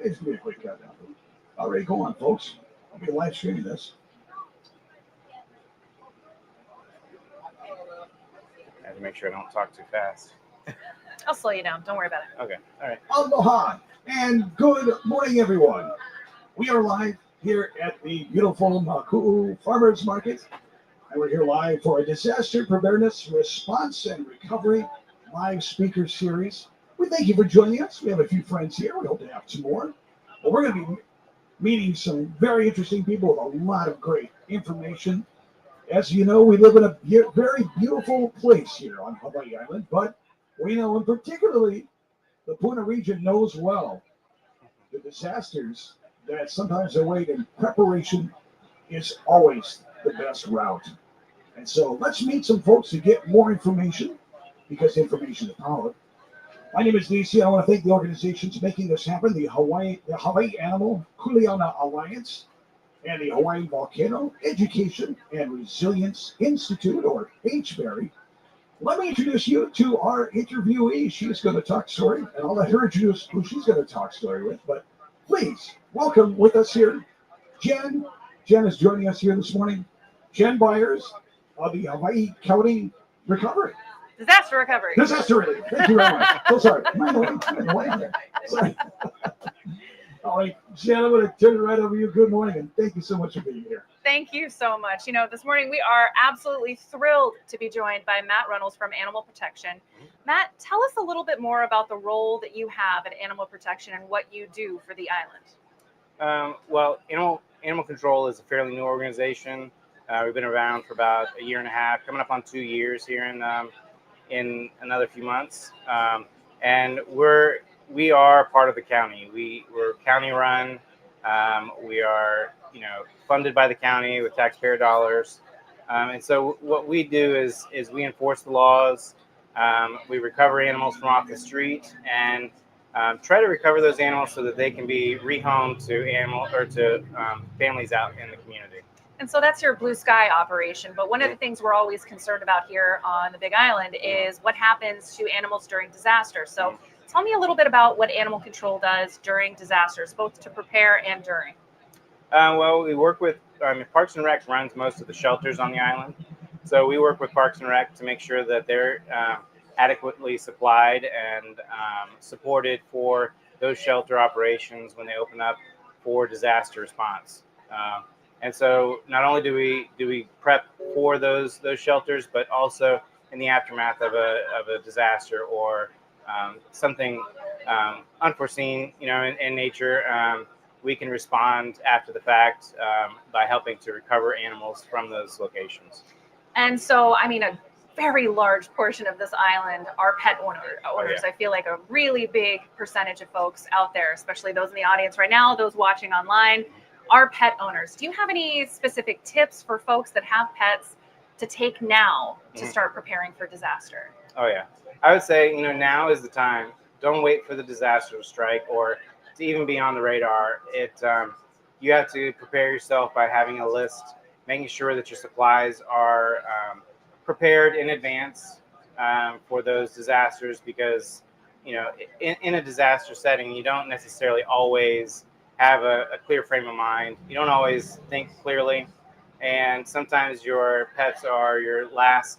It's going to be a quick countdown. Already, go on, folks. I'll be live streaming this. I have to make sure I don't talk too fast. I'll slow you down. Don't worry about it. Okay. All right. Aloha and good morning, everyone. We are live here at the beautiful Makuʻu Farmers Market. And we're here live for a disaster preparedness response and recovery live speaker series. We thank you for joining us. We have a few friends here. We hope to have some more. But we're going to be meeting some very interesting people with a lot of great information. As you know, we live in a very beautiful place here on Hawaii Island, but we know, and particularly the Puna region knows well, the disasters that sometimes await, and preparation is always the best route. And so let's meet some folks to get more information, because information is power. My name is DC. I want to thank the organizations making this happen, the Hawaii Animal Kuleana Alliance and the Hawaii Volcano Education and Resilience Institute, or HVERI. Let me introduce you to our interviewee. She's going to talk story, and I'll let her introduce who she's going to talk story with. But please welcome with us here, Jen. Jen is joining us here this morning. Jen Byers of the Hawaii County Recovery. Disaster recovery. Disaster relief. Thank you very much. So sorry. Sorry. All right, Jen, I'm going to turn it right over to you. Good morning, and thank you so much for being here. Thank you so much. You know, this morning we are absolutely thrilled to be joined by Matt Reynolds from Animal Protection. Matt, tell us a little bit more about the role that you have at Animal Protection and what you do for the island. Well, Animal Control is a fairly new organization. We've been around for about a year and a half, coming up on 2 years here in another few months. And we are part of the county. We're county run. We are, funded by the county with taxpayer dollars. And so what we do is we enforce the laws. We recover animals from off the street and try to recover those animals so that they can be rehomed to families out in the community. And so that's your blue sky operation. But one of the things we're always concerned about here on the Big Island is what happens to animals during disaster. So tell me a little bit about what Animal Control does during disasters, both to prepare and during. Well, we work with Parks and Rec runs most of the shelters on the island. So we work with Parks and Rec to make sure that they're adequately supplied and supported for those shelter operations when they open up for disaster response. And so not only do we prep for those shelters, but also in the aftermath of a disaster or something unforeseen, in nature, we can respond after the fact by helping to recover animals from those locations. And so, a very large portion of this island are pet owners. Oh, yeah. I feel like a really big percentage of folks out there, especially those in the audience right now, those watching online, are pet owners. Do you have any specific tips for folks that have pets to take now to start preparing for disaster? Oh, yeah. I would say, now is the time. Don't wait for the disaster to strike or to even be on the radar. You have to prepare yourself by having a list, making sure that your supplies are prepared in advance for those disasters, because, in a disaster setting, you don't necessarily always have a clear frame of mind. You don't always think clearly. And sometimes your pets are your last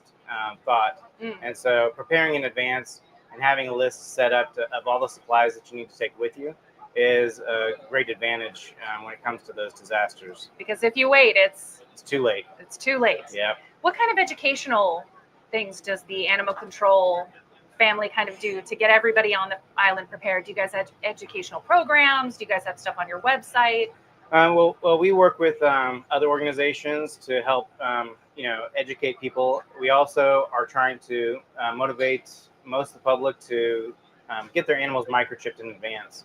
thought. And so preparing in advance and having a list set up of all the supplies that you need to take with you is a great advantage when it comes to those disasters. Because if you wait, it's too late. It's too late. Yeah. What kind of educational things does the Animal Control family kind of do to get everybody on the island prepared? Do you guys have educational programs? Do you guys have stuff on your website? Well, we work with other organizations to help, educate people. We also are trying to motivate most of the public to get their animals microchipped in advance.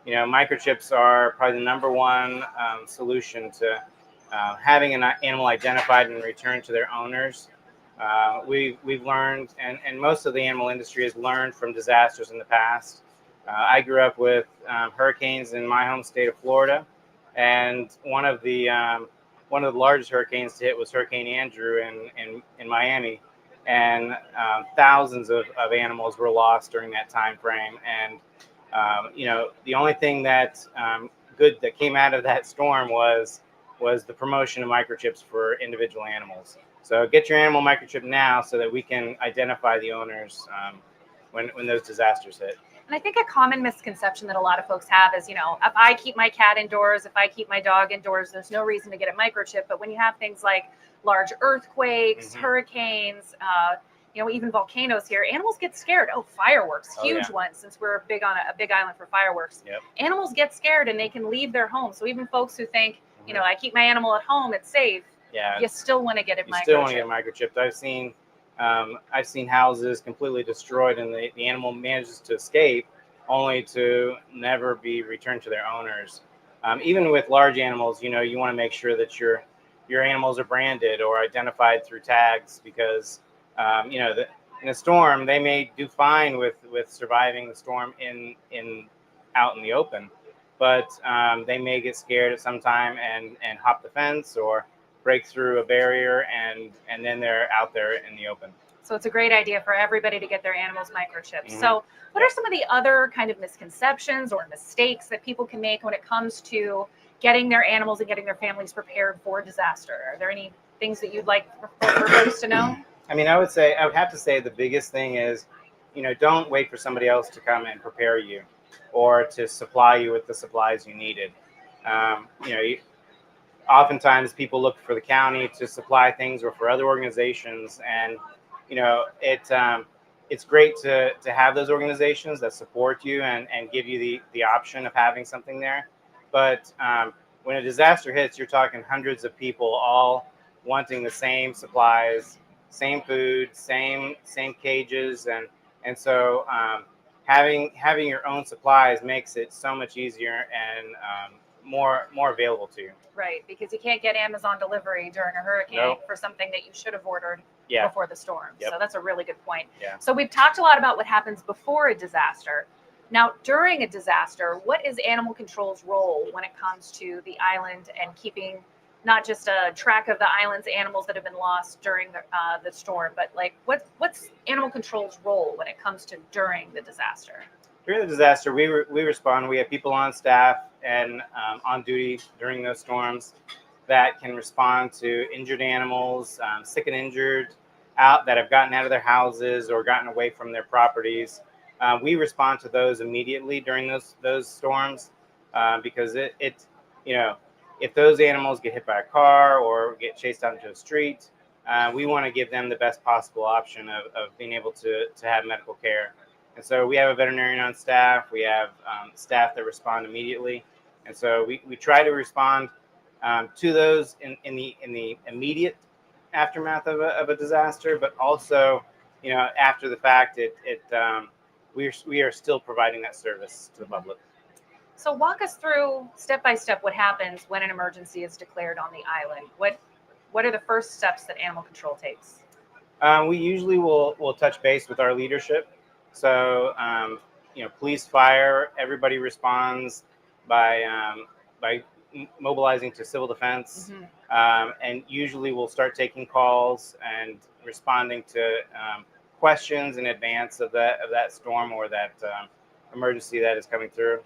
Microchips are probably the number one solution to having an animal identified and returned to their owners. We've learned, and most of the animal industry has learned from disasters in the past. I grew up with hurricanes in my home state of Florida, and one of the largest hurricanes to hit was Hurricane Andrew in Miami, and thousands of animals were lost during that time frame. And The only thing that good that came out of that storm was the promotion of microchips for individual animals. So get your animal microchip now so that we can identify the owners when those disasters hit. And I think a common misconception that a lot of folks have is, if I keep my cat indoors, if I keep my dog indoors, there's no reason to get a microchip. But when you have things like large earthquakes, hurricanes, even volcanoes here, animals get scared. Oh, fireworks, huge ones, since we're big on a big island for fireworks. Yep. Animals get scared and they can leave their home. So even folks who think, I keep my animal at home, it's safe. Yeah. You still want to get a microchip. Still want to get microchipped. I've seen houses completely destroyed and the animal manages to escape only to never be returned to their owners. Even with large animals, you want to make sure that your animals are branded or identified through tags because, in a storm, they may do fine with surviving the storm out in the open, but they may get scared at some time and hop the fence or break through a barrier and then they're out there in the open. So it's a great idea for everybody to get their animals microchipped. So what are some of the other kind of misconceptions or mistakes that people can make when it comes to getting their animals and getting their families prepared for disaster? Are there any things that you'd like for folks to know? I would have to say the biggest thing is, don't wait for somebody else to come and prepare you or to supply you with the supplies you needed. Oftentimes people look for the county to supply things or for other organizations, and it's great to have those organizations that support you and give you the option of having something there. But when a disaster hits, you're talking hundreds of people all wanting the same supplies, same food, same cages, and so having your own supplies makes it so much easier and more available to you. Right, because you can't get Amazon delivery during a hurricane for something that you should have ordered before the storm. Yep. So that's a really good point. Yeah. So we've talked a lot about what happens before a disaster. Now, during a disaster, what is animal control's role when it comes to the island and keeping not just a track of the island's animals that have been lost during the storm, but like what's animal control's role when it comes to during the disaster? During the disaster, we respond. We have people on staff and on duty during those storms that can respond to injured animals, sick and injured, that have gotten out of their houses or gotten away from their properties. We respond to those immediately during those storms because if those animals get hit by a car or get chased out into a street, we want to give them the best possible option of being able to have medical care. And so we have a veterinarian on staff. We have staff that respond immediately, and so we try to respond to those in the immediate aftermath of a disaster, but also after the fact, we are still providing that service to the public. So walk us through step by step what happens when an emergency is declared on the island. What are the first steps that animal control takes? We usually will touch base with our leadership. So, police, fire, everybody responds by mobilizing to civil defense. And usually we'll start taking calls and responding to questions in advance of that storm or that emergency that is coming through.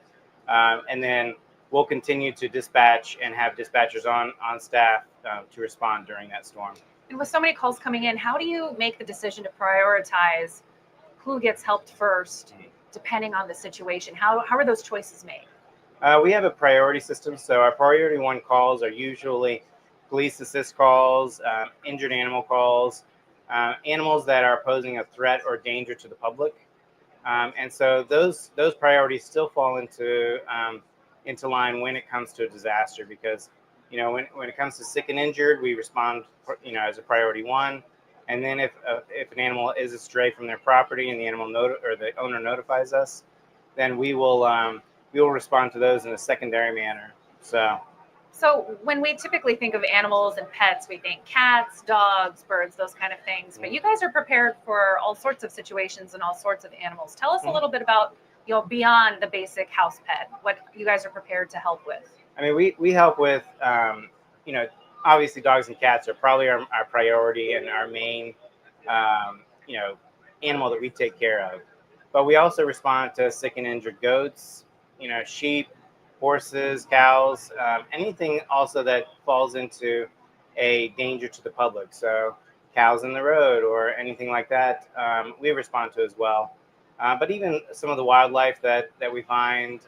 And then we'll continue to dispatch and have dispatchers on staff to respond during that storm. And with so many calls coming in, how do you make the decision to prioritize who gets helped first, depending on the situation? How are those choices made? We have a priority system. So our priority one calls are usually police assist calls, injured animal calls, animals that are posing a threat or danger to the public. And so those priorities still fall into line when it comes to a disaster, because when it comes to sick and injured, we respond as a priority one. And then if an animal is astray from their property and the the owner notifies us, then we will respond to those in a secondary manner. So when we typically think of animals and pets, we think cats, dogs, birds, those kind of things. But you guys are prepared for all sorts of situations and all sorts of animals. Tell us a little bit about beyond the basic house pet, what you guys are prepared to help with. I mean, we help with obviously dogs and cats are probably our priority and our main animal that we take care of. But we also respond to sick and injured goats, sheep, horses, cows, anything also that falls into a danger to the public. So cows in the road or anything like that, we respond to as well. But even some of the wildlife that we find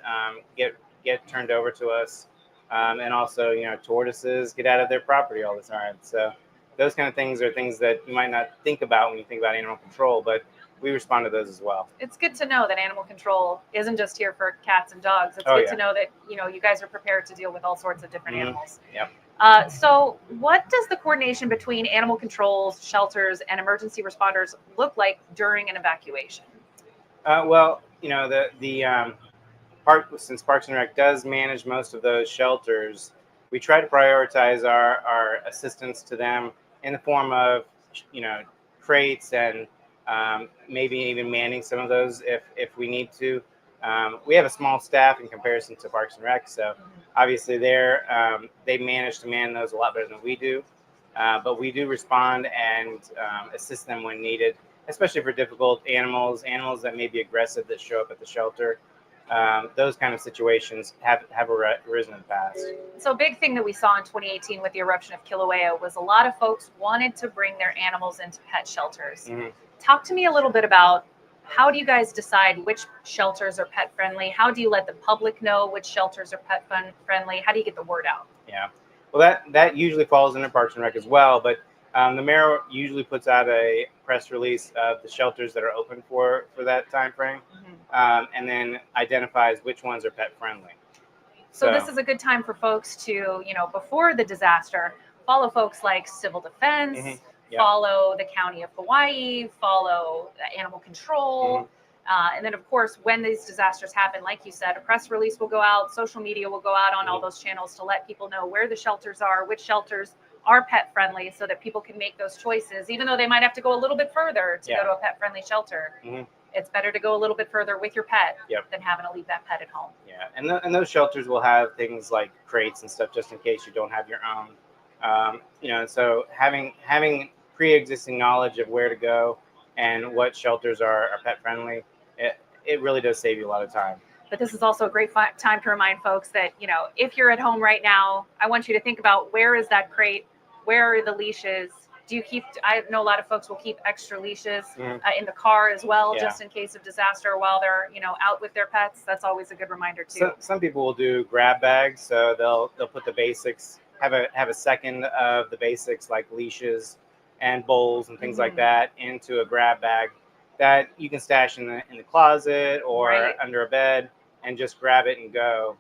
get turned over to us, and also tortoises get out of their property all the time. So those kind of things are things that you might not think about when you think about animal control, but we respond to those as well. It's good to know that animal control isn't just here for cats and dogs. It's Oh, good yeah. to know that you guys are prepared to deal with all sorts of different Mhm. animals. Yep. So what does the coordination between animal controls, shelters, and emergency responders look like during an evacuation? Well, the since Parks and Rec does manage most of those shelters, we try to prioritize our assistance to them in the form of, crates and maybe even manning some of those if we need to. We have a small staff in comparison to Parks and Rec, so obviously they manage to man those a lot better than we do. But we do respond and assist them when needed, especially for difficult animals that may be aggressive that show up at the shelter. Those kind of situations have arisen in the past. So a big thing that we saw in 2018 with the eruption of Kilauea was a lot of folks wanted to bring their animals into pet shelters. Mm-hmm. Talk to me a little bit about how do you guys decide which shelters are pet friendly? How do you let the public know which shelters are pet friendly? How do you get the word out? Yeah, well, that usually falls under Parks and Rec as well, but the mayor usually puts out a press release of the shelters that are open for that time frame, and then identifies which ones are pet friendly. So this is a good time for folks to, before the disaster, follow folks like Civil Defense, Yep. follow the County of Hawaii, follow Animal Control. And then, of course, when these disasters happen, like you said, a press release will go out, social media will go out on all those channels to let people know where the shelters are, which shelters are pet friendly, so that people can make those choices, even though they might have to go a little bit further to go to a pet friendly shelter. It's better to go a little bit further with your pet than having to leave that pet at home. Yeah, and those shelters will have things like crates and stuff just in case you don't have your own. So having pre-existing knowledge of where to go and what shelters are pet friendly, it really does save you a lot of time. But this is also a great time to remind folks that, if you're at home right now, I want you to think about where is that crate, where are the leashes. I know a lot of folks will keep extra leashes in the car as well, just in case of disaster while they're, out with their pets. That's always a good reminder too. So, some people will do grab bags, so they'll put the basics, have a second of the basics like leashes and bowls and things like that into a grab bag that you can stash in the closet or under a bed, and just grab it and go,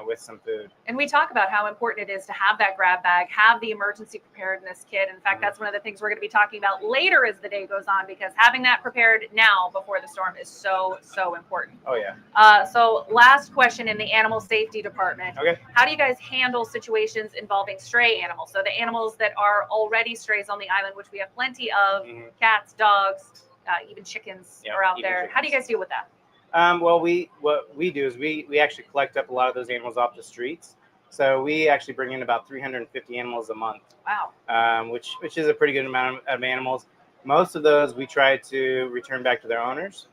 with some food. And we talk about how important it is to have that grab bag, have the emergency preparedness kit. In fact, that's one of the things we're going to be talking about later as the day goes on, because having that prepared now before the storm is so, so important. Oh, yeah. So last question in the animal safety department. Okay. How do you guys handle situations involving stray animals? So the animals that are already strays on the island, which we have plenty of, cats, dogs, even chickens are out there. Chickens. How do you guys deal with that? Well, what we do is we actually collect up a lot of those animals off the streets. So we actually bring in about 350 animals a month. Wow. Which is a pretty good amount of animals. Most of those we try to return back to their owners,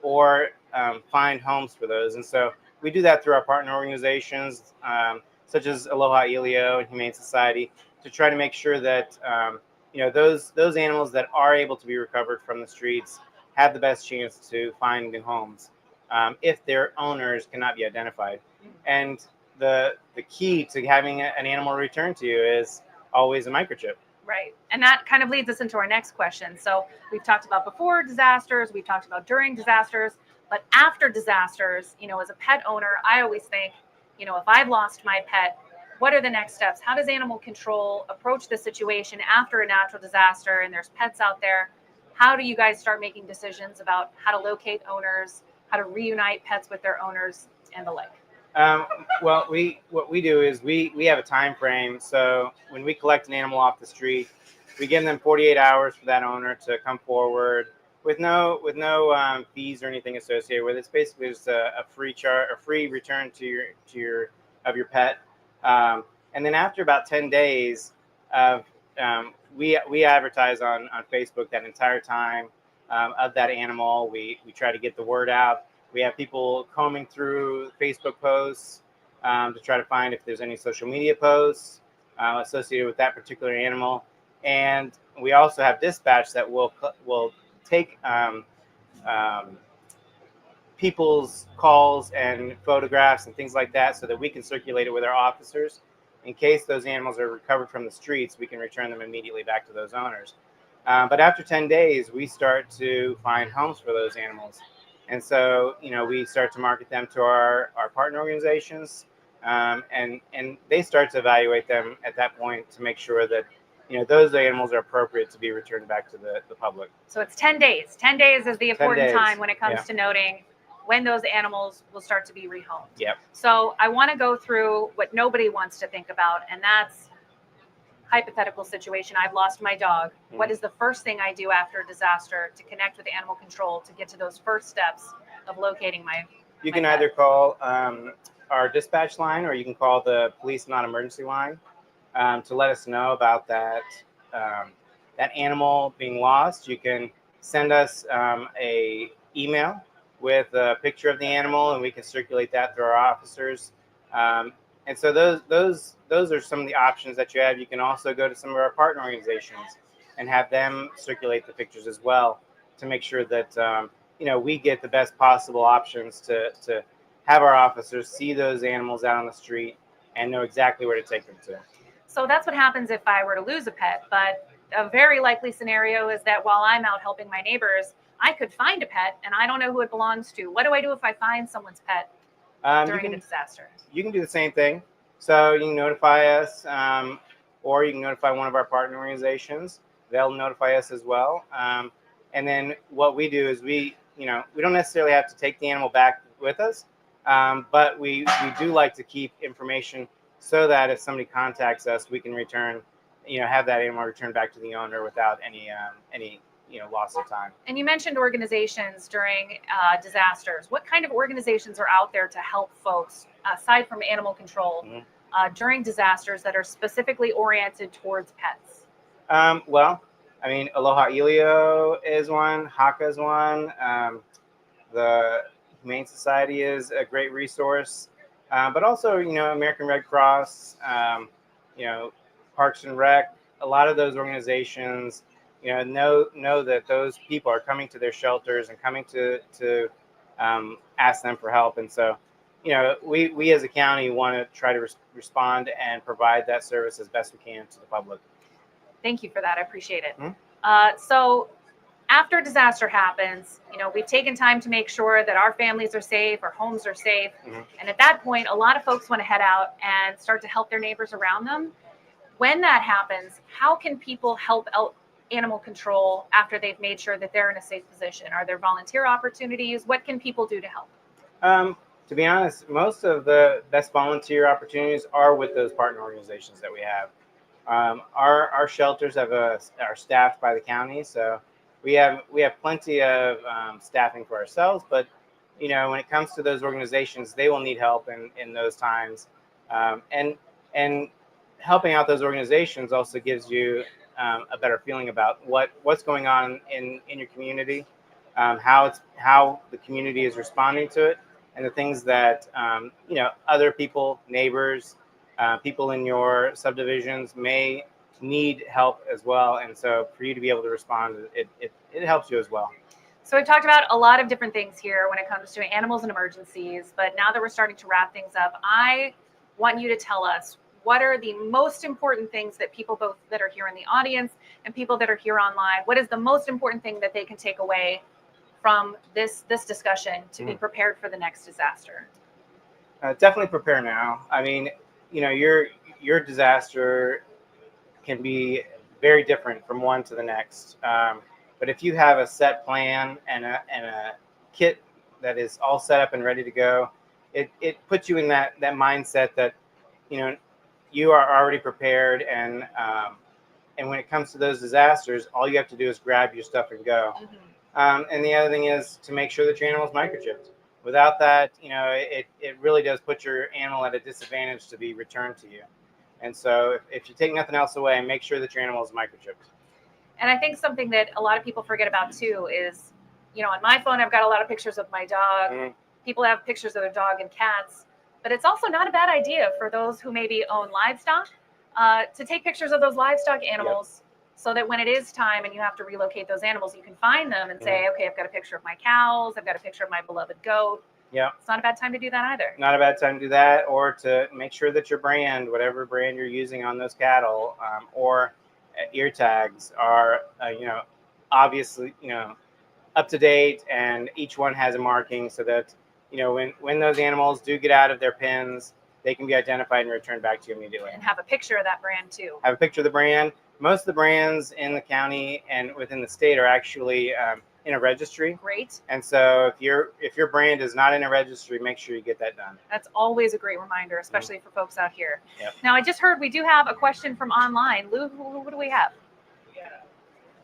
or find homes for those. And so we do that through our partner organizations, such as Aloha Elio and Humane Society, to try to make sure that those animals that are able to be recovered from the streets have the best chance to find new homes, if their owners cannot be identified. And the key to having an animal returned to you is always a microchip. Right. And that kind of leads us into our next question. So we've talked about before disasters, we've talked about during disasters, but after disasters, as a pet owner, I always think, if I've lost my pet, what are the next steps? How does animal control approach the situation after a natural disaster and there's pets out there? How do you guys start making decisions about how to locate owners, how to reunite pets with their owners, and the like? Well, what we do is we have a time frame. So when we collect an animal off the street, we give them 48 hours for that owner to come forward with no fees or anything associated with it. It's basically just a free return to your pet. And then after about 10 days of we advertise on Facebook that entire time. of that animal. We try to get the word out. We have people combing through Facebook posts to try to find if there's any social media posts associated with that particular animal. And we also have dispatch that will take people's calls and photographs and things like that so that we can circulate it with our officers. In case those animals are recovered from the streets, we can return them immediately back to those owners. But after 10 days, we start to find homes for those animals. And so, we start to market them to our partner organizations, and they start to evaluate them at that point to make sure that, those animals are appropriate to be returned back to the public. So it's 10 days. 10 days is the important time when it comes Yeah. to noting when those animals will start to be rehomed. Yep. So I want to go through what nobody wants to think about, and that's hypothetical situation. I've lost my dog. Mm-hmm. What is the first thing I do after a disaster to connect with animal control to get to those first steps of locating my You can pet? either call our dispatch line, or you can call the police non-emergency line to let us know about that animal being lost. You can send us a email with a picture of the animal, and we can circulate that through our officers. And so those are some of the options that you have. You can also go to some of our partner organizations and have them circulate the pictures as well to make sure that we get the best possible options to have our officers see those animals out on the street and know exactly where to take them to. So that's what happens if I were to lose a pet. But a very likely scenario is that while I'm out helping my neighbors, I could find a pet and I don't know who it belongs to. What do I do if I find someone's pet during a disaster? You can do the same thing. So you can notify us, or you can notify one of our partner organizations. They'll notify us as well. And then what we do is we don't necessarily have to take the animal back with us, but we do like to keep information so that if somebody contacts us, we can have that animal returned back to the owner without any loss of time. And you mentioned organizations during disasters. What kind of organizations are out there to help folks, aside from animal control, during disasters that are specifically oriented towards pets? Well, Aloha Elio is one, HAKA is one. The Humane Society is a great resource, but also, American Red Cross, Parks and Rec, a lot of those organizations, know that those people are coming to their shelters and coming to ask them for help. And so, we as a county want to try to respond and provide that service as best we can to the public. Thank you for that. I appreciate it. Mm-hmm. So after a disaster happens, we've taken time to make sure that our families are safe, our homes are safe. Mm-hmm. And at that point, a lot of folks want to head out and start to help their neighbors around them. When that happens, how can people help out animal control after they've made sure that they're in a safe position? Are there volunteer opportunities? What can people do to help? To be honest, most of the best volunteer opportunities are with those partner organizations that we have. Our shelters are staffed by the county, so we have plenty of staffing for ourselves. But when it comes to those organizations, they will need help in those times, and helping out those organizations also gives you a better feeling about what's going on in your community, how the community is responding to it, and the things that other people, neighbors, people in your subdivisions may need help as well. And so for you to be able to respond, it helps you as well. So we've talked about a lot of different things here when it comes to animals and emergencies, but now that we're starting to wrap things up, I want you to tell us what are the most important things that people both that are here in the audience and people that are here online, what is the most important thing that they can take away from this discussion to be prepared for the next disaster? Definitely prepare now. Your disaster can be very different from one to the next. But if you have a set plan and a kit that is all set up and ready to go, it puts you in that mindset that you are already prepared, and when it comes to those disasters, all you have to do is grab your stuff and go. And the other thing is to make sure that your animal is microchipped. Without that, it really does put your animal at a disadvantage to be returned to you. And so if you take nothing else away, make sure that your animal is microchipped. And I think something that a lot of people forget about too is, on my phone, I've got a lot of pictures of my dog. Mhm. People have pictures of their dog and cats. But it's also not a bad idea for those who maybe own livestock to take pictures of those livestock animals so that when it is time and you have to relocate those animals, you can find them and say, okay, I've got a picture of my cows. I've got a picture of my beloved goat. Yeah. It's not a bad time to do that either. Not a bad time to do that, or to make sure that your brand, whatever brand you're using on those cattle, or ear tags are, obviously, up to date, and each one has a marking so that, when those animals do get out of their pens, they can be identified and returned back to you immediately. And have a picture of that brand too. Have a picture of the brand. Most of the brands in the county and within the state are actually in a registry. Great. And so if your brand is not in a registry, make sure you get that done. That's always a great reminder, especially for folks out here. Yep. Now, I just heard we do have a question from online. Lou, what do we have? Yeah,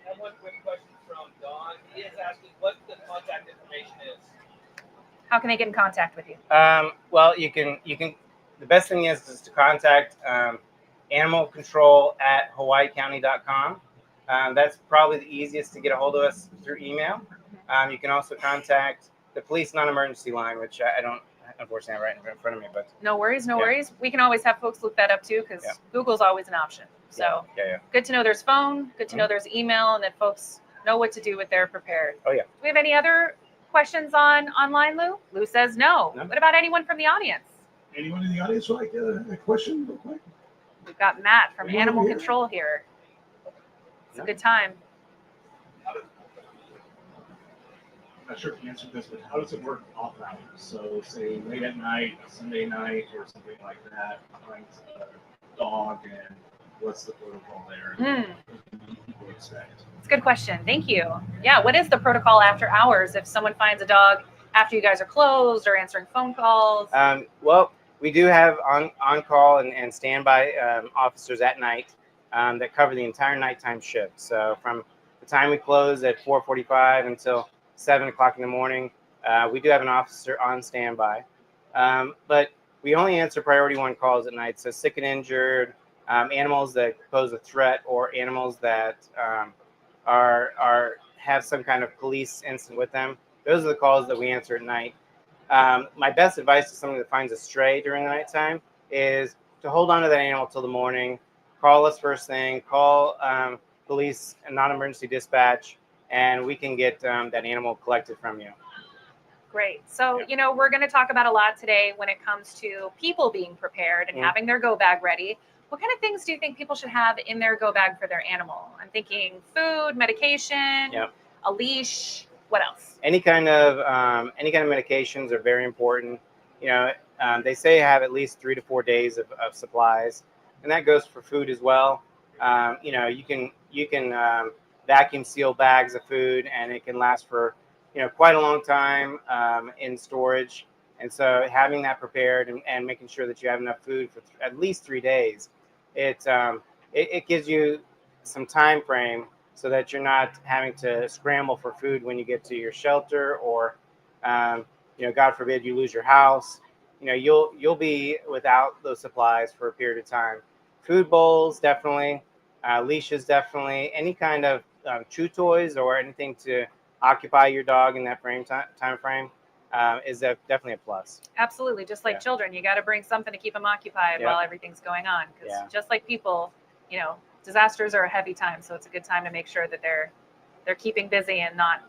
I have one quick question from Don. He is asking what the contact information is. How can they get in contact with you? Well, you can. The best thing is to contact animal control at hawaiicounty.com. That's probably the easiest to get a hold of us through email. You can also contact the police non-emergency line, which I don't unfortunately have right in front of me. But No worries. We can always have folks look that up too, because Google's always an option. So good to know there's phone, good to know there's email, and that folks know what to do with their prepared. Oh, yeah. Do we have any other questions online, Lou? Lou says no. What about anyone from the audience? Anyone in the audience would like a question real quick? We've got Matt from Anyone Animal over here? Control here. It's a good time. I'm not sure if you answered this, but how does it work off hours? So, say late at night, a Sunday night, or something like that, finds a dog, and what's the protocol there? What do people expect? It's a good question. Thank you. Yeah, what is the protocol after hours if someone finds a dog after you guys are closed or answering phone calls? Well, we do have on-call and standby officers at night that cover the entire nighttime shift. So from the time we close at 4:45 until 7 o'clock in the morning, we do have an officer on standby. But we only answer priority 1 calls at night. So sick and injured, animals that pose a threat, or animals that have some kind of police incident with them. Those are the calls that we answer at night. My best advice to someone that finds a stray during the nighttime is to hold on to that animal till the morning. Call us first thing. Call police and non-emergency dispatch, and we can get that animal collected from you. Great. So, we're going to talk about a lot today when it comes to people being prepared and having their go bag ready. What kind of things do you think people should have in their go bag for their animal? I'm thinking food, medication, a leash. What else? Any kind of medications are very important. They say have at least 3 to 4 days of supplies, and that goes for food as well. You can vacuum seal bags of food, and it can last for quite a long time in storage. And so having that prepared and making sure that you have enough food for at least 3 days, it gives you some time frame so that you're not having to scramble for food when you get to your shelter, or God forbid you lose your house. You'll be without those supplies for a period of time. Food bowls, definitely. Leashes, definitely. Any kind of chew toys or anything to occupy your dog in that time frame is definitely a plus. Absolutely. Just like children, you got to bring something to keep them occupied while everything's going on. Because just like people, disasters are a heavy time. So it's a good time to make sure that they're keeping busy and not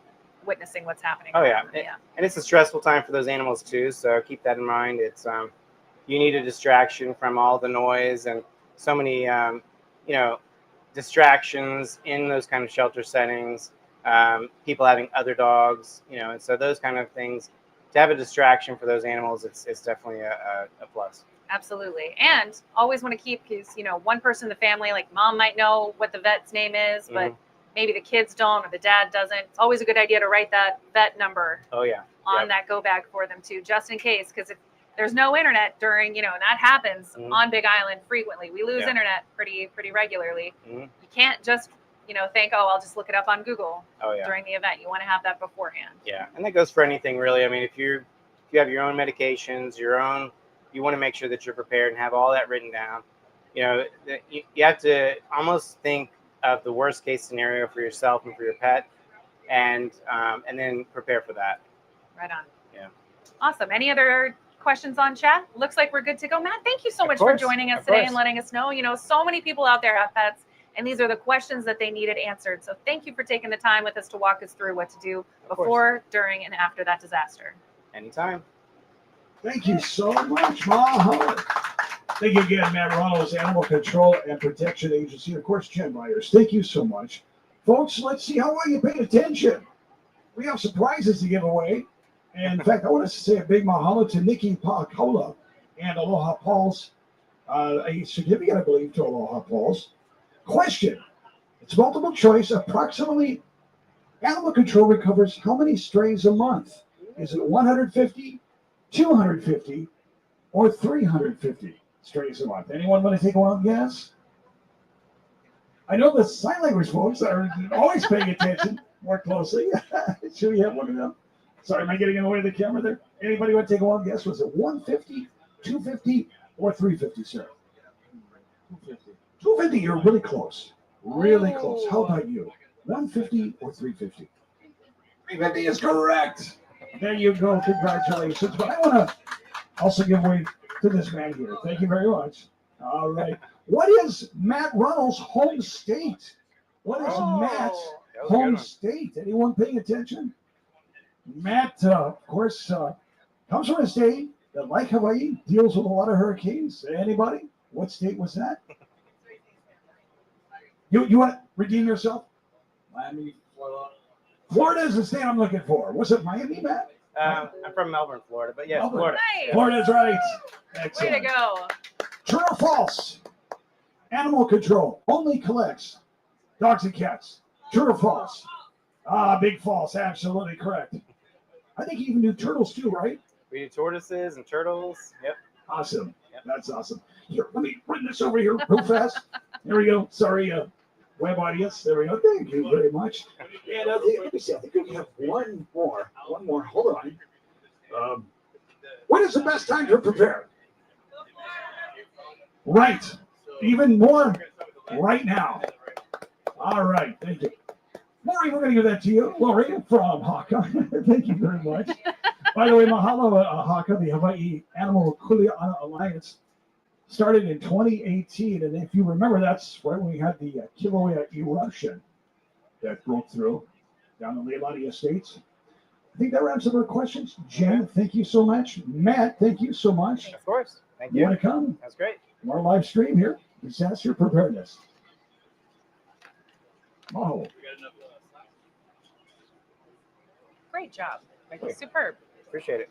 witnessing what's happening. Oh, yeah. And it's a stressful time for those animals too. So keep that in mind. It's you need a distraction from all the noise and so many distractions in those kind of shelter settings. People having other dogs, and so those kind of things. To have a distraction for those animals, it's definitely a plus. Absolutely. And always want to keep, because, one person in the family, like mom might know what the vet's name is, but maybe the kids don't or the dad doesn't. It's always a good idea to write that vet number on that go bag for them too, just in case, because if there's no internet during, and that happens on Big Island frequently. We lose internet pretty regularly. You can't just, think, I'll just look it up on Google during the event. You want to have that beforehand. Yeah. And that goes for anything really. I mean, if you have your own medications, you want to make sure that you're prepared and have all that written down. You have to almost think of the worst case scenario for yourself and for your pet, and then prepare for that. Right on. Yeah. Awesome. Any other questions on chat? Looks like we're good to go. Matt, thank you so Of much course, for joining us of today course. and letting us know. You know, so many people out there have pets, and these are the questions that they needed answered. So thank you for taking the time with us to walk us through what to do Of before, during, and after that disaster. Anytime. Thank you so much, Mahalo. Thank you again, Matt Ronalds, Animal Control and Protection Agency. Of course, Jen Myers. Thank you so much. Folks, let's see how well you paid attention. We have some prizes to give away. And in fact, I want to say a big mahalo to Nikki Pa'akola and Aloha Paul's, a certificate, I believe, to Aloha Paul's. Question. It's multiple choice. Approximately, animal control recovers how many strays a month? Is it 150, 250, or 350 strays a month? Anyone want to take a wild guess? I know the sign language folks are always paying attention more closely. Should we have one of them? Sorry, am I getting in the way of the camera there? Anybody want to take a wild guess? Was it 150, 250, or 350, sir? 250. 250, you're really close. Really close. How about you? 150 or 350? 350 is correct. There you go. Congratulations. But I want to also give way to this man here. Thank you very much. All right. What is Matt Runnels' home state? What is Matt's That was a good home one. state? Anyone paying attention? Matt, of course, comes from a state that, like Hawaii, deals with a lot of hurricanes. Anybody? What state was that? You want to redeem yourself? Miami, Florida. Florida is the state I'm looking for. Was it Miami, Matt? I'm from Melbourne, Florida, but yes, Melbourne. Florida. Nice. Yeah. Florida is right. Way Excellent. to go. True or false? Animal control only collects dogs and cats. True or false? Big false. Absolutely correct. I think you even do turtles too, right? We do tortoises and turtles. Yep. Awesome. Yep. That's awesome. Here, let me bring this over here real fast. There we go. Sorry, web audience. There we go. Thank you very much. And let me see. I think we have one more. One more. Hold on. When is the best time to prepare? Right. Even more right now. All right. Thank you. Lori, we're going to give that to you. Lori from HAKA. Thank you very much. By the way, mahalo, HAKA, the Hawaii Animal Kuleana Alliance, started in 2018. And if you remember, that's when we had the Kilauea eruption that broke through down in the Leilani Estates. I think that wraps up our questions. Jen, thank you so much. Matt, thank you so much. Of course. Thank You you. want to come? That's great. Our live stream here, disaster preparedness. Oh, Great job. Thank you. Superb. Appreciate it.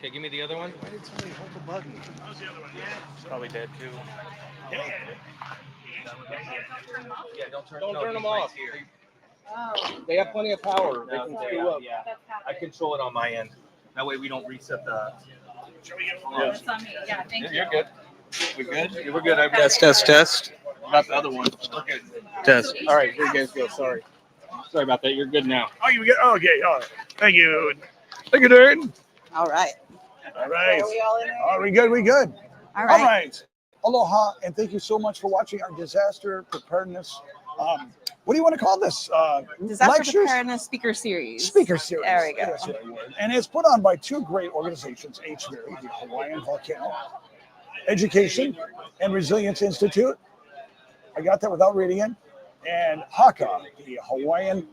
Okay, give me the other one. Why did somebody hold the button? It's probably dead too. Yeah. Yeah, don't turn them off. They have plenty of power. They can screw up. I control it on my end. That way we don't reset the. Oh, that's on me. Yeah, thank you. You're good. We're good. We're good. Test. About the other one. We're good. Test. All right, here you guys go. Sorry about that. You're good now. Oh, you get okay. Oh, thank you. Thank you, Darren. All right. All right. Are we all in there? Are we good? We good. All right. All right. Aloha, and thank you so much for watching our disaster preparedness. What do you want to call this? Disaster lectures? Preparedness Speaker Series. Speaker series. There we go. That's the right word. And it's put on by two great organizations, HVERI, the Hawaiian Volcano Education and Resilience Institute. I got that without reading it. And HAKA, the Hawaiian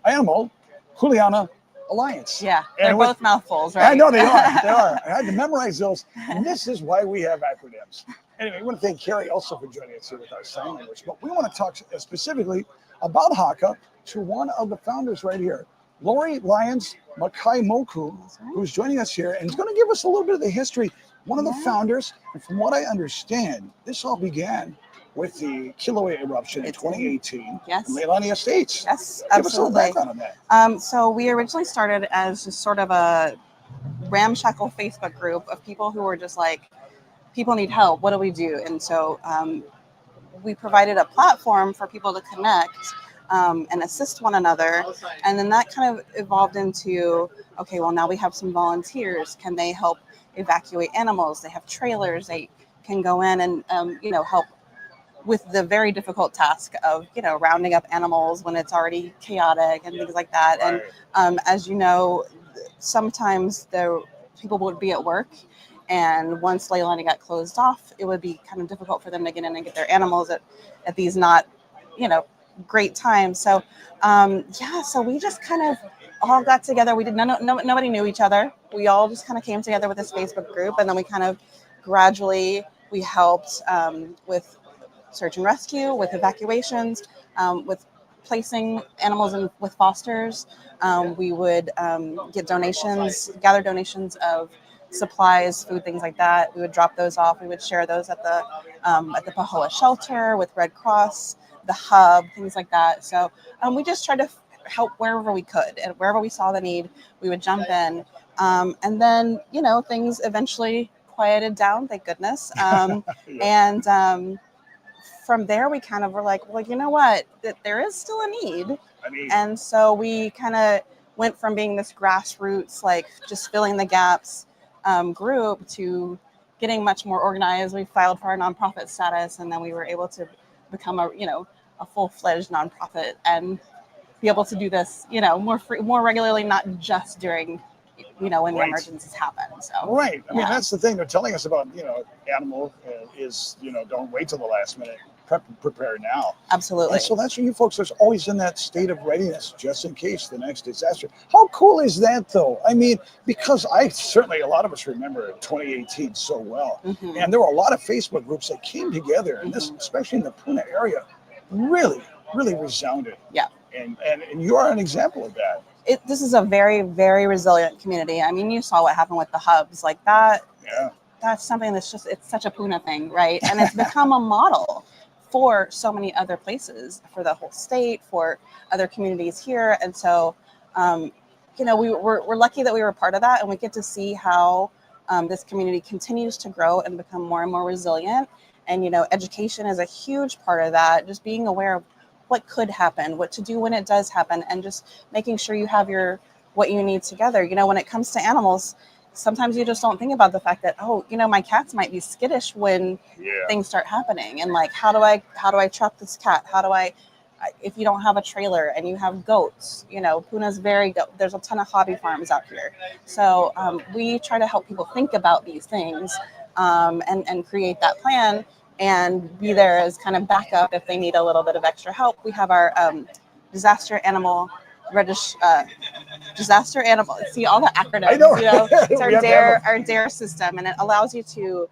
Animal Kuleana Alliance. Yeah, they're And both mouthfuls, right? I know they are. They are. I had to memorize those. And this is why we have acronyms. Anyway, I want to thank Carrie also for joining us here with our sign language. But we want to talk specifically about HAKA to one of the founders right here, Lori Lyons Makai-Moku, who's joining us here and is going to give us a little bit of the history. One of the founders, and from what I understand, this all began with the Kilauea eruption in 2018 Yes. in Leilani Estates. Yes, Give us a little absolutely. background on that. So we originally started as just sort of a ramshackle Facebook group of people who were just like, people need help. What do we do? And so we provided a platform for people to connect and assist one another. And then that kind of evolved into, okay, well, now we have some volunteers. Can they help evacuate animals? They have trailers. They can go in and, help with the very difficult task of, rounding up animals when it's already chaotic and things like that. And as you know, sometimes people would be at work, and once Leilani got closed off, it would be kind of difficult for them to get in and get their animals at these not, great times. So, so we just kind of all got together. We did nobody knew each other. We all just kind of came together with this Facebook group, and then we kind of gradually we helped with search and rescue, with evacuations, with placing animals with fosters. We would gather donations of supplies, food, things like that. We would drop those off. We would share those at the Pahoa shelter with Red Cross, the hub, things like that. So we just tried to help wherever we could, and wherever we saw the need, we would jump in. And then, things eventually quieted down, thank goodness. And from there, we kind of were like, well, you know what, that there is still a need. And so we kind of went from being this grassroots, like just filling the gaps group to getting much more organized. We filed for our nonprofit status, and then we were able to become a full-fledged nonprofit and be able to do this, more regularly, not just during, when the emergencies happen. So right. I mean, that's the thing they're telling us about, animal is, don't wait till the last minute. Prepare now. Absolutely. And so that's what you folks are always in that state of readiness, just in case the next disaster. How cool is that, though? I mean, because a lot of us remember 2018 so well. Mm-hmm. And there were a lot of Facebook groups that came together, and this, especially in the Puna area, really, really resounded. Yeah. And you are an example of that. This is a very, very resilient community. I mean, you saw what happened with the hubs, like that. Yeah. That's something it's such a Puna thing, right? And it's become a model for so many other places, for the whole state, for other communities here. And so, we're lucky that we were part of that, and we get to see how this community continues to grow and become more and more resilient. And, education is a huge part of that, just being aware of what could happen, what to do when it does happen, and just making sure you have what you need together. When it comes to animals, sometimes you just don't think about the fact that, my cats might be skittish when things start happening. And like, how do I trap this cat? If you don't have a trailer and you have goats, Puna's there's a ton of hobby farms out here. So we try to help people think about these things and create that plan and be there as kind of backup if they need a little bit of extra help. We have our disaster animal, see all the acronyms. I know. It's our DARE system, and it allows you to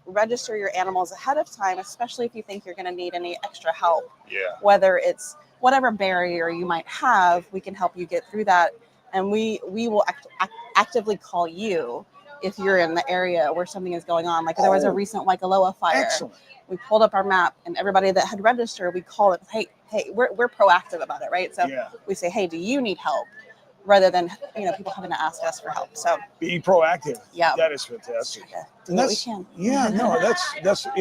register your animals ahead of time, especially if you think you're going to need any extra help. Yeah. Whether it's whatever barrier you might have, we can help you get through that and we will actively call you if you're in the area where something is going on. Like there was a recent Waikoloa fire. Excellent. We pulled up our map, and everybody that had registered, we called it. Hey, we're proactive about it, right? So Yeah. we say, hey, do you need help? Rather than people having to ask us for help. So Being proactive. yeah, That is fantastic. do And what we can. Yeah, no, that's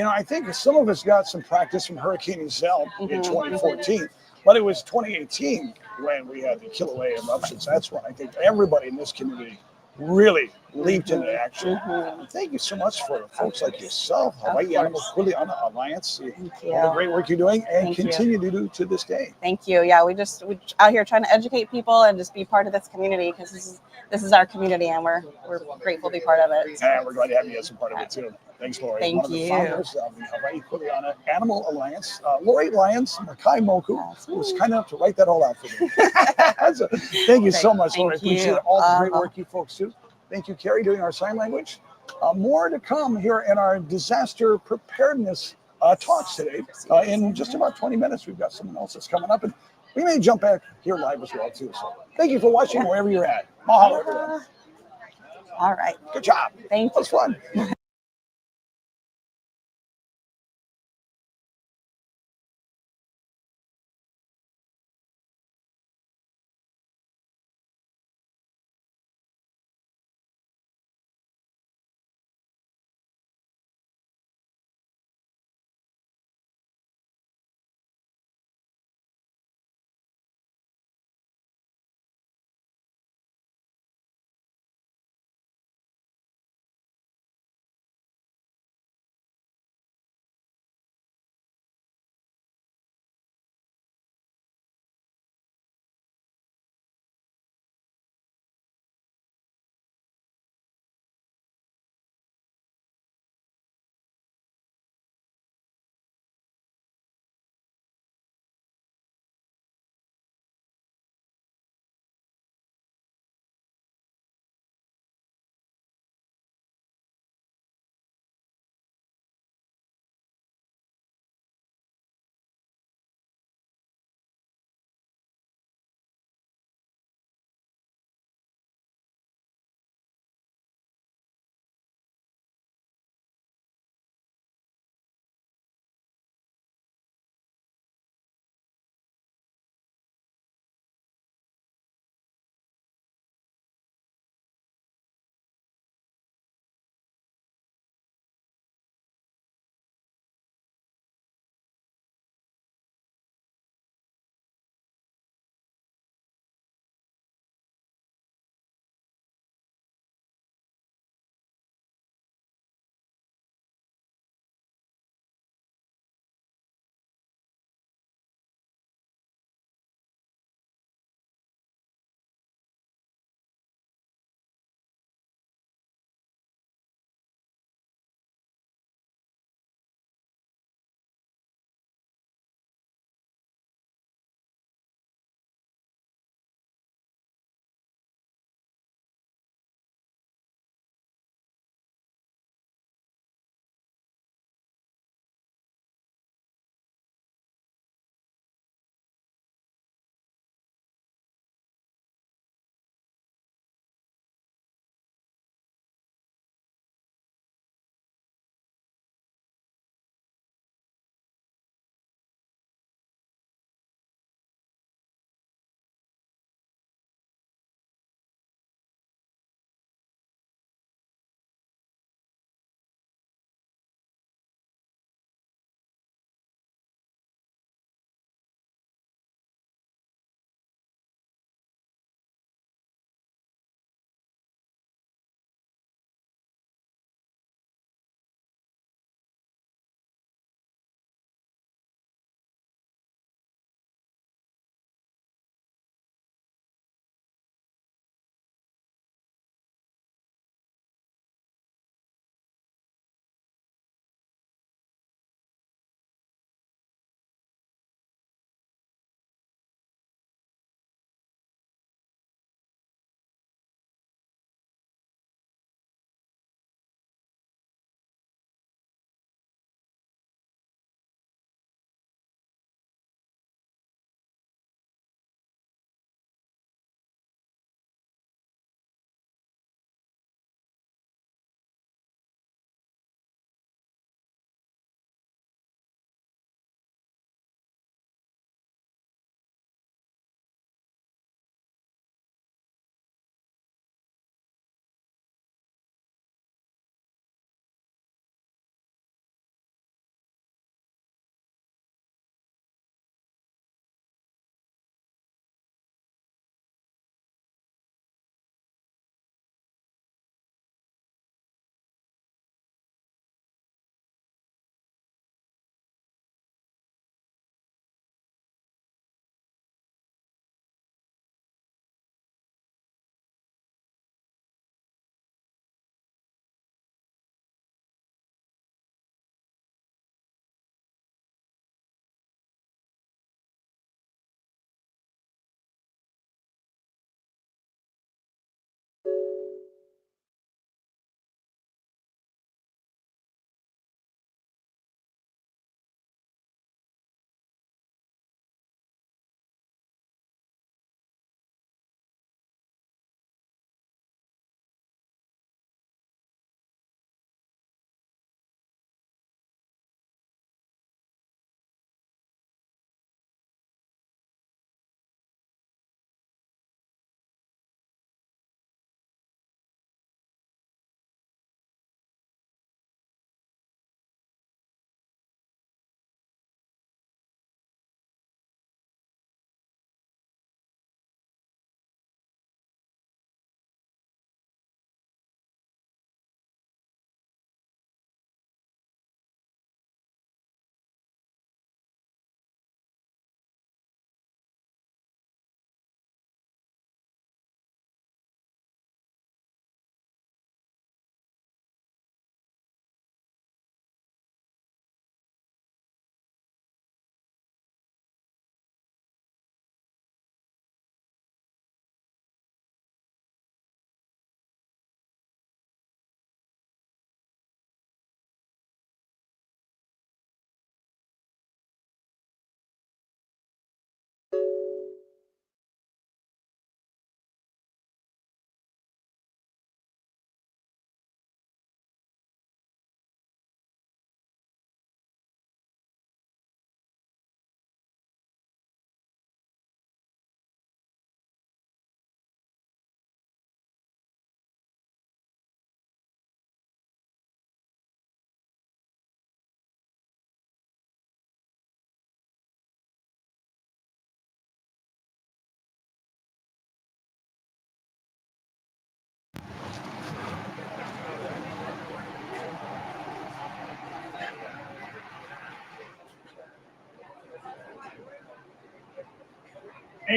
I think some of us got some practice from Hurricane Zell in 2014, but it was 2018 when we had the Kilauea eruptions. That's when I think everybody in this community really leaped into action. Thank you so much for folks like yourself, Hawaii Animal Kuleana Alliance, all the great work you're doing and continue to do to this day. Thank you. Yeah, we're out here trying to educate people and just be part of this community, because this is our community, and we're grateful to be part of it. And we're glad to have you as a part of it too. Thanks, Lori. Thank One of the you. founders of the Hawaii Kuleana Animal Alliance. Lori Lyons, Makai Moku, who was kind enough to write that all out for me. So, thank you so much, Lori. Appreciate all the great work you folks do. Thank you, Carrie, doing our sign language. More to come here in our disaster preparedness talks today. In just about 20 minutes, we've got someone else that's coming up, and we may jump back here live as well too. So thank you for watching wherever you're at. Mahalo, everyone. All right. Good job. Thank That was fun.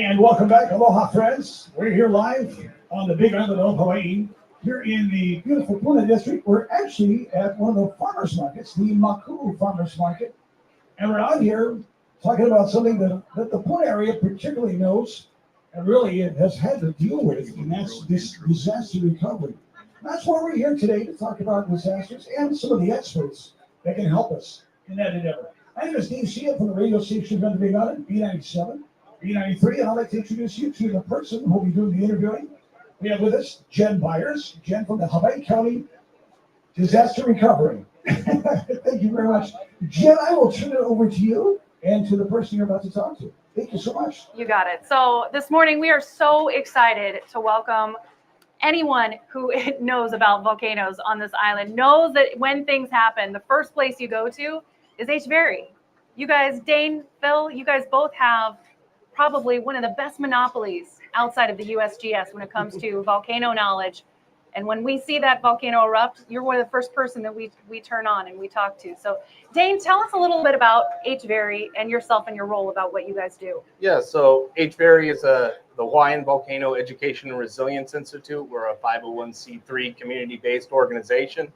And welcome back, aloha friends. We're here live on the big island of Hawaii, here in the beautiful Puna district. We're actually at one of the farmers markets, the Makuʻu Farmers Market. And we're out here talking about something that the Puna area particularly knows and really has had to deal with, and that's this disaster recovery. That's why we're here today, to talk about disasters and some of the experts that can help us in that endeavor. My name is Dave Shea from the radio station of the Big Island, B97, B93, and I'd like to introduce you to the person who will be doing the interviewing. We have with us Jen Byers, Jen from the Hawaii County Disaster Recovery. Thank you very much. Jen, I will turn it over to you and to the person you're about to talk to. Thank you so much. You got it. So this morning we are so excited to welcome anyone who knows about volcanoes on this island, knows that when things happen, the first place you go to is HVERI. You guys, Dane, Phil, you guys both have probably one of the best monopolies outside of the USGS when it comes to volcano knowledge. And when we see that volcano erupt, you're one of the first person that we turn on and we talk to. So Dane, tell us a little bit about HVERI and yourself and your role about what you guys do. Yeah, so HVERI is the Hawaiian Volcano Education and Resilience Institute. We're a 501c3 community-based organization.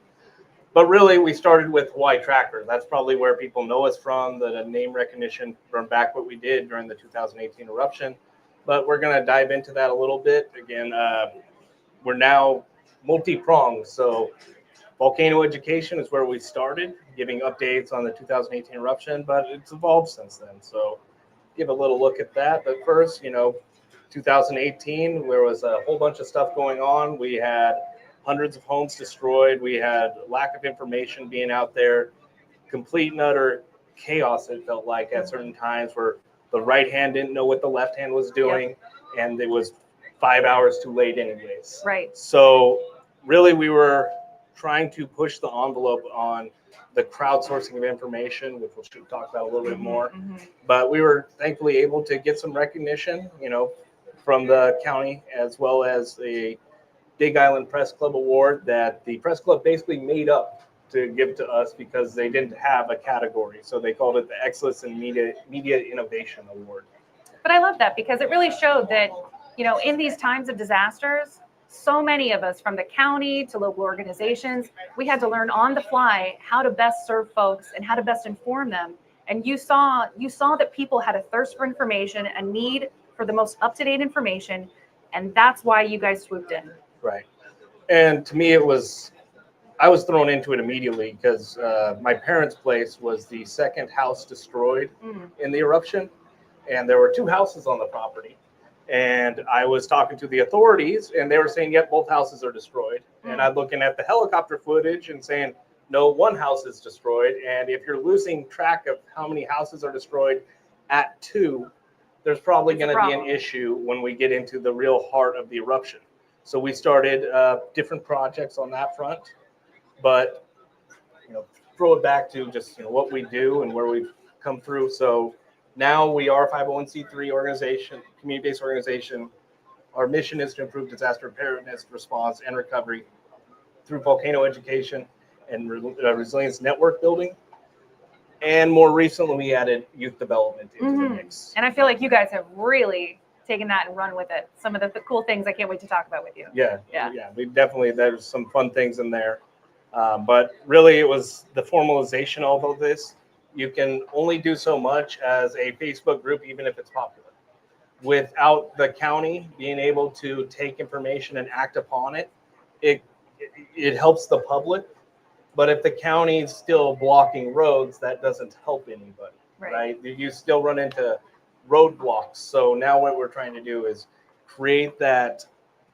But really, we started with Hawaii Tracker. That's probably where people know us from, the name recognition from back what we did during the 2018 eruption. But we're going to dive into that a little bit. Again, we're now multi-pronged. So volcano education is where we started, giving updates on the 2018 eruption, but it's evolved since then. So give a little look at that. But first, 2018, there was a whole bunch of stuff going on. We had hundreds of homes destroyed. We had lack of information being out there, complete and utter chaos, it felt like at certain times, where the right hand didn't know what the left hand was doing, and it was 5 hours too late anyways. Right. So really we were trying to push the envelope on the crowdsourcing of information, which we'll talk about a little bit more. But we were thankfully able to get some recognition, from the county, as well as a Big Island Press Club award that the Press Club basically made up to give to us because they didn't have a category. So they called it the Excellence in Media Innovation Award. But I love that because it really showed that, in these times of disasters, so many of us, from the county to local organizations, we had to learn on the fly how to best serve folks and how to best inform them. And you saw that people had a thirst for information, a need for the most up-to-date information, and that's why you guys swooped in. Right. And to me, I was thrown into it immediately because my parents' place was the second house destroyed in the eruption. And there were two houses on the property. And I was talking to the authorities, and they were saying, yep, both houses are destroyed. And I'm looking at the helicopter footage and saying, no, one house is destroyed. And if you're losing track of how many houses are destroyed at two, there's probably going to be an issue when we get into the real heart of the eruption. So we started different projects on that front. But, throw it back to just what we do and where we've come through. So now we are a 501c3 organization, community-based organization. Our mission is to improve disaster preparedness, response, and recovery through volcano education and resilience network building. And more recently, we added youth development into the mix. And I feel like you guys have really taken that and run with it. Some of the cool things I can't wait to talk about with you. Yeah. We definitely, there's some fun things in there. But really, it was the formalization of all of this. You can only do so much as a Facebook group, even if it's popular. Without the county being able to take information and act upon it, it helps the public. But if the county is still blocking roads, that doesn't help anybody, right? You still run into roadblocks. So now what we're trying to do is create that,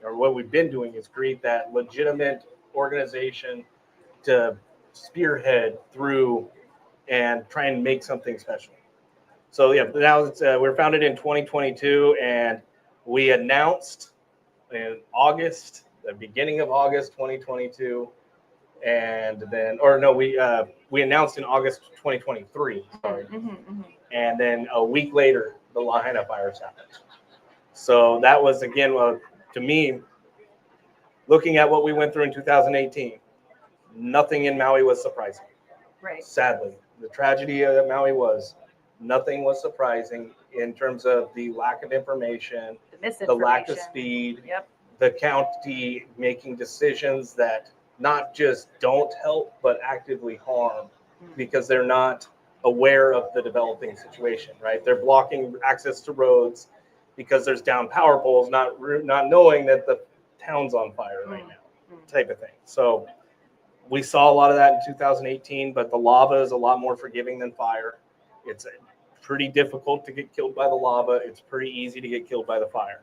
or what we've been doing is create that legitimate organization to spearhead through and try and make something special. So now we're founded in 2022, and we announced in August, the beginning of August 2022, and then, we announced in August 2023, sorry. And then a week later, the Lahaina fires happened. So that was, again, to me, looking at what we went through in 2018, nothing in Maui was surprising. Right. Sadly, the tragedy of Maui was Nothing was surprising in terms of the lack of information, The the misinformation. lack of speed, Yep. the county making decisions that not just don't help, but actively harm because they're not aware of the developing situation, right? They're blocking access to roads because there's down power poles, not knowing that the town's on fire right now, type of thing. So we saw a lot of that in 2018, but the lava is a lot more forgiving than fire. It's pretty difficult to get killed by the lava. It's pretty easy to get killed by the fire.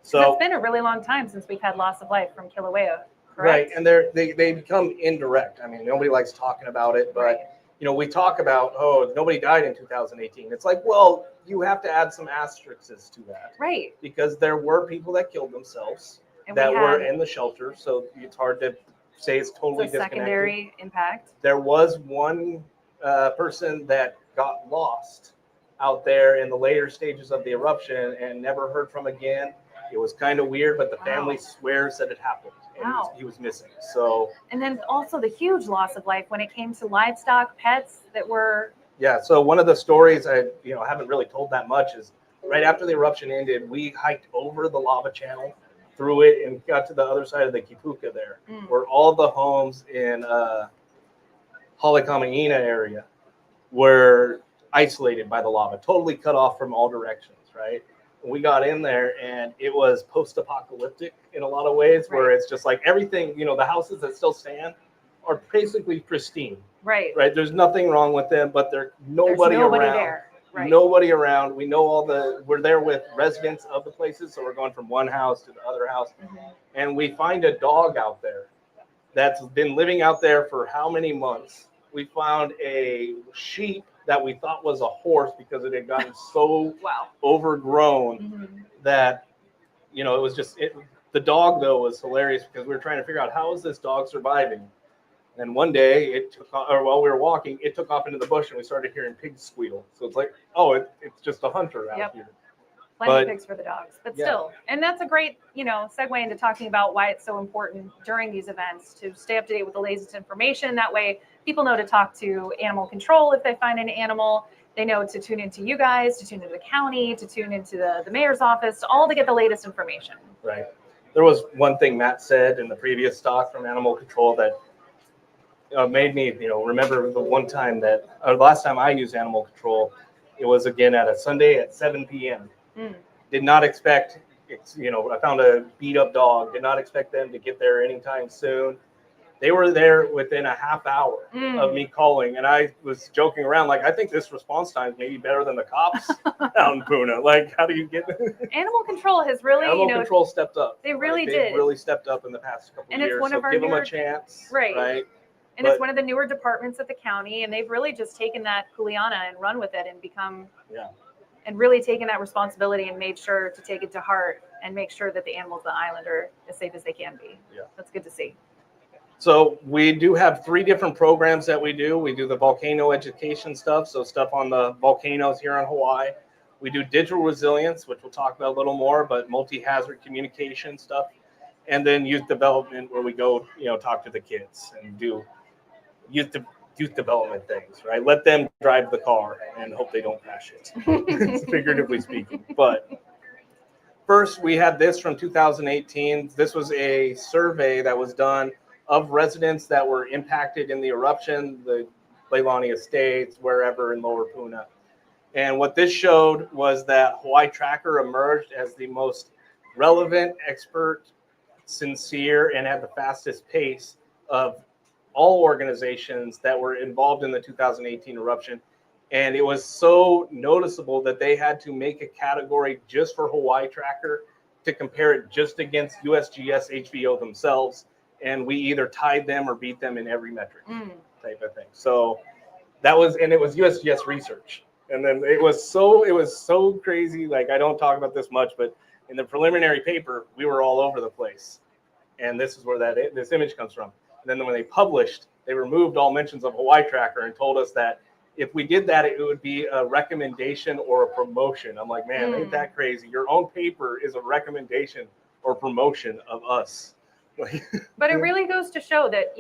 So it's been a really long time since we've had loss of life from Kilauea, correct? Right, and they become indirect. I mean, nobody likes talking about it, but Right. you know, we talk about, oh, nobody died in 2018. It's like, well, you have to add some asterisks to that. Right. Because there were people that killed themselves And that we were had in the shelter, so it's hard to say it's totally a disconnected. secondary impact. There was one person that got lost out there in the later stages of the eruption and never heard from again. It was kind of weird, but the family swears that it happened. And Wow. he was missing. So And then also the huge loss of life when it came to livestock, pets that were yeah, so one of the stories I haven't really told that much is right after the eruption ended, we hiked over the lava channel, through it, and got to the other side of the Kipuka there, where all the homes in Halekamaina area were isolated by the lava, totally cut off from all directions, right? We got in there and it was post-apocalyptic in a lot of ways, where it's just like everything, the houses that still stand are basically pristine. right. There's nothing wrong with them, but there's nobody around. There. Right. Nobody around. We know we're there with residents of the places, so we're going from one house to the other house, and we find a dog out there that's been living out there for how many months. We found a sheep that we thought was a horse because it had gotten so overgrown that it was just the dog though was hilarious because we were trying to figure out how is this dog surviving. And one day it took off, or while we were walking, it took off into the bush and we started hearing pigs squeal. So it's like, oh, it's just a hunter out here. Plenty of pigs for the dogs, but still. And that's a great, segue into talking about why it's so important during these events to stay up to date with the latest information. That way people know to talk to animal control if they find an animal. They know to tune into you guys, to tune into the county, to tune into the mayor's office, all to get the latest information. Right. There was one thing Matt said in the previous talk from animal control that made me, remember the one time the last time I used animal control, it was again at a Sunday at 7 p.m. Did not expect, I found a beat up dog, did not expect them to get there anytime soon. They were there within a half hour of me calling. And I was joking around, like, I think this response time is maybe better than the cops out in Puna. Like, how do you get Animal control has really, Animal control stepped up. They really They did. really stepped up in the past couple of years. It's one of our give them a chance. Right. And it's one of the newer departments at the county, and they've really just taken that Kuleana and run with it and become, and really taken that responsibility and made sure to take it to heart and make sure that the animals on the island are as safe as they can be. Yeah. That's good to see. So we do have 3 different programs that we do. We do the volcano education stuff, so stuff on the volcanoes here on Hawaii. We do digital resilience, which we'll talk about a little more, but multi-hazard communication stuff. And then youth development, where we go, talk to the kids and do youth development things, right? Let them drive the car and hope they don't crash it, figuratively speaking. But first, we had this from 2018. This was a survey that was done of residents that were impacted in the eruption, the Leilani Estates, wherever in Lower Puna. And what this showed was that Hawaii Tracker emerged as the most relevant, expert, sincere, and at the fastest pace of all organizations that were involved in the 2018 eruption. And it was so noticeable that they had to make a category just for Hawaii Tracker to compare it just against USGS HVO themselves. And we either tied them or beat them in every metric type of thing. So that was, and it was USGS research. And then it was so crazy. Like, I don't talk about this much, but in the preliminary paper, we were all over the place. And this is where this image comes from. And then when they published, they removed all mentions of Hawaii Tracker and told us that if we did that, it would be a recommendation or a promotion. I'm like, man, ain't that crazy? Your own paper is a recommendation or promotion of us. But it really goes to show that,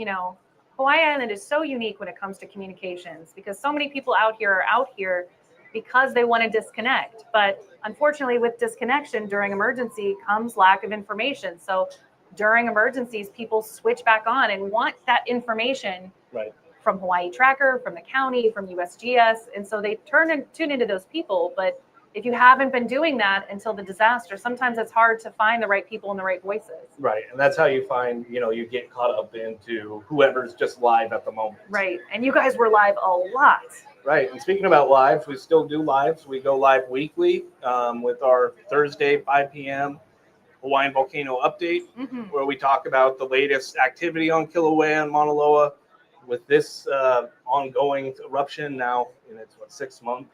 Hawaii Island is so unique when it comes to communications because so many people out here are out here because they want to disconnect. But unfortunately, with disconnection during emergency comes lack of information. So during emergencies, people switch back on and want that information Right. from Hawaii Tracker, from the county, from USGS. And so they tune into those people. But if you haven't been doing that until the disaster, sometimes it's hard to find the right people and the right voices. Right. And that's how you find, you get caught up into whoever's just live at the moment. Right. And you guys were live a lot. Right. And speaking about lives, we still do lives. We go live weekly with our Thursday, 5 p.m. Hawaiian Volcano update, where we talk about the latest activity on Kilauea and Mauna Loa with this ongoing eruption now in its, 6th month.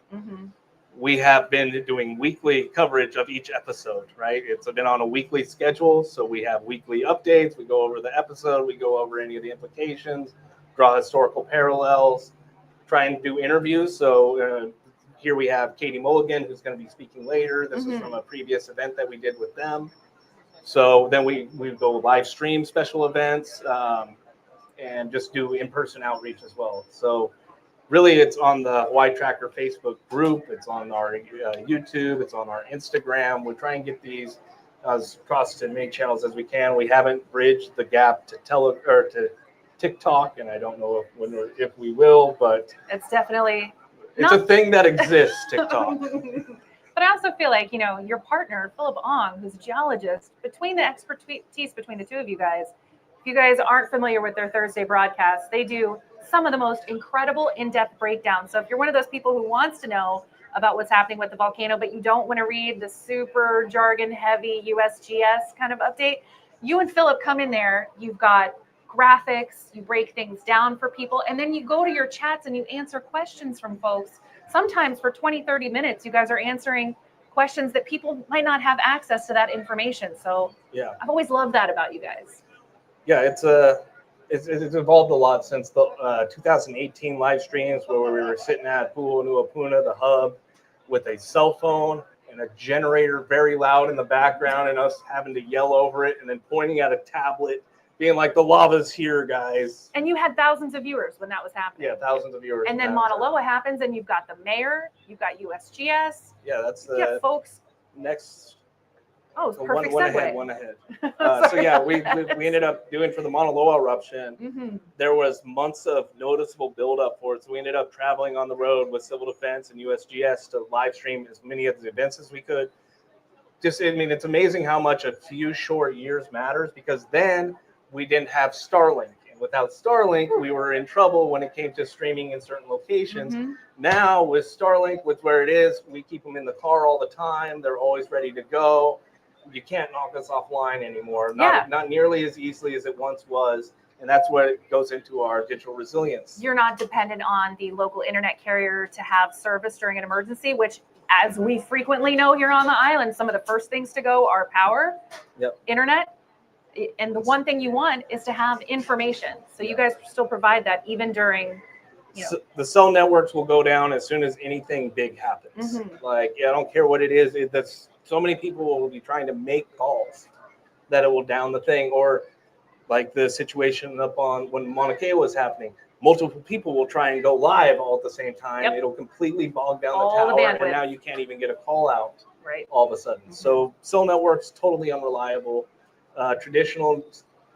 We have been doing weekly coverage of each episode, right? It's been on a weekly schedule. So we have weekly updates. We go over the episode. We go over any of the implications, draw historical parallels, try and do interviews. So here we have Katie Mulligan, who's going to be speaking later. This is from a previous event that we did with them. So then we go live stream special events and just do in-person outreach as well. So really, it's on the Hawaii Tracker Facebook group. It's on our YouTube. It's on our Instagram. We try and get these across as many channels as we can. We haven't bridged the gap to to TikTok, and I don't know if we will, but it's definitely a thing that exists. TikTok. But I also feel like your partner Philip Ong, who's a geologist, between the expertise between the two of you guys. If you guys aren't familiar with their Thursday broadcasts, they do some of the most incredible in-depth breakdowns. So if you're one of those people who wants to know about what's happening with the volcano, but you don't want to read the super jargon-heavy USGS kind of update, you and Philip come in there. You've got graphics, you break things down for people, and then you go to your chats and you answer questions from folks. Sometimes for 20, 30 minutes, you guys are answering questions that people might not have access to that information. So yeah, I've always loved that about you guys. Yeah, it's evolved a lot since the 2018 live streams where we were sitting at Pu'unuapuna, the hub, with a cell phone and a generator very loud in the background and us having to yell over it and then pointing at a tablet, being like, the lava's here, guys. And you had thousands of viewers when that was happening. Yeah, thousands of viewers. And then Mauna Loa happens and you've got the mayor, you've got USGS. Yeah, that's the folks. Next. Oh, it's perfect segue. One ahead. So yeah, we ended up doing for the Mauna Loa eruption. There was months of noticeable buildup for it. So we ended up traveling on the road with Civil Defense and USGS to live stream as many of the events as we could. It's amazing how much a few short years matters, because then we didn't have Starlink. And without Starlink, we were in trouble when it came to streaming in certain locations. Now with Starlink, with where it is, we keep them in the car all the time. They're always ready to go. You can't knock us offline anymore. Not nearly as easily as it once was. And that's where it goes into our digital resilience. You're not dependent on the local internet carrier to have service during an emergency, which, as we frequently know here on the island, some of the first things to go are power, internet. And the one thing you want is to have information. So you guys still provide that even during, So the cell networks will go down as soon as anything big happens. I don't care what it is. That's so many people will be trying to make calls that it will down the thing. Or like the situation up on when Mauna Kea was happening, multiple people will try and go live all at the same time. It'll completely bog down the tower, and now you can't even get a call out all of a sudden. So cell networks, totally unreliable. Traditional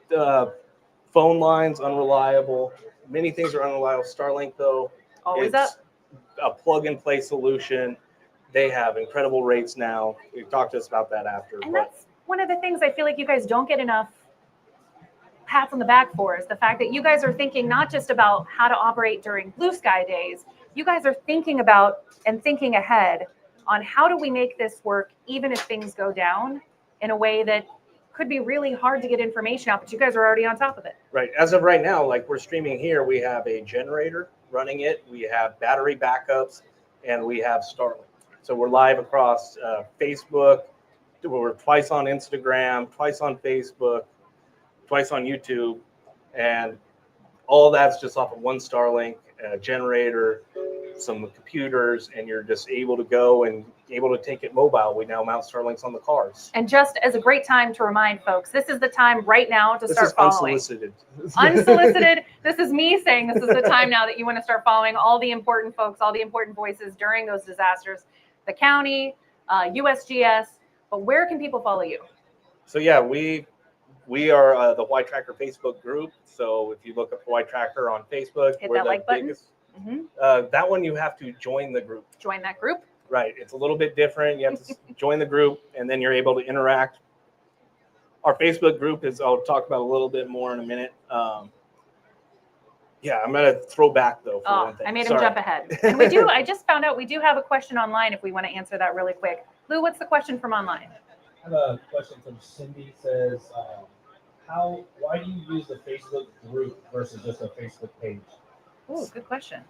phone lines, unreliable. Many things are unreliable. Starlink, though, always it's a plug-and-play solution. They have incredible rates now. We've talked to us about that after. And that's one of the things I feel like you guys don't get enough pats on the back for, is the fact that you guys are thinking not just about how to operate during blue sky days. You guys are thinking about and thinking ahead on how do we make this work even if things go down in a way that could be really hard to get information out, but you guys are already on top of it. Right. As of right now, like we're streaming here, we have a generator running it, we have battery backups, and we have Starlink. So we're live across Facebook. We're twice on Instagram, twice on Facebook, twice on YouTube, and all that's just off of one Starlink generator, some computers, and you're just able to go and able to take it mobile. We now mount Starlinks on the cars. And just as a great time to remind folks, this is the time right now to This start is following. unsolicited. Unsolicited. This is me saying this is the time now that you want to start following all the important folks, all the important voices during those disasters. The county, USGS. But where can people follow you? So yeah, we are the Hawaii Tracker Facebook group. So if you look up Hawaii Tracker on Facebook, Hit we're that the like button. biggest. Mhm. That one you have to join the group. Join that group. Right. It's a little bit different. You have to join the group, and then you're able to interact. Our Facebook group is, I'll talk about a little bit more in a minute. Yeah, I'm going to throw back, though, for one thing. I made Sorry. him jump ahead. And we do, I just found out we do have a question online if we want to answer that really quick. Lou, what's the question from online? I have a question from Cindy. Says, why do you use the Facebook group versus just a Facebook page? Ooh, good question.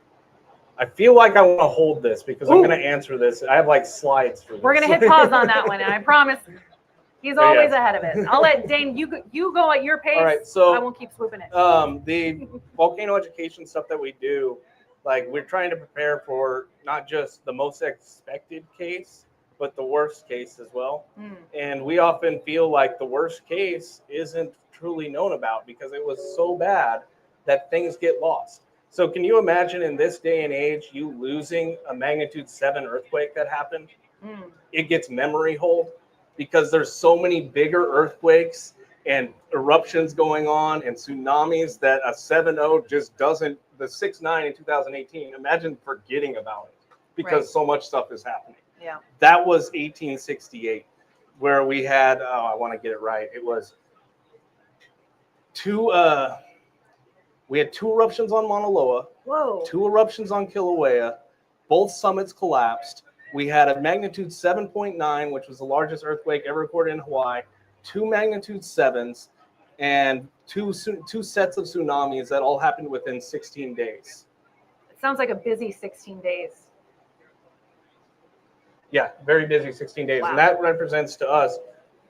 I feel like I want to hold this because I'm going to answer this. I have like slides for this. We're going to hit pause on that one, and I promise he's But always yeah. ahead of it. I'll let Dane, you go at your pace. All right, so I won't keep swooping it. the volcano education stuff that we do, like we're trying to prepare for not just the most expected case, but the worst case as well. And we often feel like the worst case isn't truly known about because it was so bad that things get lost. So can you imagine in this day and age, you losing a magnitude 7 earthquake that happened? It gets memory hold because there's so many bigger earthquakes and eruptions going on and tsunamis that a 7.0 just doesn't, the 6.9 in 2018, imagine forgetting about it because so much stuff is happening. Yeah. That was 1868 where we had, I want to get it right. It was we had 2 eruptions on Mauna Loa, Whoa. 2 eruptions on Kilauea. Both summits collapsed. We had a magnitude 7.9, which was the largest earthquake ever recorded in Hawaii, 2 magnitude 7s, and two sets of tsunamis that all happened within 16 days. It sounds like a busy 16 days. Yeah, very busy 16 days. Wow. And that represents to us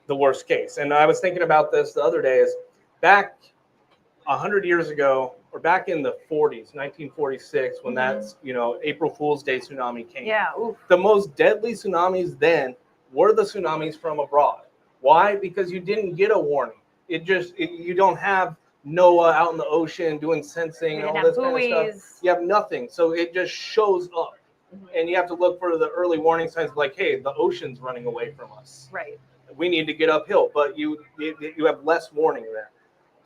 the worst case. And I was thinking about this the other day, is back 100 years ago, or back in the 40s, 1946, when that's, April Fool's Day tsunami came. Yeah. Oof. The most deadly tsunamis then were the tsunamis from abroad. Why? Because you didn't get a warning. You don't have NOAA out in the ocean doing sensing and all this kind of stuff. You have nothing. So it just shows up. And you have to look for the early warning signs like, hey, the ocean's running away from us. Right. We need to get uphill, but you have less warning there.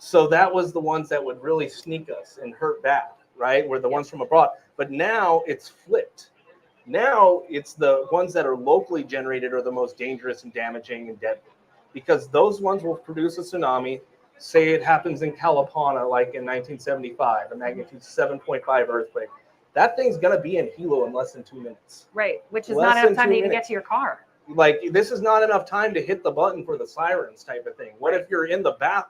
So that was the ones that would really sneak us and hurt bad, right? Were the ones from abroad. But now it's flipped. Now it's the ones that are locally generated are the most dangerous and damaging and deadly. Because those ones will produce a tsunami. Say it happens in Kalapana, like in 1975, a magnitude 7.5 earthquake. That thing's going to be in Hilo in less than 2 minutes. Right, which is not enough time to even get to your car. Like, this is not enough time to hit the button for the sirens type of thing. What if you're in the bath,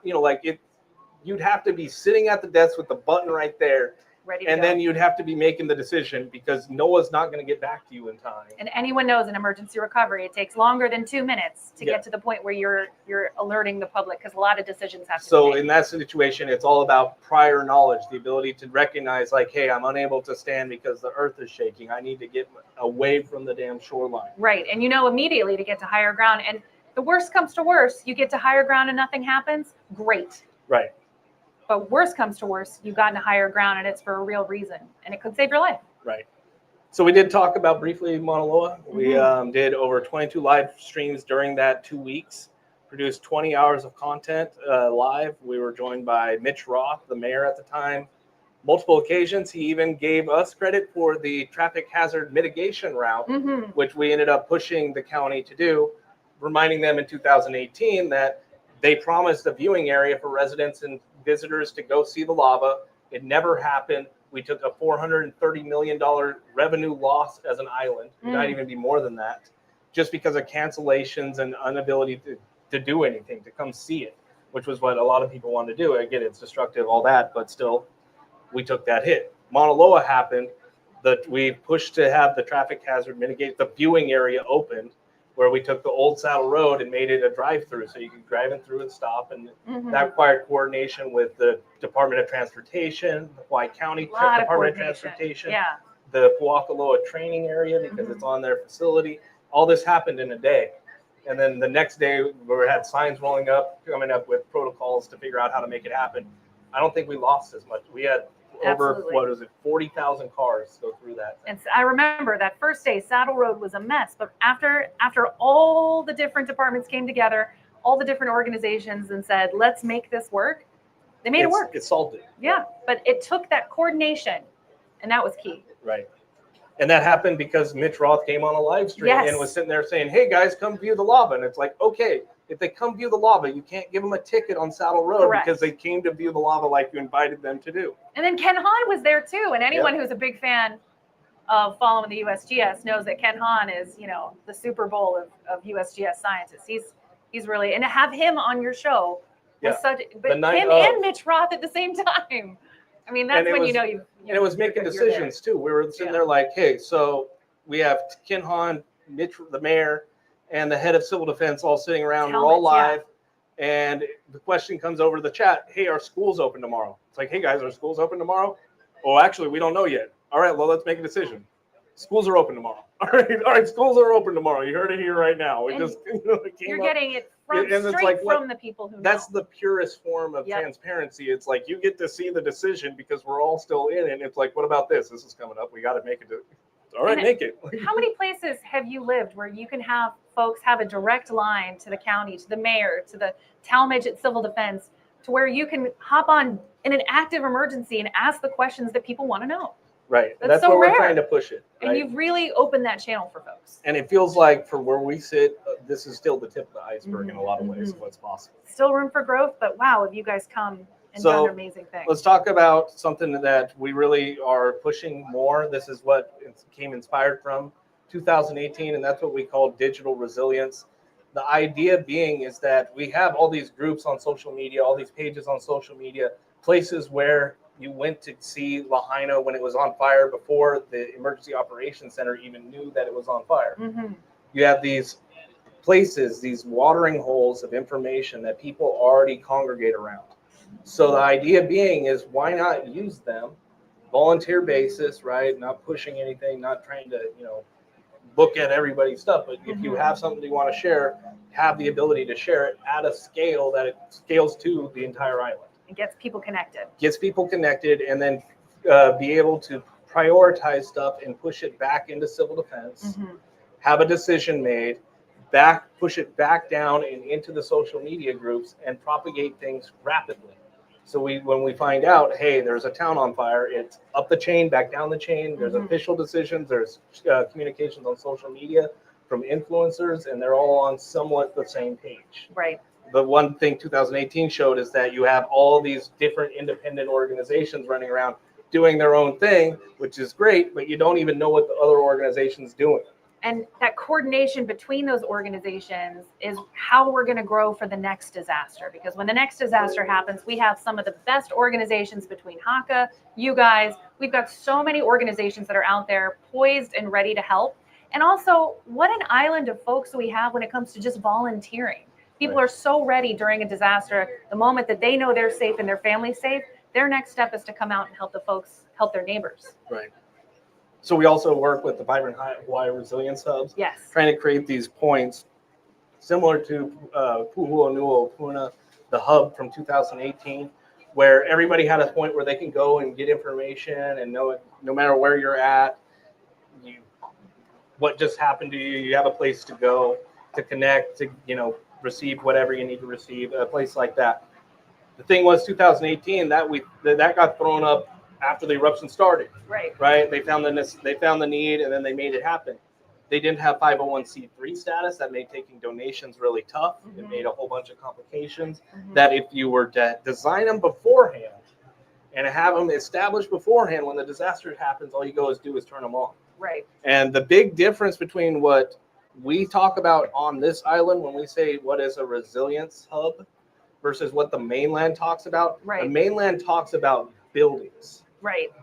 you'd have to be sitting at the desk with the button right there. Ready to and go. then you'd have to be making the decision because NOAA's not going to get back to you in time. And anyone knows in emergency recovery, it takes longer than 2 minutes to get to the point where you're alerting the public because a lot of decisions have to be made. So in that situation, it's all about prior knowledge, the ability to recognize like, hey, I'm unable to stand because the earth is shaking. I need to get away from the damn shoreline. Right. And immediately to get to higher ground. And the worst comes to worst, you get to higher ground and nothing happens. Great. Right. But worst comes to worst, you've gotten to higher ground and it's for a real reason. And it could save your life. Right. So we did talk about briefly Mauna Loa. We did over 22 live streams during that 2 weeks, produced 20 hours of content live. We were joined by Mitch Roth, the mayor at the time, multiple occasions. He even gave us credit for the traffic hazard mitigation route, which we ended up pushing the county to do, reminding them in 2018 that they promised a viewing area for residents and visitors to go see the lava. It never happened. We took a $430 million revenue loss as an island. It might even be more than that, just because of cancellations and inability to do anything, to come see it, which was what a lot of people wanted to do. Again, it's destructive, all that, but still, we took that hit. Mauna Loa happened. We pushed to have the traffic hazard mitigate, the viewing area opened, where we took the old Saddle Road and made it a drive-through, so you could drive in through and stop. And that required coordination with the Department of Transportation, the Hawaii County Department of Transportation, the Puakaloa training area because it's on their facility. All this happened in a day. And then the next day, we had signs rolling up, coming up with protocols to figure out how to make it happen. I don't think we lost as much. We had over, Absolutely. what was it, 40,000 cars go through that. And I remember that first day, Saddle Road was a mess. But after all the different departments came together, all the different organizations and said, let's make this work, they made it work. It solved it. Yeah, but it took that coordination, and that was key. Right. And that happened because Mitch Roth came on a live stream Yes. and was sitting there saying, hey, guys, come view the lava. And it's like, okay, if they come view the lava, you can't give them a ticket on Saddle Road Correct. because they came to view the lava like you invited them to do. And then Ken Hahn was there too. And anyone who's a big fan of following the USGS knows that Ken Hahn is, the Super Bowl of USGS scientists. He's really, and to have him on your show was but him and Mitch Roth at the same time. I mean, that's when and it was making decisions too. We were sitting there like, hey, so we have Ken Hahn, Mitch, the mayor, and the head of civil defense all sitting around. We're all live. And the question comes over to the chat, hey, are schools open tomorrow? It's like, hey, guys, are schools open tomorrow? Oh, actually, we don't know yet. All right, well, let's make a decision. Schools are open tomorrow. All right, schools are open tomorrow. You heard it here right now. We just you're getting it straight from the people who know. That's the purest form of transparency. It's like you get to see the decision because we're all still in it. It's like, what about this? This is coming up. We got to make it. All right, make it. How many places have you lived where you can have folks have a direct line to the county, to the mayor, to the Talmadge Civil Defense, to where you can hop on in an active emergency and ask the questions that people want to know? Right. That's so where rare. We're trying to push it. Right? And you've really opened that channel for folks. And it feels like for where we sit, this is still the tip of the iceberg in a lot of ways of what's possible. Still room for growth, but wow, have you guys come and done amazing things. Let's talk about something that we really are pushing more. This is what it came inspired from 2018, and that's what we call digital resilience. The idea being is that we have all these groups on social media, all these pages on social media, places where you went to see Lahaina when it was on fire before the Emergency Operations Center even knew that it was on fire. You have these places, these watering holes of information that people already congregate around. So the idea being is why not use them, volunteer basis, right? Not pushing anything, not trying to, look at everybody's stuff. But if you have something you want to share, have the ability to share it at a scale that it scales to the entire island. It gets people connected. Gets people connected, and then be able to prioritize stuff and push it back into civil defense, have a decision made, push it back down and into the social media groups and propagate things rapidly. So when we find out, hey, there's a town on fire, it's up the chain, back down the chain. There's official decisions. There's communications on social media from influencers, and they're all on somewhat the same page. Right. The one thing 2018 showed is that you have all these different independent organizations running around doing their own thing, which is great, but you don't even know what the other organization's doing. And that coordination between those organizations is how we're going to grow for the next disaster. Because when the next disaster happens, we have some of the best organizations between HAKA, you guys. We've got so many organizations that are out there poised and ready to help. And also, what an island of folks we have when it comes to just volunteering. People are so ready during a disaster. The moment that they know they're safe and their family's safe, their next step is to come out and help the folks, help their neighbors. Right. So we also work with the Vibrant Hawaii Resilience Hubs, trying to create these points similar to Pu'unu'o, the hub from 2018, where everybody had a point where they can go and get information and know it, no matter where you're at, what just happened to you, you have a place to go to connect, to receive whatever you need to receive, a place like that. The thing was 2018 that got thrown up after the eruption started. Right. They found the need, and then they made it happen. They didn't have 501c3 status. That made taking donations really tough. It made a whole bunch of complications that if you were to design them beforehand and have them established beforehand, when the disaster happens, all you do is turn them on. Right. And the big difference between what we talk about on this island when we say what is a resilience hub versus what the mainland talks about. The mainland talks about buildings.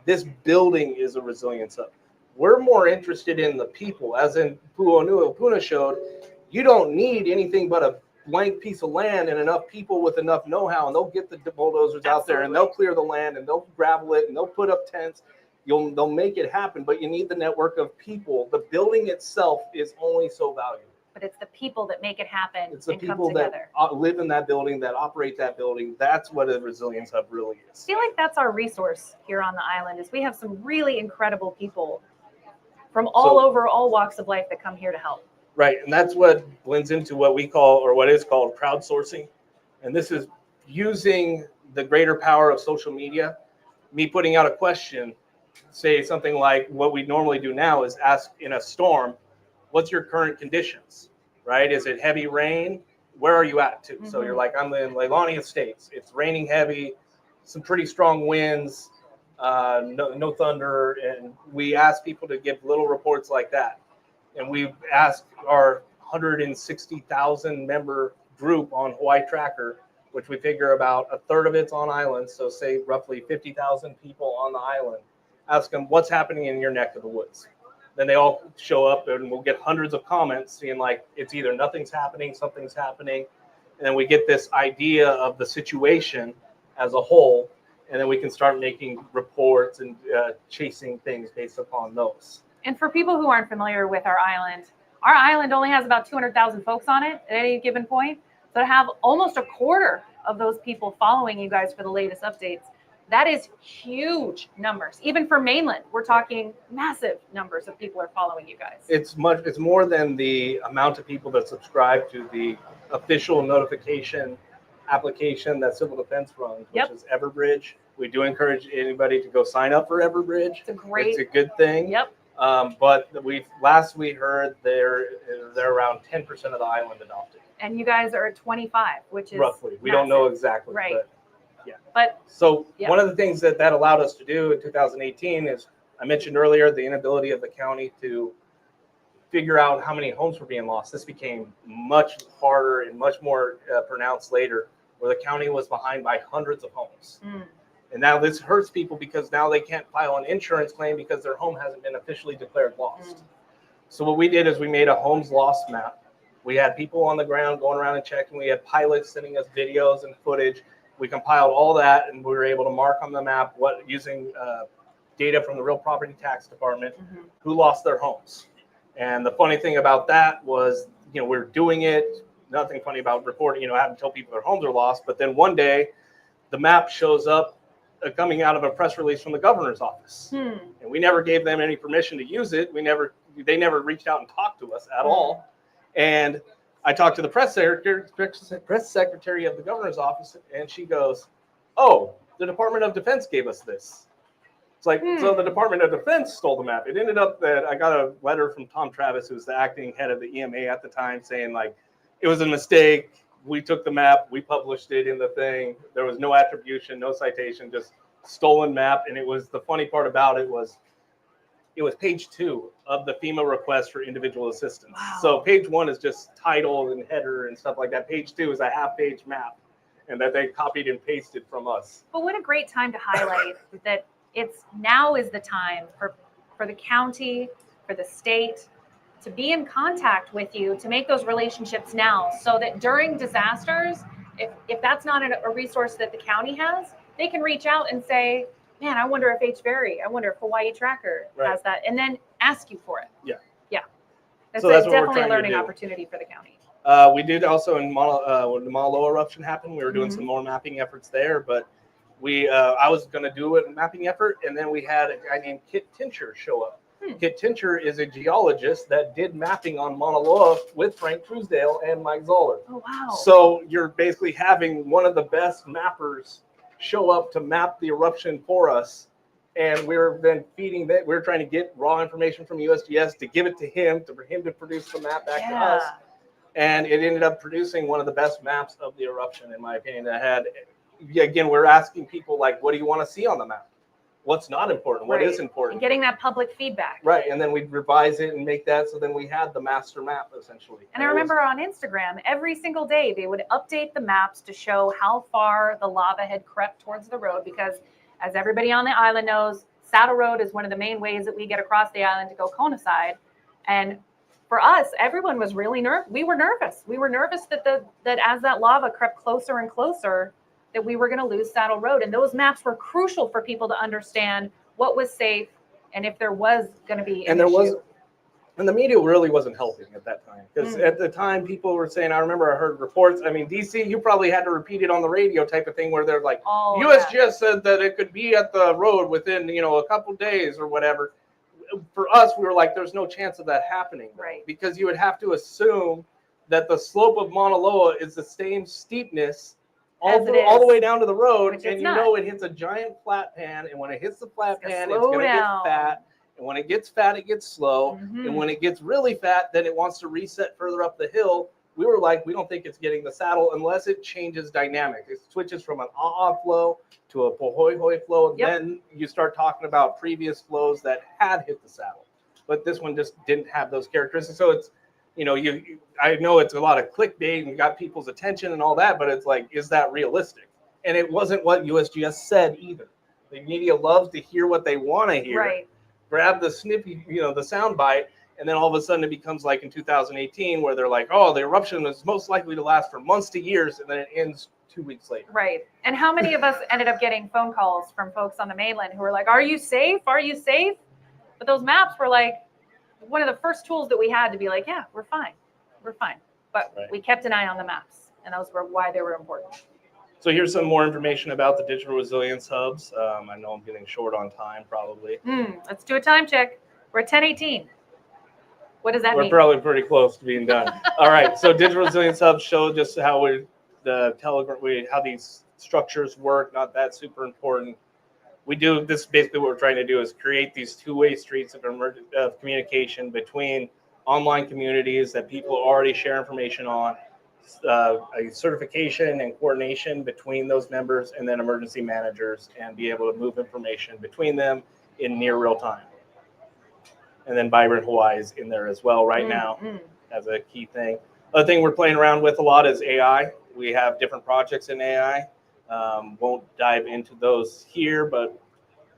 This building is a resilience hub. We're more interested in the people, as in Pu'unu'o showed. You don't need anything but a blank piece of land and enough people with enough know-how, and they'll get the bulldozers out there and they'll clear the land and they'll gravel it and they'll put up tents. they'll make it happen, but you need the network of people. The building itself is only so valuable. But it's the people that make it happen It's the and come people together. that live in that building, that operate that building. That's what a resilience hub really I is. feel like that's our resource here on the island is we have some really incredible people from all over all walks of life that come here to help. Right, and that's what blends into what we call, or what is called, crowdsourcing. And this is using the greater power of social media. Me putting out a question, say something like what we normally do now is ask in a storm, what's your current conditions, right? Is it heavy rain? Where are you at too? So you're like, I'm in Leilani Estates. It's raining heavy, some pretty strong winds, no thunder. And we ask people to give little reports like that. And we've asked our 160,000 member group on Hawaii Tracker, which we figure about a third of it's on island. So say roughly 50,000 people on the island. Ask them what's happening in your neck of the woods. Then they all show up and we'll get hundreds of comments saying like, it's either nothing's happening, something's happening. And then we get this idea of the situation as a whole. And then we can start making reports and chasing things based upon those. And for people who aren't familiar with our island only has about 200,000 folks on it at any given point. So to have almost a quarter of those people following you guys for the latest updates, that is huge numbers. Even for mainland, we're talking massive numbers of people are following you guys. It's more than the amount of people that subscribe to the official notification application that Civil Defense runs, which is Everbridge. We do encourage anybody to go sign up for Everbridge. It's a good thing. Yep. But last we heard they're around 10% of the island adopted. And you guys are at 25, which is roughly. We don't know exactly. Right. But yeah. But so one of the things that allowed us to do in 2018 is, I mentioned earlier, the inability of the county to figure out how many homes were being lost. This became much harder and much more pronounced later, where the county was behind by hundreds of homes. And now this hurts people because now they can't file an insurance claim because their home hasn't been officially declared lost. So what we did is we made a homes lost map. We had people on the ground going around and checking. We had pilots sending us videos and footage. We compiled all that, and we were able to mark on the map using data from the Real Property Tax Department who lost their homes. And the funny thing about that was, we're doing it. Nothing funny about reporting, having to tell people their homes are lost. But then one day, the map shows up coming out of a press release from the governor's office, and we never gave them any permission to use it. They never reached out and talked to us at all. And I talked to the press secretary of the governor's office, and she goes, "Oh, the Department of Defense gave us this." It's like, so the Department of Defense stole the map. It ended up that I got a letter from Tom Travis, who's the acting head of the EMA at the time, saying like, it was a mistake. We took the map, we published it in the thing. There was no attribution, no citation, just stolen map. And it was, the funny part about it was page 2 of the FEMA request for individual assistance. Wow. So page 1 is just title and header and stuff like that. Page 2 is a half-page map, and that they copied and pasted from us. But what a great time to highlight that now is the time for the county, for the state, to be in contact with you, to make those relationships now, so that during disasters, if that's not a resource that the county has, they can reach out and say, man, I wonder if HVERI, I wonder if Hawaii Tracker has that, and then ask you for it. Yeah. Yeah. That's So that's what we're definitely a trying to learning do. opportunity for the county. We did also when the Mauna Loa eruption happened, we were doing some more mapping efforts there, but I was going to do a mapping effort, and then we had a guy named Kit Tincher show up. Kit Tincher is a geologist that did mapping on Mauna Loa with Frank Truesdale and Mike Zoller. Oh, wow. So you're basically having one of the best mappers show up to map the eruption for us. And we were then feeding that. We were trying to get raw information from USGS to give it to him, for him to produce the map back to us. And it ended up producing one of the best maps of the eruption, in my opinion. That had, again, we're asking people like, what do you want to see on the map? What's not important? What is important? And getting that public feedback. Right. And then we'd revise it and make that. So then we had the master map, essentially. And I remember on Instagram, every single day, they would update the maps to show how far the lava had crept towards the road. Because as everybody on the island knows, Saddle Road is one of the main ways that we get across the island to go Kona side. And for us, everyone was really nervous. We were nervous. We were nervous that as that lava crept closer and closer, that we were going to lose Saddle Road. And those maps were crucial for people to understand what was safe, And if there was going to be an And there was, issue. and the media really wasn't helping at that time, because Mm. at the time people were saying, I remember I heard reports. I mean, DC, you probably had to repeat it on the radio type of thing, where they're like, Oh, USGS said that it could be at the road within, a couple days or whatever. For us, we were like, there's no chance of that happening, though, Right. because you would have to assume that the slope of Mauna Loa is the same steepness As it all the is. way down to the road, Which and it's you not. know it hits a giant flat pan, and when it hits the flat It's gonna pan, it's slow going to get down. fat, and when it gets fat, it gets slow, Mhm. and when it gets really fat, then it wants to reset further up the hill. We were like, we don't think it's getting the saddle unless it changes dynamic. It switches from an ah flow to a pohoi flow, and Yep. then you start talking about previous flows that had hit the saddle. But this one just didn't have those characteristics. So it's, I know it's a lot of clickbait and got people's attention and all that, but it's like, is that realistic? And it wasn't what USGS said either. The media loves to hear what they want to hear, Right. grab the snippy, the sound bite, and then all of a sudden it becomes like in 2018, where they're like, oh, the eruption is most likely to last for months to years, and then it ends 2 weeks later. Right. And how many of us ended up getting phone calls from folks on the mainland who were like, are you safe? Are you safe? But those maps were like one of the first tools that we had to be like, yeah, we're fine. We're fine. But Right. we kept an eye on the maps, and those were why they were important. So here's some more information about the digital resilience hubs. I know I'm getting short on time, probably. Let's do a time check. We're at 10:18. What does that We're mean? probably pretty close to being done. All right. So digital resilience hubs show just how how these structures work. Not that super important. We do this. Basically, what we're trying to do is create these two-way streets of communication between online communities that people already share information on, a certification and coordination between those members, and then emergency managers, and be able to move information between them in near real time. And then Vibrant Hawaii is in there as well right now as a key thing. Other thing we're playing around with a lot is AI. We have different projects in AI. Won't dive into those here, but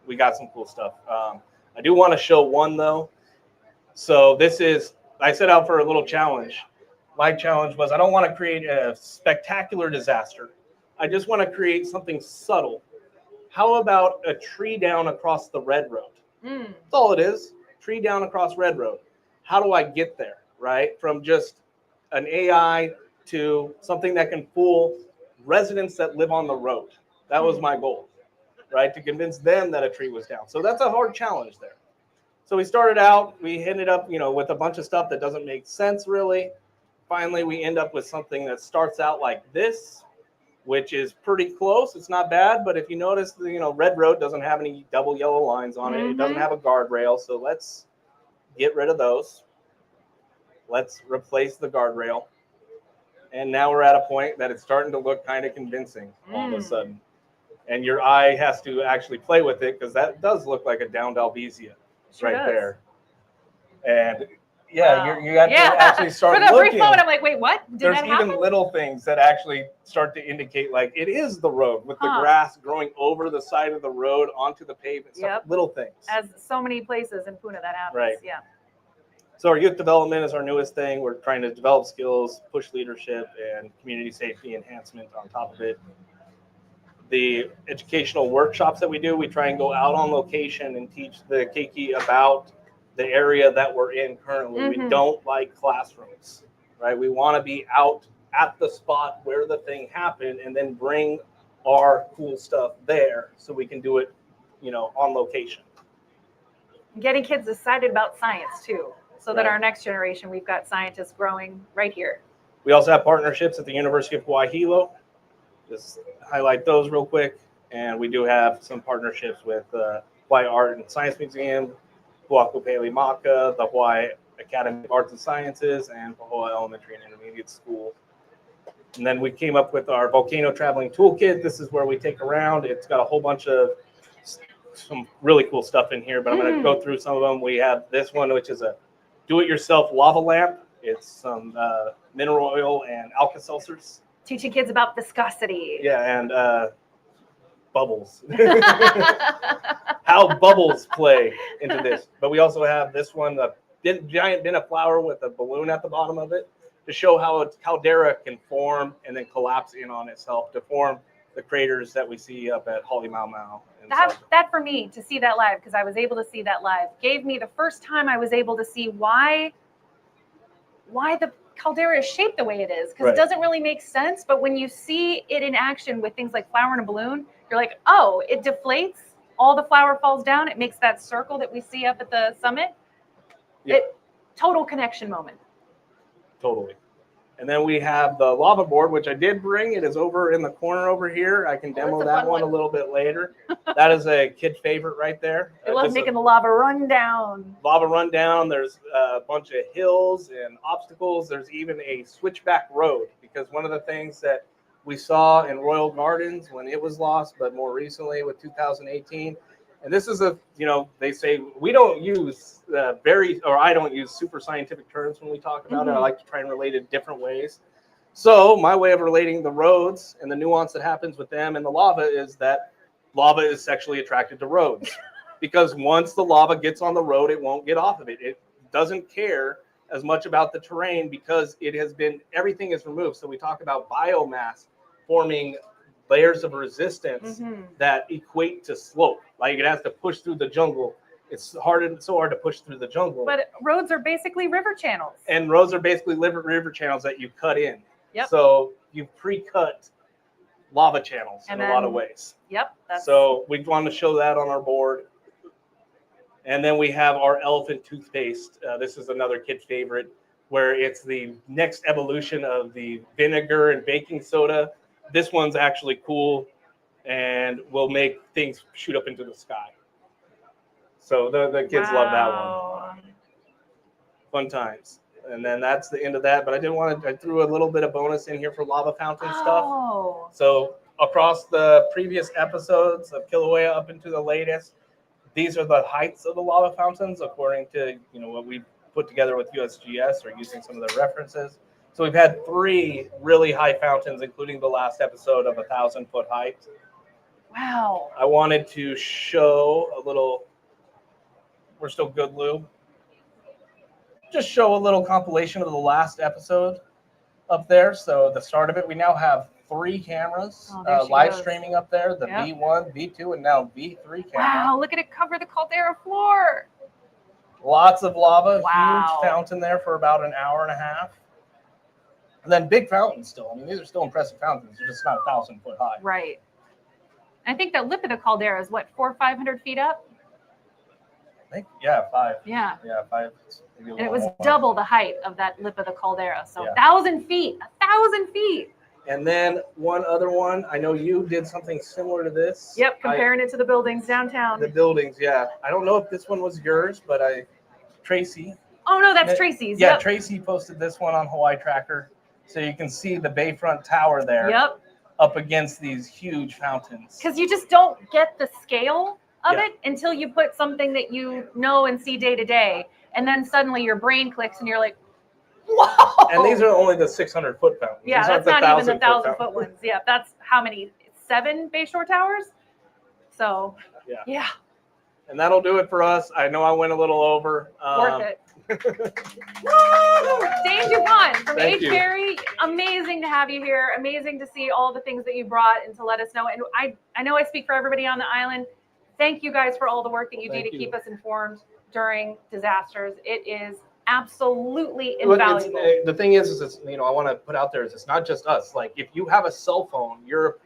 we got some cool stuff. I do want to show one though. So I set out for a little challenge. My challenge was, I don't want to create a spectacular disaster. I just want to create something subtle. How about a tree down across the red road? That's all it is. Tree down across red road. How do I get there, right? From just an AI to something that can fool residents that live on the road. That was my goal, right? To convince them that a tree was down. So that's a hard challenge there. So we started out, we ended up, with a bunch of stuff that doesn't make sense really. Finally, we end up with something that starts out like this, which is pretty close. It's not bad, but if you notice, red road doesn't have any double yellow lines on it. It doesn't have a guardrail, so let's get rid of those. Let's replace the guardrail. And now we're at a point that it's starting to look kind of convincing all of a sudden. And your eye has to actually play with it, because that does look like a downed albizia right there. And yeah, you have to actually start looking. For the brief looking. moment, I'm like, wait, what? Did There's that even happen? little things that actually start to indicate like it is the road, with the grass growing over the side of the road onto the pavement. Stuff, little things. As so many places in Puna that happens. Right. Yeah. So our youth development is our newest thing. We're trying to develop skills, push leadership, and community safety enhancement on top of it. The educational workshops that we do, we try and go out on location and teach the keiki about the area that we're in currently. We don't like classrooms, right? We want to be out at the spot where the thing happened, and then bring our cool stuff there so we can do it, on location. Getting kids excited about science too, so that Right. our next generation, we've got scientists growing right here. We also have partnerships at the University of Hawaii Hilo. Just highlight those real quick. And we do have some partnerships with Hawaii Art and Science Museum, Puakupele Maka, the Hawaii Academy of Arts and Sciences, and Hawaii Elementary and Intermediate School. And then we came up with our Volcano Traveling Toolkit. This is where we take around. It's got a whole bunch of some really cool stuff in here, but I'm going to go through some of them. We have this one, which is a do-it-yourself lava lamp. It's some mineral oil and Alka-Seltzers. Teaching kids about viscosity. Yeah, and bubbles. How bubbles play into this. But we also have this one, a giant bin of flour with a balloon at the bottom of it, to show how caldera can form and then collapse in on itself to form the craters that we see up at Holly Mau Mau. And That for me, to see that live, because I was able to see that live, gave me the first time I was able to see why the caldera is shaped the way it is, because Right. it doesn't really make sense. But when you see it in action with things like flour in a balloon, you're like, oh, it deflates, all the flour falls down, it makes that circle that we see up at the summit. Yeah. Total connection moment. Totally. And then we have the lava board, which I did bring. It is over in the corner over here. I can demo that's a that fun one a one. little bit later. That is a kid favorite right there. I love Just making the lava run down. lava run down. There's a bunch of hills and obstacles. There's even a switchback road, because one of the things that we saw in Royal Gardens when it was lost, but more recently with 2018. And this is they say we don't use I don't use super scientific terms when we talk about it. I like to try and relate it different ways. So my way of relating the roads and the nuance that happens with them and the lava is that lava is sexually attracted to roads. Because once the lava gets on the road, it won't get off of it. It doesn't care as much about the terrain because everything is removed. So we talk about biomass forming layers of resistance that equate to slope. Like it has to push through the jungle. It's so hard to push through the jungle. But roads are basically river channels. And roads are basically river channels that you cut in. Yep. So you pre-cut lava channels in a lot of ways. Yep. So we want to show that on our board. And then we have our elephant toothpaste. This is another kid favorite, where it's the next evolution of the vinegar and baking soda. This one's actually cool and will make things shoot up into the sky. So the kids love that one. Fun times. And then that's the end of that. But I threw a little bit of bonus in here for lava fountain stuff. So across the previous episodes of Kilauea up into the latest, these are the heights of the lava fountains according to what we put together with USGS or using some of their references. So we've had 3 really high fountains, including the last episode of 1,000-foot height. Wow. I wanted to show a little. We're still good, Lou. Just show a little compilation of the last episode up there. So the start of it, we now have 3 cameras live streaming up there. The V1, V2, and now V3 camera. Wow, look at it cover the caldera floor. Lots of lava, Wow. huge fountain there for about an hour and a half. And then big fountains still. I mean, these are still impressive fountains. They're just not 1,000-foot high. Right. I think that lip of the caldera is what, 400 or 500 feet up? I think, 5. Yeah. Yeah, 5. And it was double the height of that lip of the caldera. So 1,000 feet. 1,000 feet. And then one other one. I know you did something similar to this. Yep, comparing it to the buildings downtown. The buildings, yeah. I don't know if this one was yours, but Tracy. Oh, no, that's Tracy's. Yeah, yep. Tracy posted this one on Hawaii Tracker. So you can see the Bayfront Tower there. Yep. Up against these huge fountains. Because you just don't get the scale of it until you put something that you know and see day to day. And then suddenly your brain clicks and you're like, whoa. And these are only the 600-foot fountains. Yeah, that's not even the 1,000-foot ones. Yeah, that's how many? 7 Bayshore Towers? So, yeah. And that'll do it for us. I know I went a little over. Worth it. Dane DuPont from HVERI, amazing to have you here. Amazing to see all the things that you brought and to let us know. And I know I speak for everybody on the island. Thank you guys for all the work that you do to keep us informed during disasters. It is absolutely invaluable. The thing is I want to put out there is it's not just us. Like if you have a cell phone, you're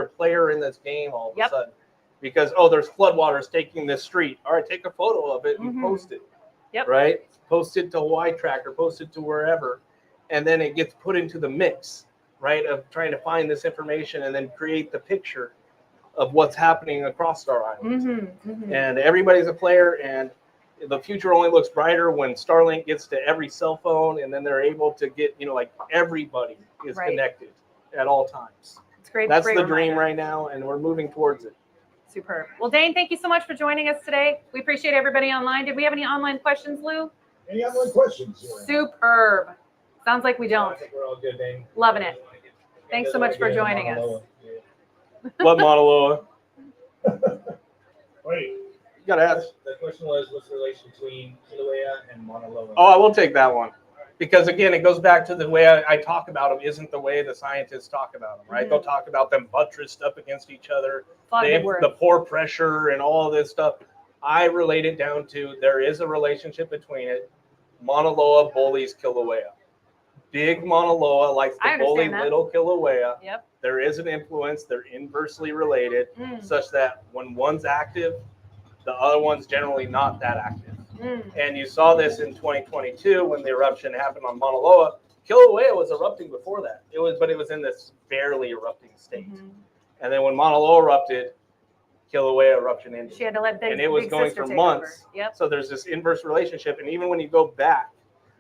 a player in this game all of a sudden. Because there's floodwaters taking this street. All right, take a photo of it and post it. Yep. Right? Post it to Hawaii Tracker, post it to wherever, and then it gets put into the mix, right? Of trying to find this information and then create the picture of what's happening across our island. And everybody's a player, and the future only looks brighter when Starlink gets to every cell phone, and then they're able to get, everybody is connected at all times. It's great. That's the dream right now, and we're moving towards it. Superb. Well, Dane, thank you so much for joining us today. We appreciate everybody online. Did we have any online questions, Lou? Any online questions? Superb. Sounds like we don't. I think we're all good, Dane. Loving it. Thanks so much for joining us. What Mauna Loa? Wait. You gotta ask. The question was, what's the relation between Kilauea and Mauna Loa? Oh, I will take that one. Because again, it goes back to the way I talk about them isn't the way the scientists talk about them, right? Mhm. They'll talk about them buttressed up against each other, A lot of good words. the pore pressure and all this stuff. I relate it down to there is a relationship between it. Mauna Loa bullies Kilauea. Big Mauna Loa likes I to bully understand that. little Kilauea. Yep. There is an influence. They're inversely related, such that when one's active, the other one's generally not that active. And you saw this in 2022 when the eruption happened on Mauna Loa. Kilauea was erupting before that. But it was in this barely erupting state. And then when Mauna Loa erupted, Kilauea eruption ended. She had to let and it was Big going Sister for take months. over. Yep. So there's this inverse relationship. And even when you go back,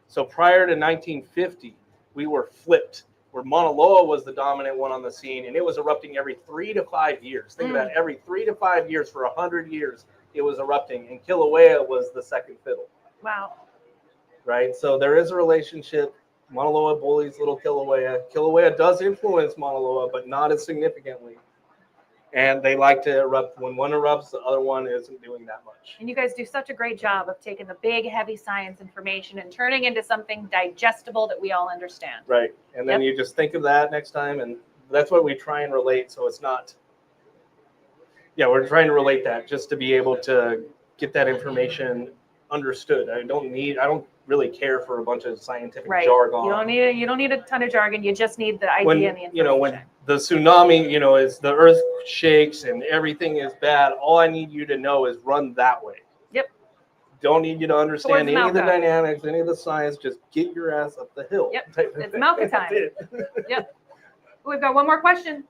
so prior to 1950, we were flipped, where Mauna Loa was the dominant one on the scene, and it was erupting every 3 to 5 years. Think of that, every 3 to 5 years for 100 years, it was erupting, and Kilauea was the second fiddle. Wow. Right? So there is a relationship. Mauna Loa bullies little Kilauea. Kilauea does influence Mauna Loa, but not as significantly. And they like to erupt. When one erupts, the other one isn't doing that much. And you guys do such a great job of taking the big, heavy science information and turning into something digestible that we all understand. Right. And then you just think of that next time, and that's what we try and relate. So it's not, we're trying to relate that just to be able to get that information understood. I don't really care for a bunch of scientific jargon. You don't need a ton of jargon. You just need the idea and the information. When the tsunami, is the earth shakes and everything is bad, all I need you to know is run that way. Yep. Don't need you to understand any of the dynamics, any of the science. Just get your ass up the hill. Yep. It's Malka time. Yep. We've got one more question.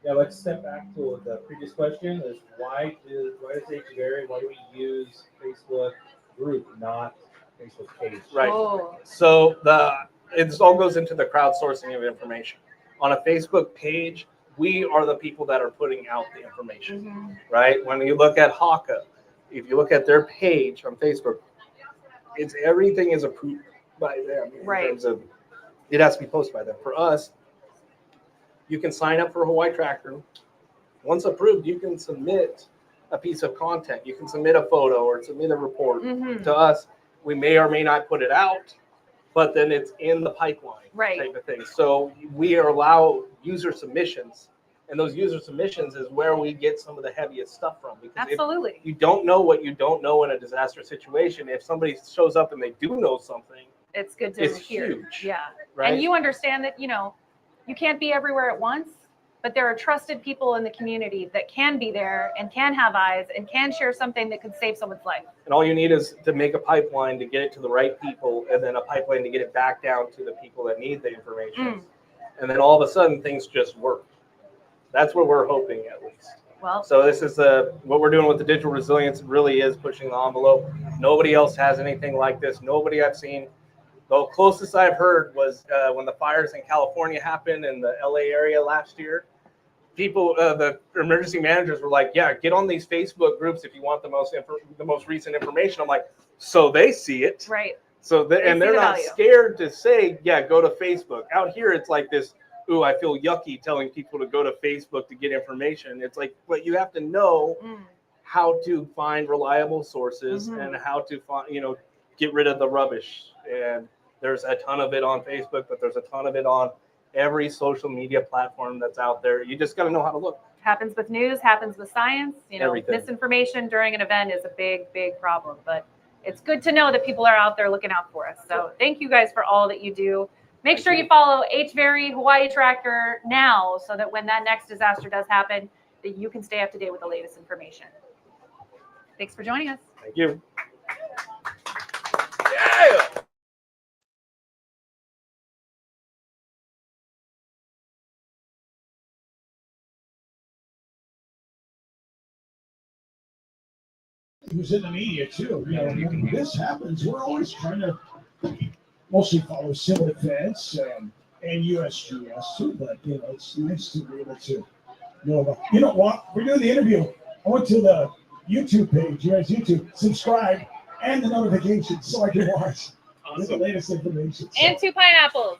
Yeah, let's step back to the previous question. Is why does HVERI? Why do we use Facebook group, not Facebook page? Right. Oh. So it all goes into the crowdsourcing of information. On a Facebook page, we are the people that are putting out the information, right? When you look at HAKA, if you look at their page on Facebook, everything is approved by them. Right. In terms of, it has to be posted by them. For us, you can sign up for Hawaii Tracker. Once approved, you can submit a piece of content. You can submit a photo or submit a report to us. We may or may not put it out, but then it's in the pipeline type of thing. So we allow user submissions, and those user submissions is where we get some of the heaviest stuff from. Because absolutely. If you don't know what you don't know in a disaster situation, if somebody shows up and they do know something, it's good to hear. Huge. Yeah. Right? And you understand that, you can't be everywhere at once, but there are trusted people in the community that can be there and can have eyes and can share something that could save someone's life. And all you need is to make a pipeline to get it to the right people, and then a pipeline to get it back down to the people that need the information. And then all of a sudden things just work. That's what we're hoping, at least. Well, so this is what we're doing with the digital resilience. It really is pushing the envelope. Nobody else has anything like this. Nobody I've seen. The closest I've heard was when the fires in California happened in the LA area last year. People, the emergency managers were like, "Yeah, get on these Facebook groups if you want the most recent information." I'm like, "So they see it, right?" So they're not scared to say, "Yeah, go to Facebook." Out here, it's like this. Ooh, I feel yucky telling people to go to Facebook to get information. It's like, but you have to know how to find reliable sources and how to find, get rid of the rubbish. And there's a ton of it on Facebook, but there's a ton of it on every social media platform that's out there. You just got to know how to look. Happens with news, happens with science. Everything. Misinformation during an event is a big, big problem. But it's good to know that people are out there looking out for us. So thank you guys for all that you do. Make sure you follow HVERI Hawaii Tracker now so that when that next disaster does happen, that you can stay up to date with the latest information. Thanks for joining us. Thank you. Yeah. Who's in the media too? When this happens, we're always trying to mostly follow civil defense and USGS too. But it's nice to be able to know about. You know what? We're doing the interview. I went to the YouTube page, YouTube, subscribe, and the notifications so I can watch the latest information. And 2 pineapples.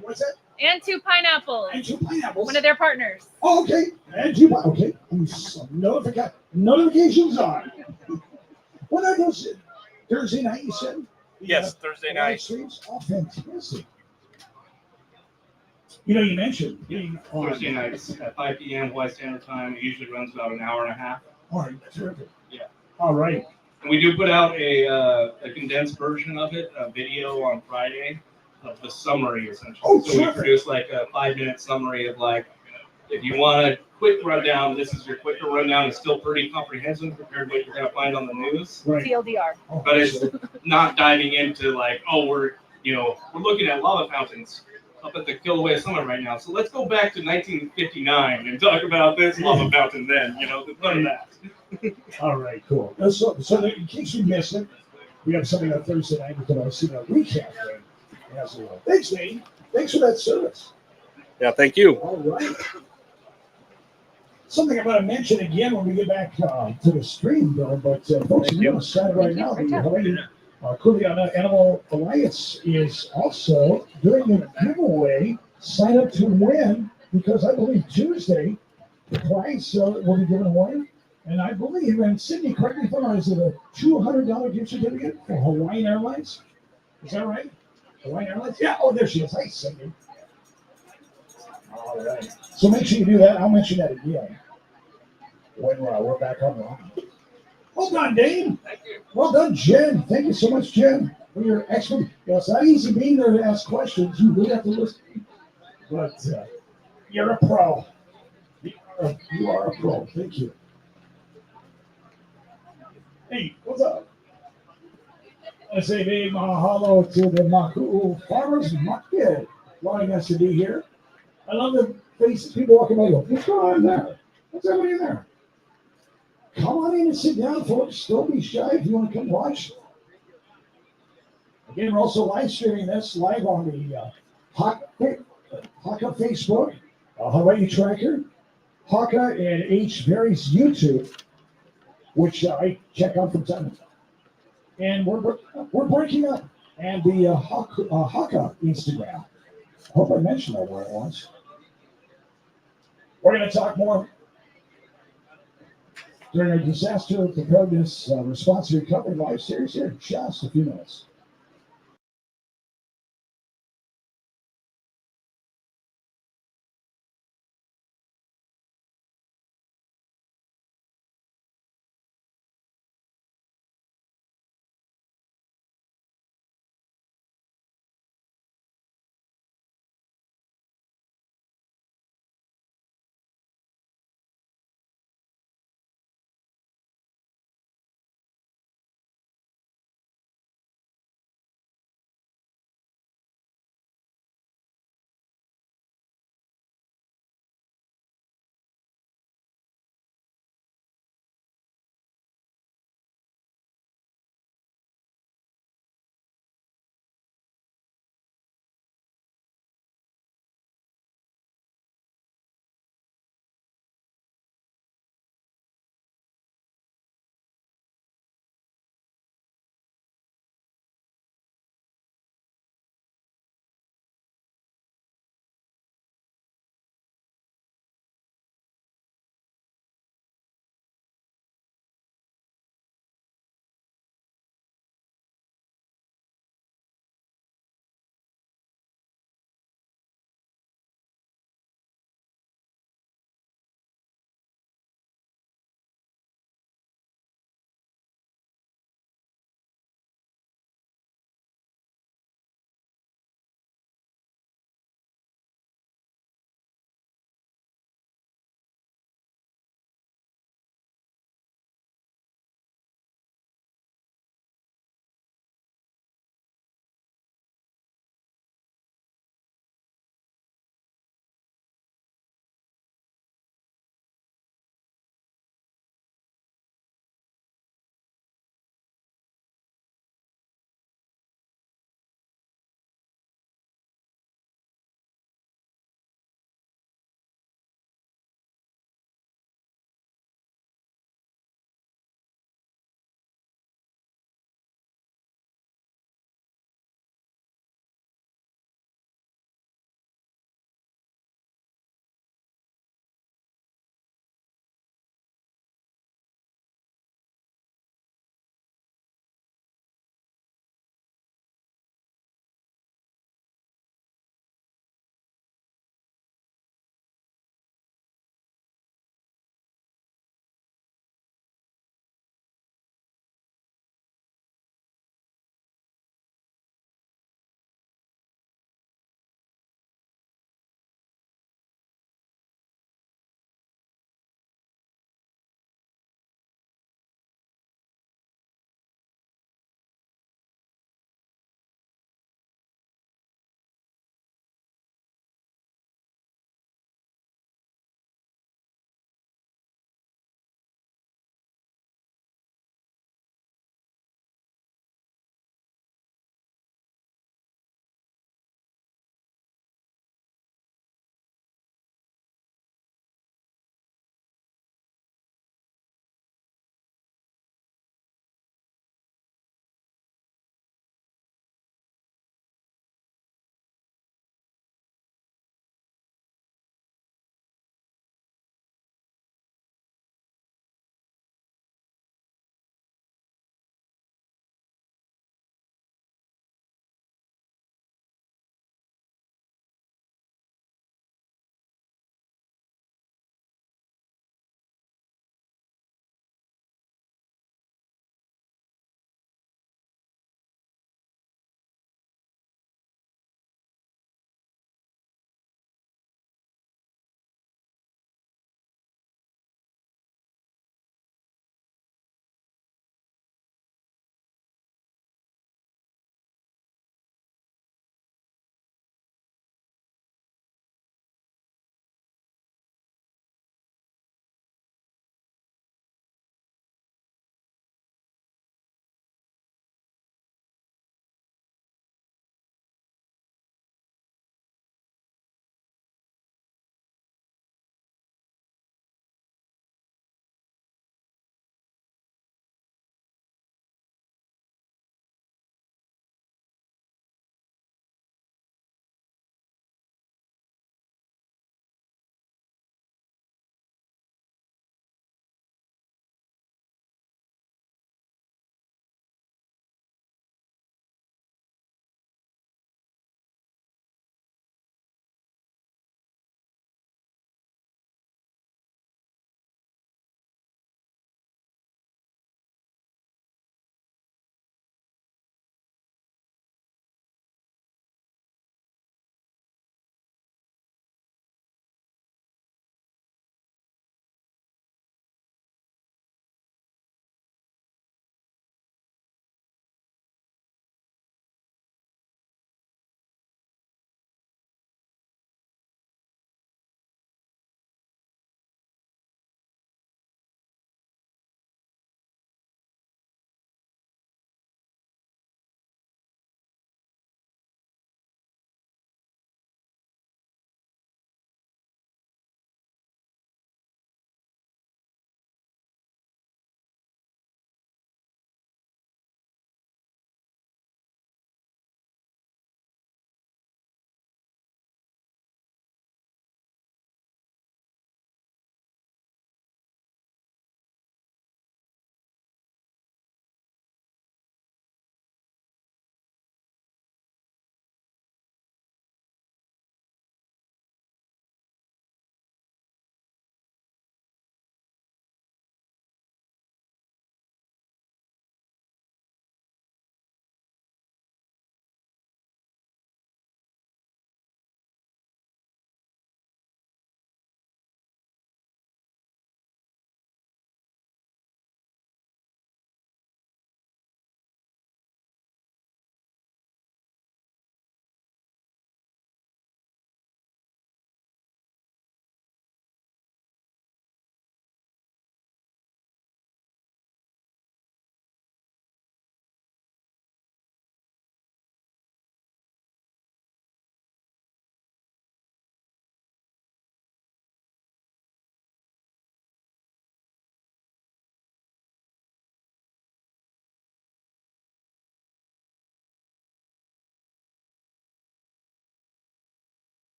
What's that? And 2 pineapples. And 2 pineapples. One of their partners. Oh, okay. And 2 pineapples. Okay. Notifications on. What are those? Thursday night, you said? Yes, Thursday live night. streams? Oh, fantastic. You know, you mentioned being on Thursday nights at 5 p.m. Hawaii Standard Time. It usually runs about an hour and a half. All right, terrific. Yeah. All right. And we do put out a condensed version of it, a video on Friday of the summary essentially. Oh, so we terrific. produce like a 5-minute summary of like, if you want a quick rundown, this is your quicker rundown. It's still pretty comprehensive compared to what you're going to find on the news. Right. TLDR. Oh, But it's not diving into like, oh, we're looking at lava fountains up at the Kilauea Summit right now. So let's go back to 1959 and talk about this lava fountain then. None of that. all right, cool. So that in case you missed it, we have something on Thursday night because I see a recap there. As well. Thanks, Nate. Thanks for that service. Yeah, thank you. All right. Something I'm going to mention again when we get back to the stream, though. But folks, Thank you're you. on Saturday right Thank you. now. Great The job. Hawaiian Kuleana Animal Alliance is also doing a giveaway. Sign up to win because I believe Tuesday the prize will be given away. And I believe, and Sydney, correct me if I'm wrong, is it a $200 gift certificate for Hawaiian Airlines? Is that right? Hawaiian Airlines? Yeah. Oh, there she is. Hi, Sydney. All right. So make sure you do that. I'll mention that again when we're back on the line. Well done, Dave. Thank you. Well done, Jen. Thank you so much, Jen, for your excellent. It's not easy being there to ask questions. You really have to listen. But you're a pro. You are a pro. Thank you. Hey, what's up? I say big mahalo to the Maku'u Farmers Market, allowing us to be here. I love the faces people walking by. What's going on there? What's happening in there? Come on in and sit down, folks. Don't be shy if you want to come watch. Again, we're also live streaming this live on the HAKA Facebook, Hawaii Tracker, HAKA, and HVERI's YouTube, which I check out from time to time. And we're breaking up. And the HAKA Instagram. I hope I mentioned that where it was. We're going to talk more during our disaster preparedness response and recovery live series here in just a few minutes.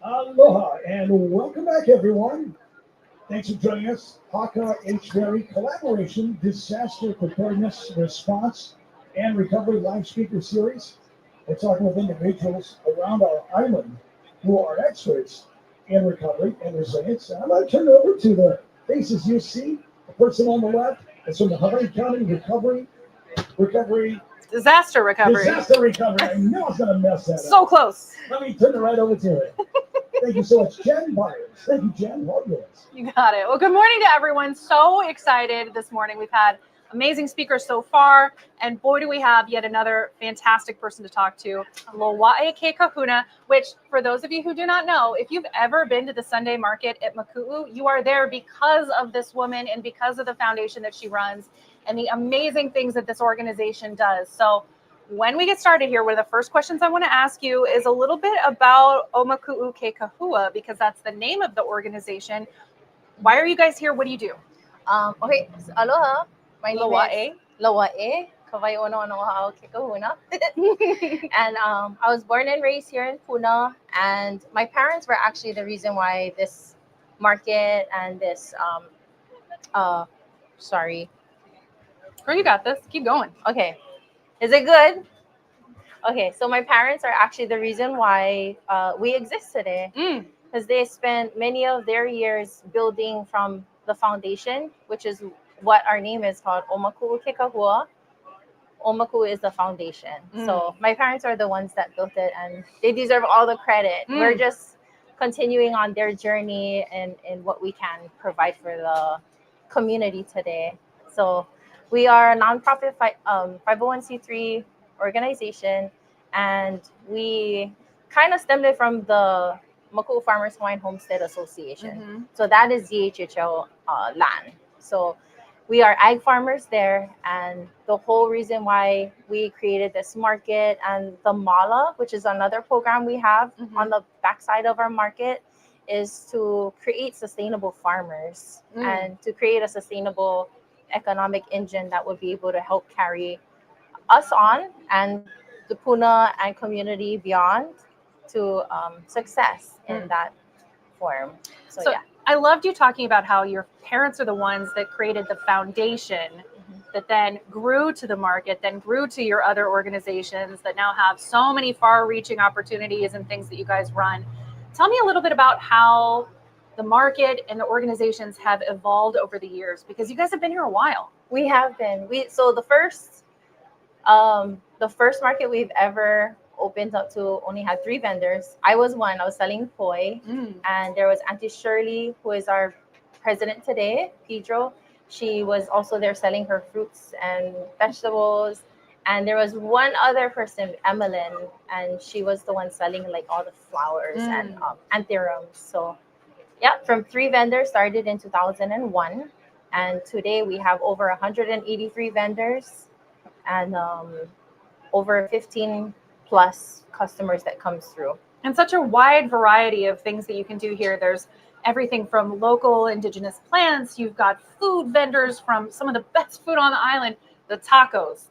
Aloha and welcome back, everyone. Thanks for joining us. HAKA HVERI Collaboration Disaster Preparedness Response and Recovery Live Speaker Series. We're talking with individuals around our island who are experts in recovery and resilience. And I'm going to turn it over to the faces you see. The person on the left is from the Hawaii County Recovery Disaster recovery. Disaster Recovery. I knew I was going to mess that up. So close. Let me turn it right over to her. Thank you so much, Jen Byers. Thank you, Jen. All yours. You got it. Well, good morning to everyone. So excited this morning. We've had amazing speakers so far, and boy, do we have yet another fantastic person to talk to, Makuʻu Ke Kahua, which, for those of you who do not know, if you've ever been to the Sunday market at Maku'u, you are there because of this woman and because of the foundation that she runs and the amazing things that this organization does. So when we get started here, one of the first questions I want to ask you is a little bit about Makuʻu Ke Kahua, because that's the name of the organization. Why are you guys here? What do you do? Okay, so aloha. My name Loa'e. is Loa'e. Kawai ono ano hao ke kahuna. And I was born and raised here in Puna. And my parents were actually the reason why this market and this sorry. Girl, you got this. Keep going. Okay. Is it good? Okay, so my parents are actually the reason why we exist today. Because they spent many of their years building from the foundation, which is what our name is called, Makuʻu Ke Kahua. Omaku is the foundation. So my parents are the ones that built it, and they deserve all the credit. We're just continuing on their journey and what we can provide for the community today. So we are a nonprofit 501c3 organization, and we kind of stemmed it from the Maku'u Farmers Hawaiian Homestead Association. So that is DHHL land. So we are ag farmers there, and the whole reason why we created this market and the mala, which is another program we have on the backside of our market, is to create sustainable farmers and to create a sustainable economic engine that would be able to help carry us on and the Puna and community beyond to success in that form. So yeah. I loved you talking about how your parents are the ones that created the foundation that then grew to the market, then grew to your other organizations that now have so many far-reaching opportunities and things that you guys run. Tell me a little bit about how the market and the organizations have evolved over the years, because you guys have been here a while. We have been. So the first market we've ever opened up to only had 3 vendors. I was one. I was selling poi, and there was Auntie Shirley, who is our president today, Pedro. She was also there selling her fruits and vegetables. And there was one other person, Emmeline, and she was the one selling like all the flowers and anthuriums. So yeah, from 3 vendors, started in 2001, and today we have over 183 vendors and over 15 plus customers that comes through. And such a wide variety of things that you can do here. There's everything from local indigenous plants. You've got food vendors from some of the best food on the island. The tacos.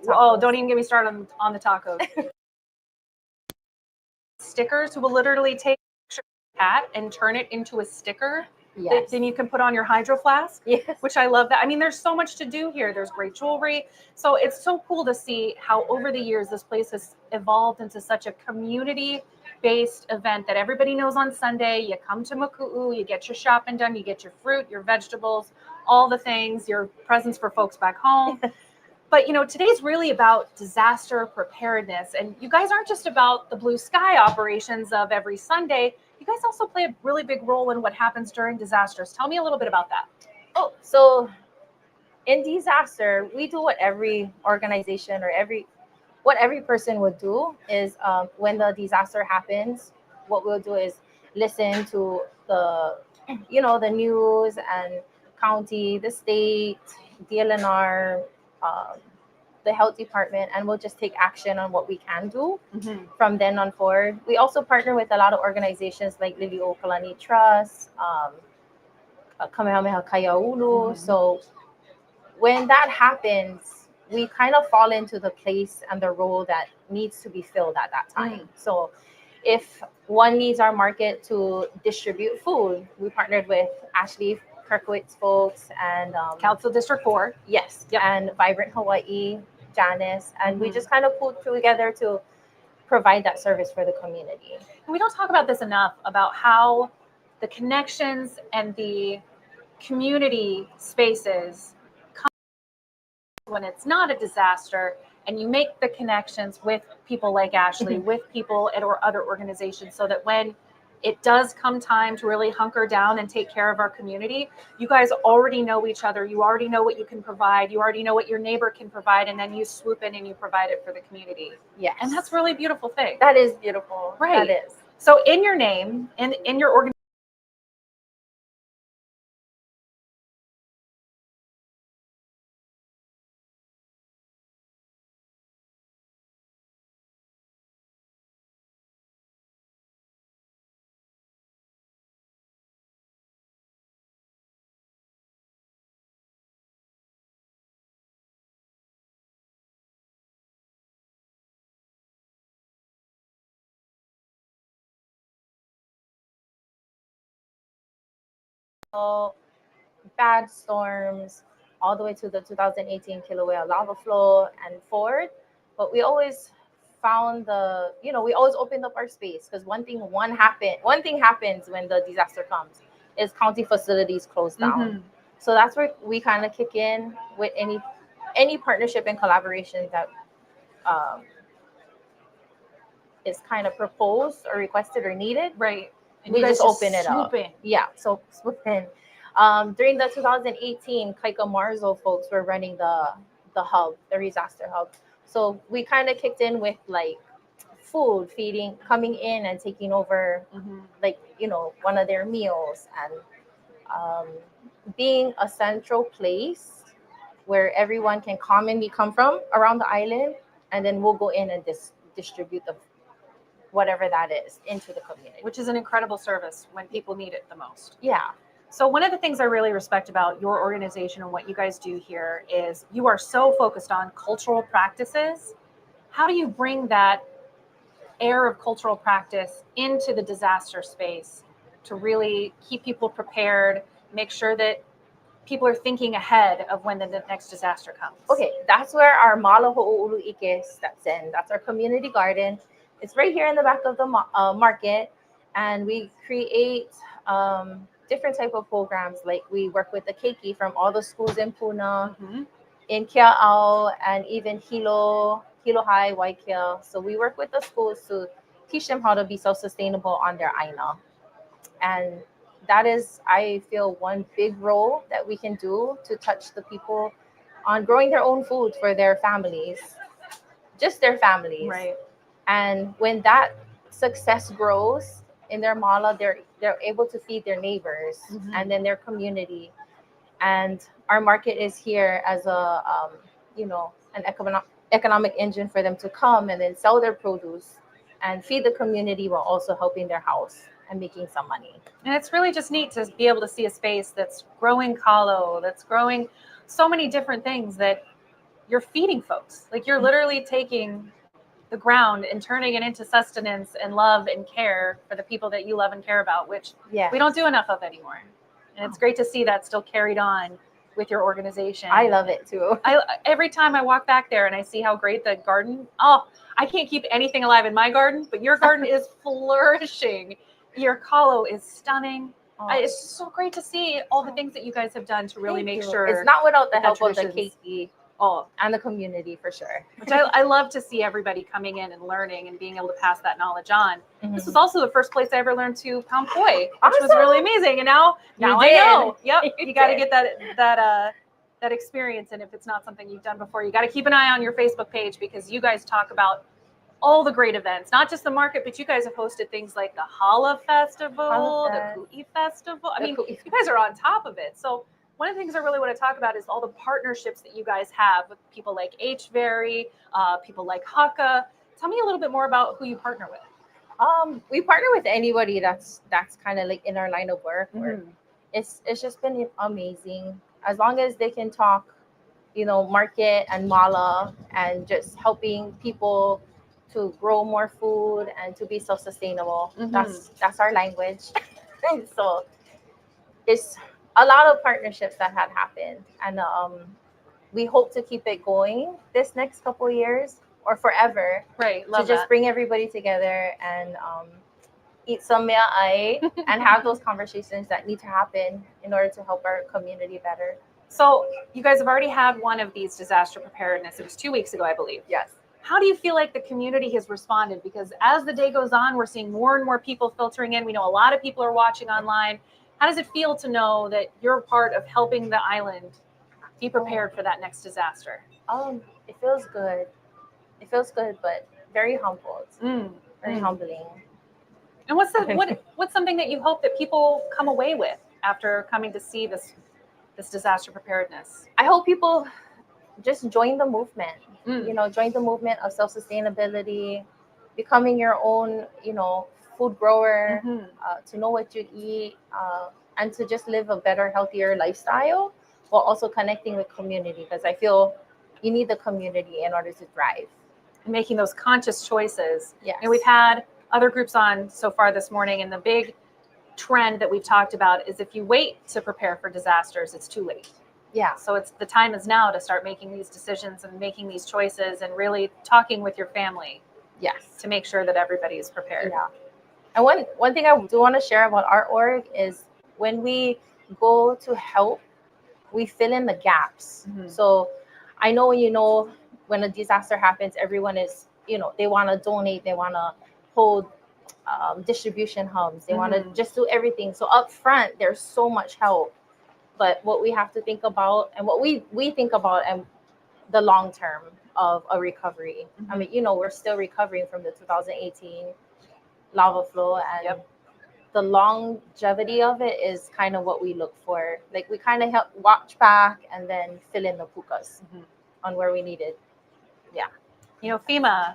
Oh, don't even get me started on the tacos. Stickers who will literally take a hat and turn it into a sticker. Yes. Then you can put on your hydro flask. Yes. Which I love that. I mean, there's so much to do here. There's great jewelry. So it's so cool to see how over the years this place has evolved into such a community-based event that everybody knows on Sunday. You come to Maku'u, you get your shopping done, you get your fruit, your vegetables, all the things, your presents for folks back home. But, today's really about disaster preparedness. And you guys aren't just about the blue sky operations of every Sunday. You guys also play a really big role in what happens during disasters. Tell me a little bit about that. Oh, so in disaster, we do what every organization or what every person would do is when the disaster happens, what we'll do is listen to the news and county, the state, DLNR, the health department, and we'll just take action on what we can do from then on forward. We also partner with a lot of organizations like Lili'uokalani Trust, Kamehameha Kaiaulu. So when that happens, we kind of fall into the place and the role that needs to be filled at that time. So if one needs our market to distribute food, we partnered with Ashley Kirkowitz folks and Council District 4. yes, Yep. and Vibrant Hawaii, Janice, and we Mhm. just kind of pulled together to provide that service for the community. We don't talk about this enough about how the connections and the community spaces come when it's not a disaster, and you make the connections with people like Ashley, with people at or other organizations, so that when it does come time to really hunker down and take care of our community, you guys already know each other. You already know what you can provide. You already know what your neighbor can provide, and then you swoop in and you provide it for the community. Yes. And that's a really beautiful thing. That is beautiful. Right. That is. So in your name, in your organization, Bad storms, all the way to the 2018 Kilauea lava flow and forward. But we always found we always opened up our space, because one thing happens when the disaster comes is county facilities close down. So that's where we kind of kick in with any partnership and collaboration that is kind of proposed or requested or needed. right? And We you guys just open it swoop up. in. Yeah, so swoop in. During the 2018 Kaika Marzo folks were running the hub, the disaster hub. So we kind of kicked in with like food, feeding, coming in and taking over like, one of their meals, and being a central place where everyone can commonly come from around the island, and then we'll go in and distribute the whatever that is into the community. Which is an incredible service when people need it the most. Yeah. So one of the things I really respect about your organization and what you guys do here is you are so focused on cultural practices. How do you bring that air of cultural practice into the disaster space to really keep people prepared, make sure that people are thinking ahead of when the next disaster comes? Okay, that's where our Mala Ho'oulu'ike steps in. That's our community garden. It's right here in the back of the market, and we create different type of programs. Like we work with the keiki from all the schools in Puna, in Kia'au, and even Hilo High, Waikia. So we work with the schools to teach them how to be self-sustainable on their aina. And that is, I feel, one big role that we can do to touch the people on growing their own food for their families, just their families. Right. And when that success grows in their mala, they're able to feed their neighbors and then their community. And our market is here as an economic engine for them to come and then sell their produce and feed the community while also helping their house and making some money. And it's really just neat to be able to see a space that's growing kalo, that's growing so many different things that you're feeding folks. Like you're literally taking the ground and turning it into sustenance and love and care for the people that you love and care about, which we don't do enough of anymore. And it's great to see that still carried on with your organization. I love it too. Every time I walk back there and I see how great the garden, I can't keep anything alive in my garden, but your garden is flourishing. Your kalo is stunning. It's so great to see all the things that you guys have done to really make sure. It's not without the help of the traditions- keiki and the community, for sure. Which I love to see everybody coming in and learning and being able to pass that knowledge on. This was also the first place I ever learned to pound poi, which was really amazing. And now I know. Yep, you got to get that experience. And if it's not something you've done before, you got to keep an eye on your Facebook page, because you guys talk about all the great events, not just the market, but you guys have hosted things like the Hala Festival, the Ku'i Festival. I mean, you guys are on top of it. So one of the things I really want to talk about is all the partnerships that you guys have with people like HVERI, people like HAKA. Tell me a little bit more about who you partner with. We partner with anybody that's kind of like in our line of work. It's just been amazing. As long as they can talk, market and mala, and just helping people to grow more food and to be self-sustainable. Mhm. That's our language. So it's a lot of partnerships that had happened, and we hope to keep it going this next couple years or forever, Right. to Love just that. bring everybody together and eat some mea'ai and have those conversations that need to happen in order to help our community better. So you guys have already had one of these disaster preparedness. It was 2 weeks ago, I believe. Yes. How do you feel like the community has responded? Because as the day goes on, we're seeing more and more people filtering in. We know a lot of people are watching online. How does it feel to know that you're part of helping the island be prepared for that next disaster? It feels good. It feels good, but very humbled. Very Mm. humbling. And what's something that you hope that people come away with after coming to see this disaster preparedness? I hope people just join the movement. Mm. You know, join the movement of self-sustainability, becoming your own, food grower, Mhm. to know what you eat, and to just live a better, healthier lifestyle while also connecting with community. Because I feel you need the community in order to thrive. And making those conscious choices. Yes. And we've had other groups on so far this morning, and the big trend that we've talked about is if you wait to prepare for disasters, it's too late. Yeah. So the time is now to start making these decisions and making these choices and really talking with your family Yes. to make sure that everybody is prepared. Yeah. And one thing I do want to share about our org is when we go to help, we fill in the gaps. Mhm. So I know, when a disaster happens, everyone is, they want to donate, they want to hold distribution hubs, they want to Mhm. just do everything. So up front, there's so much help. But what we have to think about, and what we think about, and the long term of a recovery. I mean, we're still recovering from the 2018 lava flow, and Yep. the longevity of it is kind of what we look for. Like, we kind of help watch back and then fill in the pukas Mhm. on where we needed. FEMA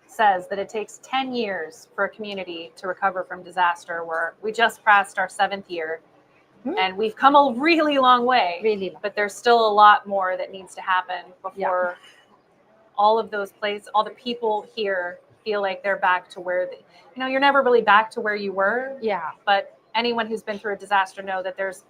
says that it takes 10 years for a community to recover from disaster, where we just passed our 7th year. Mhm. And we've come a really long way. Really long. But there's still a lot more that needs to happen before all of those places, all the people here feel like they're back to where you're never really back to where you were. Yeah. But anyone who's been through a disaster know that there's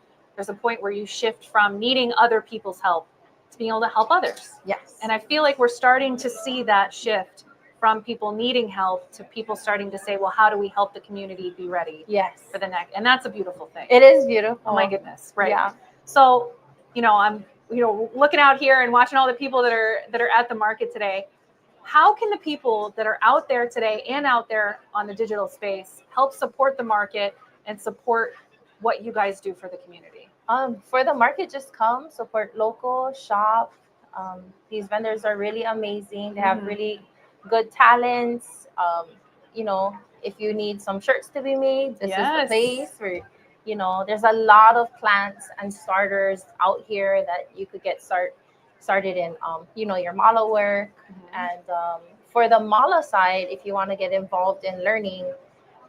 a point where you shift from needing other people's help to being able to help others. Yes. And I feel like we're starting to see that shift from people needing help to people starting to say, well, how do we help the community be ready Yes. for the next? And that's a beautiful thing. It is beautiful. Oh my goodness. Right. Yeah. So, I'm, looking out here and watching all the people that are at the market today. How can the people that are out there today and out there on the digital space help support the market and support what you guys do for the community? For the market, just come support local, shop. These vendors are really amazing. They have Mhm. really good talents. If you need some shirts to be made, this is the Yes. place where, there's a lot of plants and starters out here that you could get started in, your mala work. Mhm. And for the mala side, if you want to get involved in learning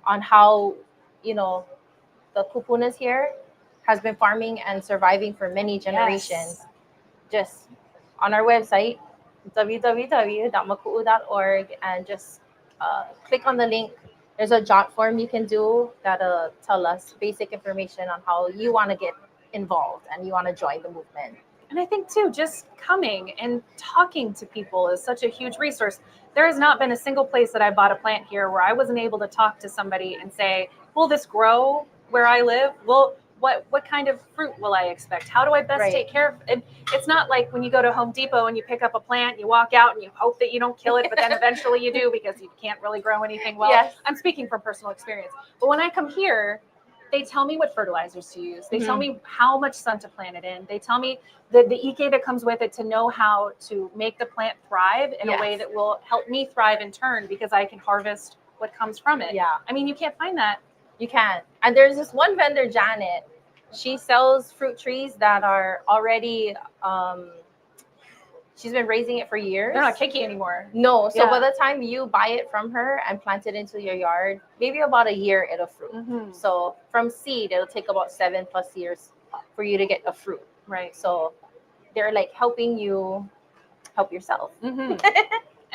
on how, the kupunas here has been farming and surviving for many generations, just on our website, www.maku'u.org, and just click on the link. There's a jot form you can do that'll tell us basic information on how you want to get involved and you want to join the movement. And I think too, just coming and talking to people is such a huge resource. There has not been a single place that I bought a plant here where I wasn't able to talk to somebody and say, will this grow where I live? Well, what kind of fruit will I expect? How do I best Right. take care of it? It's not like when you go to Home Depot and you pick up a plant, you walk out and you hope that you don't kill it, but then eventually you do because you can't really grow anything well. Yes. I'm speaking from personal experience. But when I come here, they tell me what fertilizers to use. They tell me how much sun to plant it in. They tell me the ike that comes with it to know how to make the plant thrive in a way that will help me thrive in turn, because I can harvest what comes from it. Yeah. I mean, you can't find that. You can. And there's this one vendor, Janet. She sells fruit trees that are already, she's been raising it for years. They're not cakey anymore. No. So Yeah. by the time you buy it from her and plant it into your yard, maybe about a year it'll fruit. Mm-hmm. So from seed, it'll take about 7+ years for you to get a fruit. Right. So they're like helping you help yourself. Mm-hmm.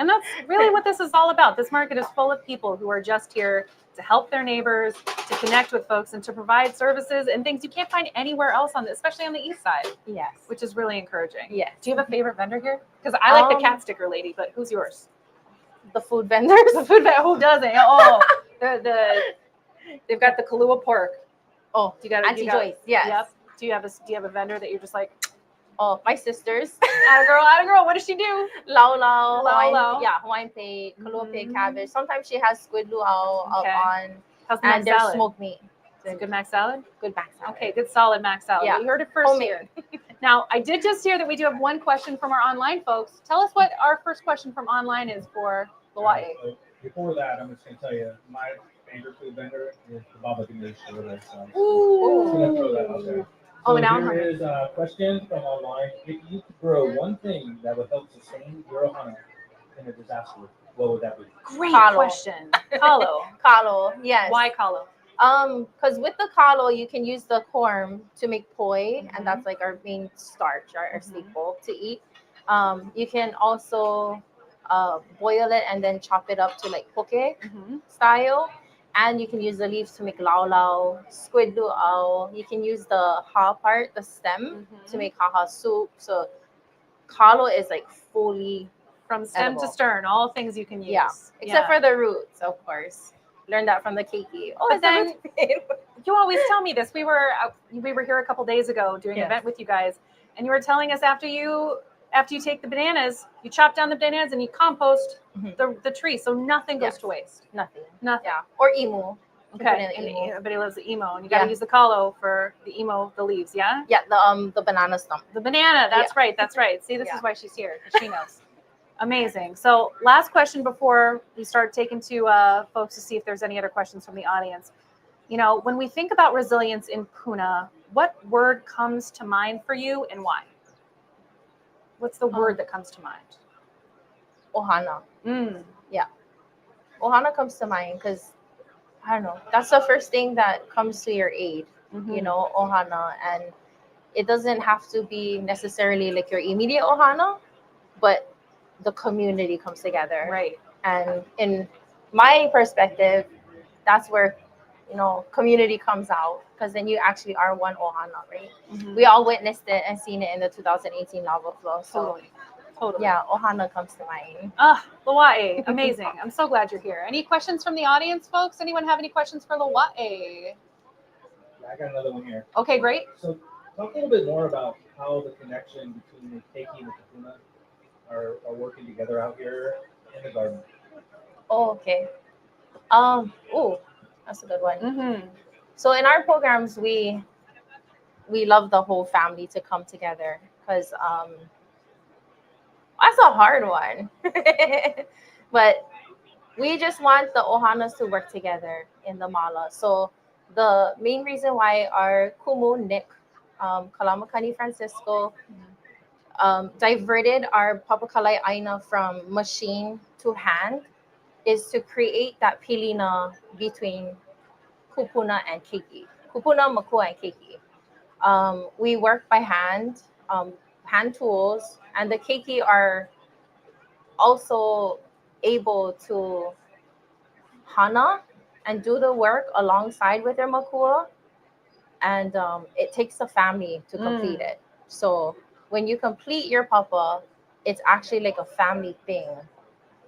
And that's really what this is all about. This market is full of people who are just here to help their neighbors, to connect with folks, and to provide services and things you can't find anywhere else especially on the east side, Yes. which is really encouraging. Yes. Do you have a favorite vendor here? Because I like the cat sticker lady, but who's yours? The food vendors. The food vendor. Who doesn't? Oh, they've got the Kahlua pork. Oh, Do you got Auntie Joyce. Yes. Yep. Do you have a vendor that you're just like, Oh, my sisters. atta girl, what does she do? Lau lau. Lau lau. Yeah, Hawaiian plate, Kahlua plate cabbage. Sometimes she has squid luau Okay. on, How's the and mac there's salad? smoked meat. Is it good mac salad? Good back salad. Okay, good solid mac salad. Yeah. You heard it first Homemade. here. Now, I did just hear that we do have one question from our online folks. Tell us what our first question from online is for Hawaii. So before that, I'm just gonna tell you my favorite food vendor is the Baba Ganoush over there. So I'm just gonna throw that out there. Oh, So now I'm here hungry. is a question from online. If you could grow one thing that would help sustain your ohana in a disaster, what would that be? Great Kalo. question. Kalo. Kalo, yes. Why kalo? Because with the kalo, you can use the corn to make poi, Mhm. and that's like our main starch, our Mhm. staple to eat. You can also boil it and then chop it up to like poke Mm-hmm. style. And you can use the leaves to make lau lau, squid luau. You can use the ha part, the stem, to make haha soup. So kalo is like fully, From stem to edible. stern, all things you can use. yeah, except for the roots, of course. Learned that from the keiki. Oh, But is then- that You always tell me this. We were here a couple days ago doing an Yes. event with you guys, and you were telling us after you take the bananas, you chop down the bananas and you compost Mhm. the tree, so nothing goes Yes. to waste. Nothing. Nothing. Yeah. Or emu. You can put Okay. in And emu. everybody loves the emo, and you got to Yeah. use the kalo for the emo, the leaves. Yeah. Yeah, the banana stump. The banana. That's right. That's right. See, this Yeah. is why she's here, 'cause she knows. Amazing. So, last question before we start taking to folks to see if there's any other questions from the audience. You know, when we think about resilience in Puna, what word comes to mind for you and why? What's the word that comes to mind? Ohana. Mm. Ohana comes to mind because I don't know. That's the first thing that comes to your aid. Mhm. You know, ohana, and it doesn't have to be necessarily like your immediate ohana, but the community comes together. Right. And in my perspective, that's where community comes out, because then you actually are one ohana, right? Mhm. We all witnessed it and seen it in the 2018 lava flow. So Totally. yeah, ohana comes to mind. Hawaii. Amazing. I'm so glad you're here. Any questions from the audience, folks? Anyone have any questions for Hawaii? Yeah, I got another one here. Okay, great. So talk a little bit more about how the connection between the keiki and the kahuna are working together out here in the garden. Oh, okay. That's a good one. Mm-hmm. So in our programs, we love the whole family to come together, because that's a hard one. But we just want the ohanas to work together in the mala. So the main reason why our kumu Nick, Kalamakani Francisco, diverted our papakalai aina from machine to hand is to create that pilina between kupuna and keiki. Kupuna, makua, and keiki. We work by hand, hand tools, and the keiki are also able to hana and do the work alongside with their makua, and it takes a family to complete it. So when you complete your papa, it's actually like a family thing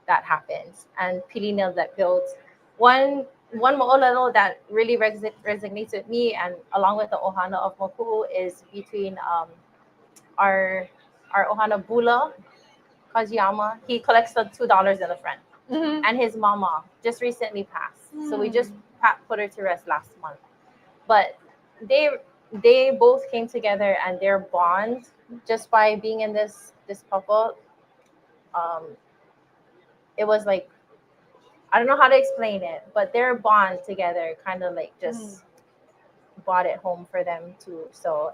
that happens, and pilina that builds one mo'olelo that really resonates with me, and along with the ohana of Maku'u, is between our ohana bula Kajiyama. He collects the $2 in the front, and his mama just recently passed, so we just put her to rest last month. But they both came together, and their bond, just by being in this papa, it was like, I don't know how to explain it, but their bond together kind of like just brought it home for them too. So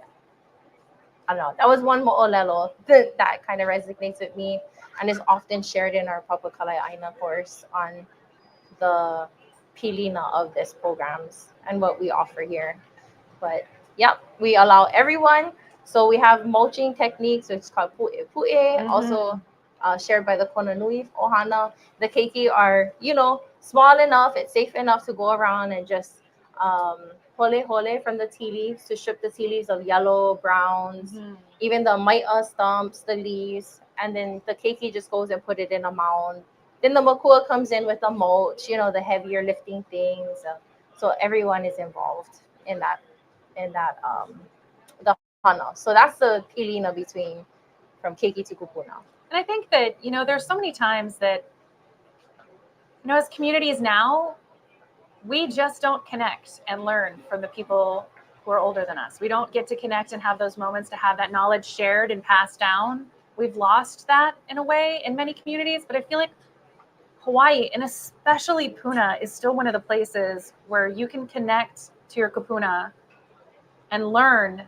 I don't know. That was one mo'olelo that kind of resonates with me, and is often shared in our Papakalai Aina course on the pilina of this programs and what we offer here. But yep, we allow everyone. So we have mulching techniques, which is called pu'e pu'e. Also, shared by the Konanui ohana. The keiki are, small enough, it's safe enough to go around and just hole from the tea leaves, to strip the tea leaves of yellow, browns, even the maia stumps, the leaves, and then the keiki just goes and put it in a mound. Then the makua comes in with the mulch, the heavier lifting things. So everyone is involved in that the hana. So that's the pilina between from keiki to kupuna. And I think that, there's so many times that, as communities now, we just don't connect and learn from the people who are older than us. We don't get to connect and have those moments to have that knowledge shared and passed down. We've lost that in a way in many communities, but I feel like Hawaii, and especially Puna, is still one of the places where you can connect to your kapuna and learn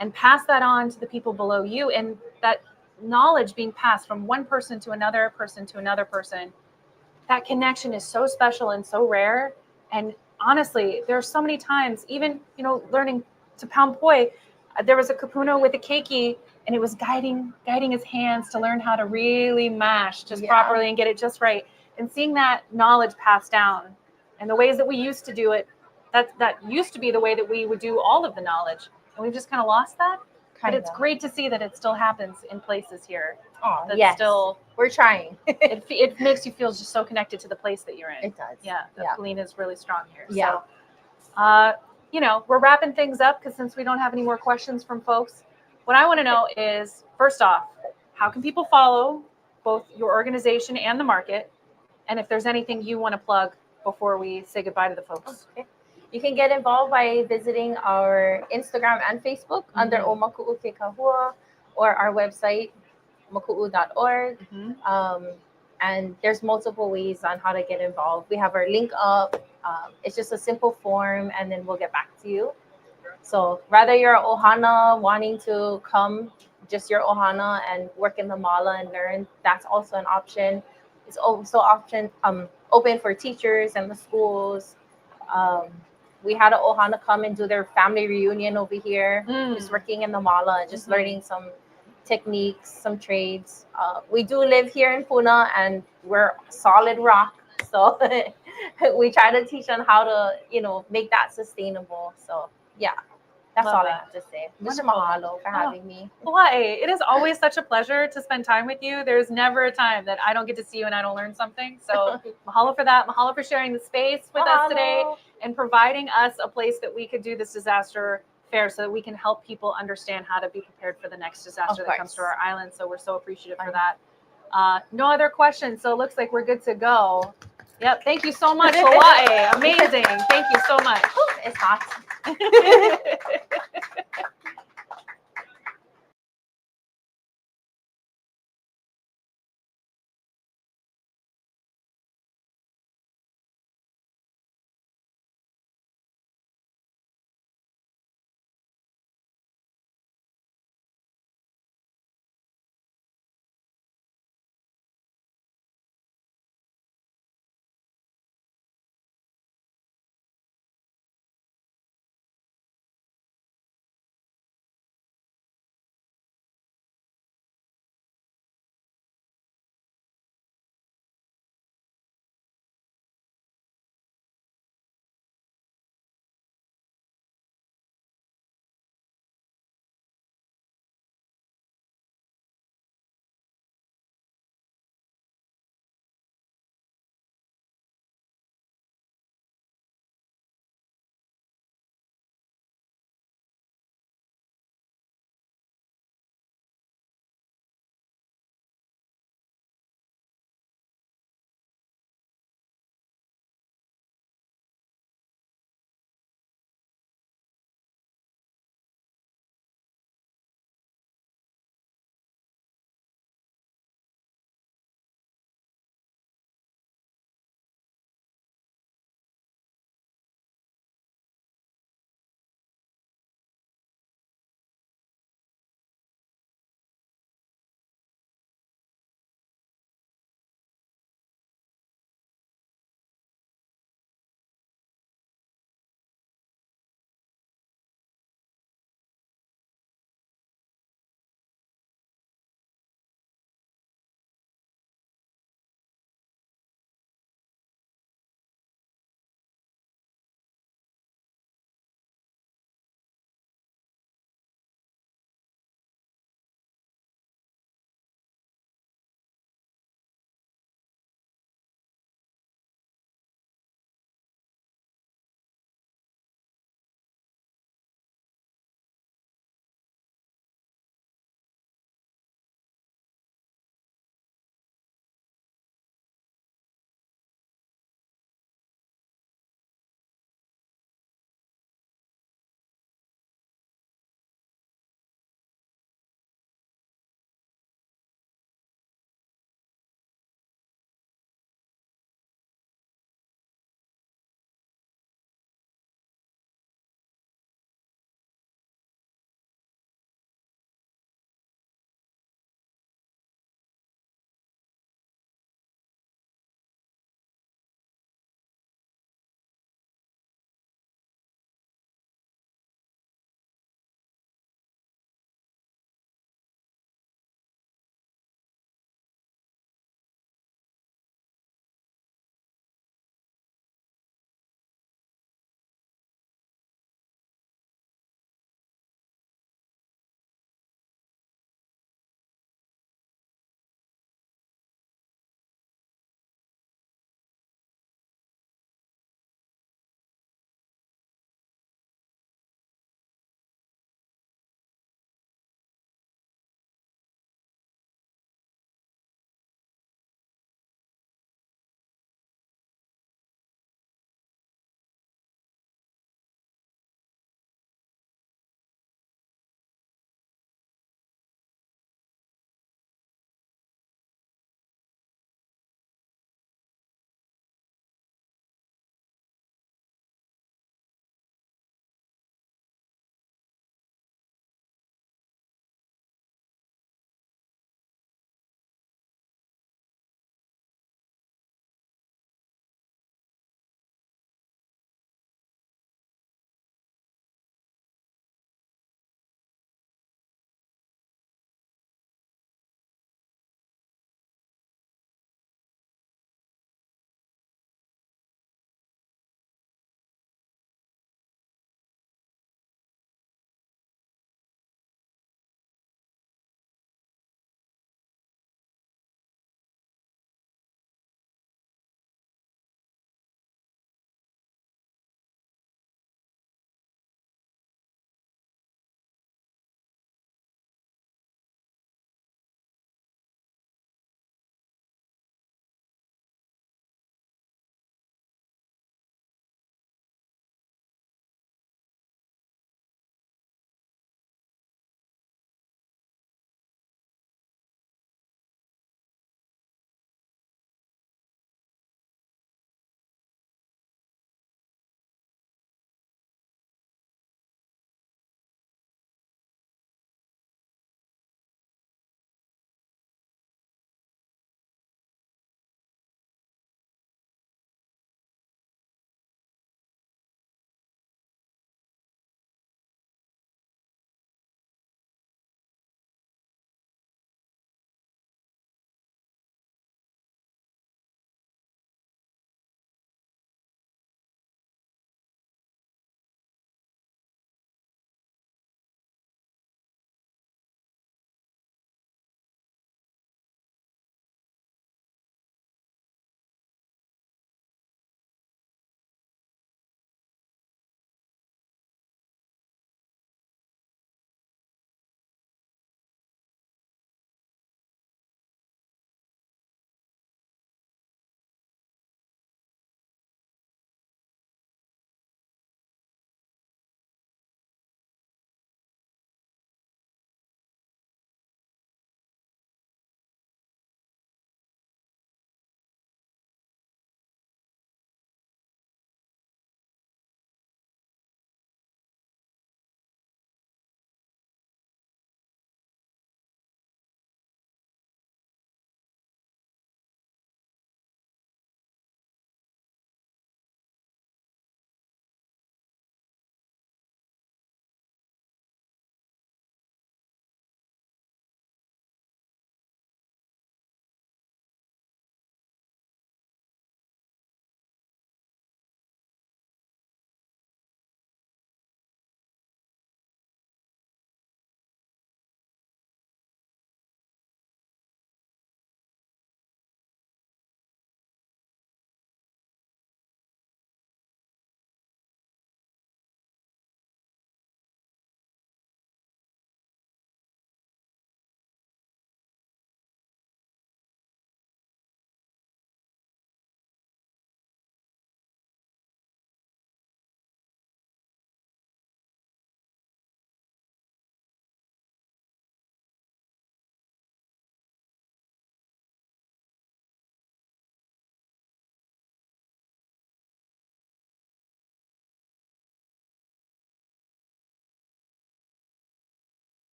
and pass that on to the people below you. And that knowledge being passed from one person to another person to another person, that connection is so special and so rare. And honestly, there are so many times, even, learning to pound poi, there was a kapuna with a keiki, and it was guiding his hands to learn how to really mash just properly and get it just right. And seeing that knowledge passed down and the ways that we used to do it, that used to be the way that we would do all of the knowledge. And we've just kind of lost that. But it's great to see that it still happens in places here. Oh, That's yes. still, we're trying. it makes you feel just so connected to the place that you're in. It does. Yeah, the Kuleana is really strong here. Yeah. So, we're wrapping things up because since we don't have any more questions from folks, what I want to know is, first off, how can people follow both your organization and the market? And if there's anything you want to plug before we say goodbye to the folks. Okay. You can get involved by visiting our Instagram and Facebook under Makuʻu Ke Kahua, or our website, maku'u.org. And there's multiple ways on how to get involved. We have our link up. It's just a simple form, and then we'll get back to you. So rather you're a ohana wanting to come, just your ohana, and work in the mala and learn, that's also an option. It's also open for teachers and the schools. We had an ohana come and do their family reunion over here, just working in the mala and just learning some techniques, some trades. We do live here in Puna, and we're solid rock. So we try to teach on how to, make that sustainable. So yeah, that's Love all that. I have to say. Just Wonderful. mahalo for having me. Hawaii, it is always such a pleasure to spend time with you. There's never a time that I don't get to see you and I don't learn something. So mahalo for that. Mahalo for sharing the space with us today and providing us a place that we could do this disaster fair so that we can help people understand how to be prepared for the next disaster that comes to our island. So we're so appreciative for that. No other questions. So it looks like we're good to go. Yep. Thank you so much, Hawaii. Amazing. Thank you so much. It's hot.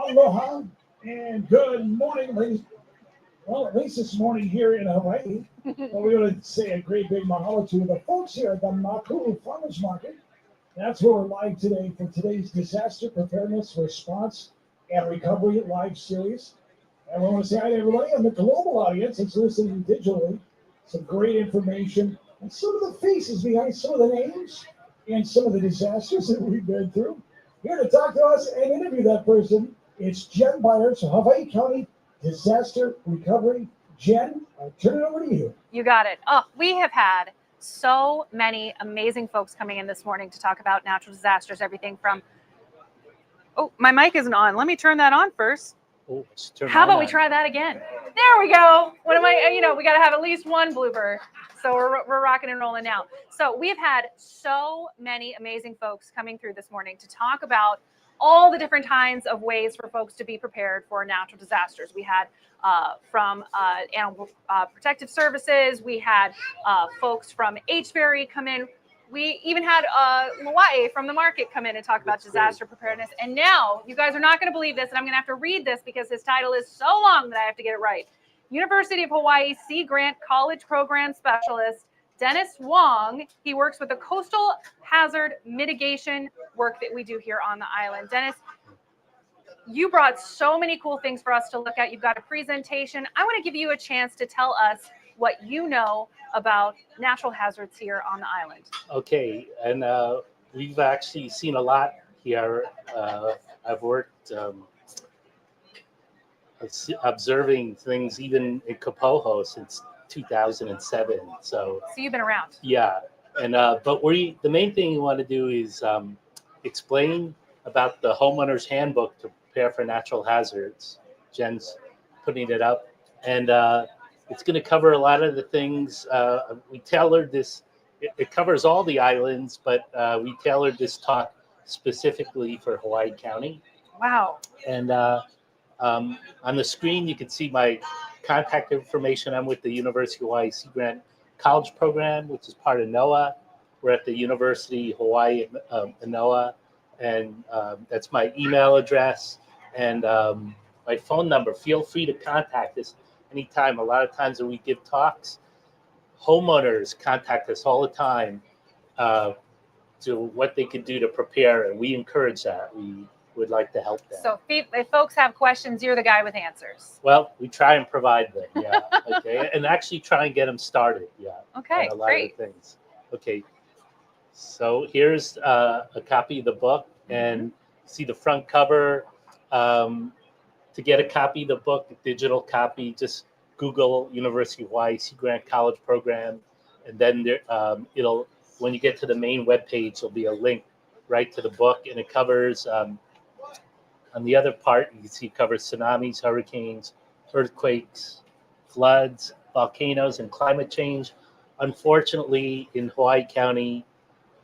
Aloha and good morning, ladies. Well, at least this morning here in Hawaii, well, we're going to say a great big mahalo to the folks here at the Makuʻu Farmers Market. That's where we're live today for today's Disaster Preparedness Response and Recovery live series. And we want to say hi to everybody on the global audience that's listening digitally. Some great information and some of the faces behind some of the names and some of the disasters that we've been through. Here to talk to us and interview that person, it's Jen Byers, Hawaii County Disaster Recovery. Jen, I'll turn it over to you. You got it. Oh, we have had so many amazing folks coming in this morning to talk about natural disasters, everything from, oh, my mic isn't on. Let me turn that on first. Oh, let's turn How mine about we on. try that again? There we go. What am I, we got to have at least one blooper. So we're rocking and rolling now. So we've had so many amazing folks coming through this morning to talk about all the different kinds of ways for folks to be prepared for natural disasters. We had from Animal Protective Services, we had folks from HVERI come in. We even had Hawaii from the market come in and talk about disaster preparedness. And now, you guys are not going to believe this, and I'm going to have to read this because his title is so long that I have to get it right. University of Hawaii Sea Grant College Program Specialist, Dennis Wong. He works with the coastal hazard mitigation work that we do here on the island. Dennis, you brought so many cool things for us to look at. You've got a presentation. I want to give you a chance to tell us what you know about natural hazards here on the island. Okay, and we've actually seen a lot here. I've worked observing things even in Kapoho since 2007. So you've been around. Yeah, and but the main thing you want to do is explain about the homeowner's handbook to prepare for natural hazards. Jen's putting it up, and it's going to cover a lot of the things. We tailored this. It covers all the islands, but we tailored this talk specifically for Hawaii County. Wow. And on the screen, you can see my contact information. I'm with the University of Hawaii Sea Grant College Program, which is part of NOAA. We're at the University of Hawaii in NOAA, and that's my email address and my phone number. Feel free to contact us anytime. A lot of times when we give talks, homeowners contact us all the time to what they could do to prepare, and we encourage that. We would like to help them. So if folks have questions, you're the guy with answers. Well, we try and provide them, yeah. Okay, and actually try and get them started, yeah. Okay, on a lot great. of the things. Okay, so here's a copy of the book, and see the front cover. To get a copy of the book, a digital copy, just Google University of Hawaii Sea Grant College Program, and then there, when you get to the main webpage, there'll be a link right to the book, and it covers. On the other part, you can see it covers tsunamis, hurricanes, earthquakes, floods, volcanoes, and climate change. Unfortunately, in Hawaii County,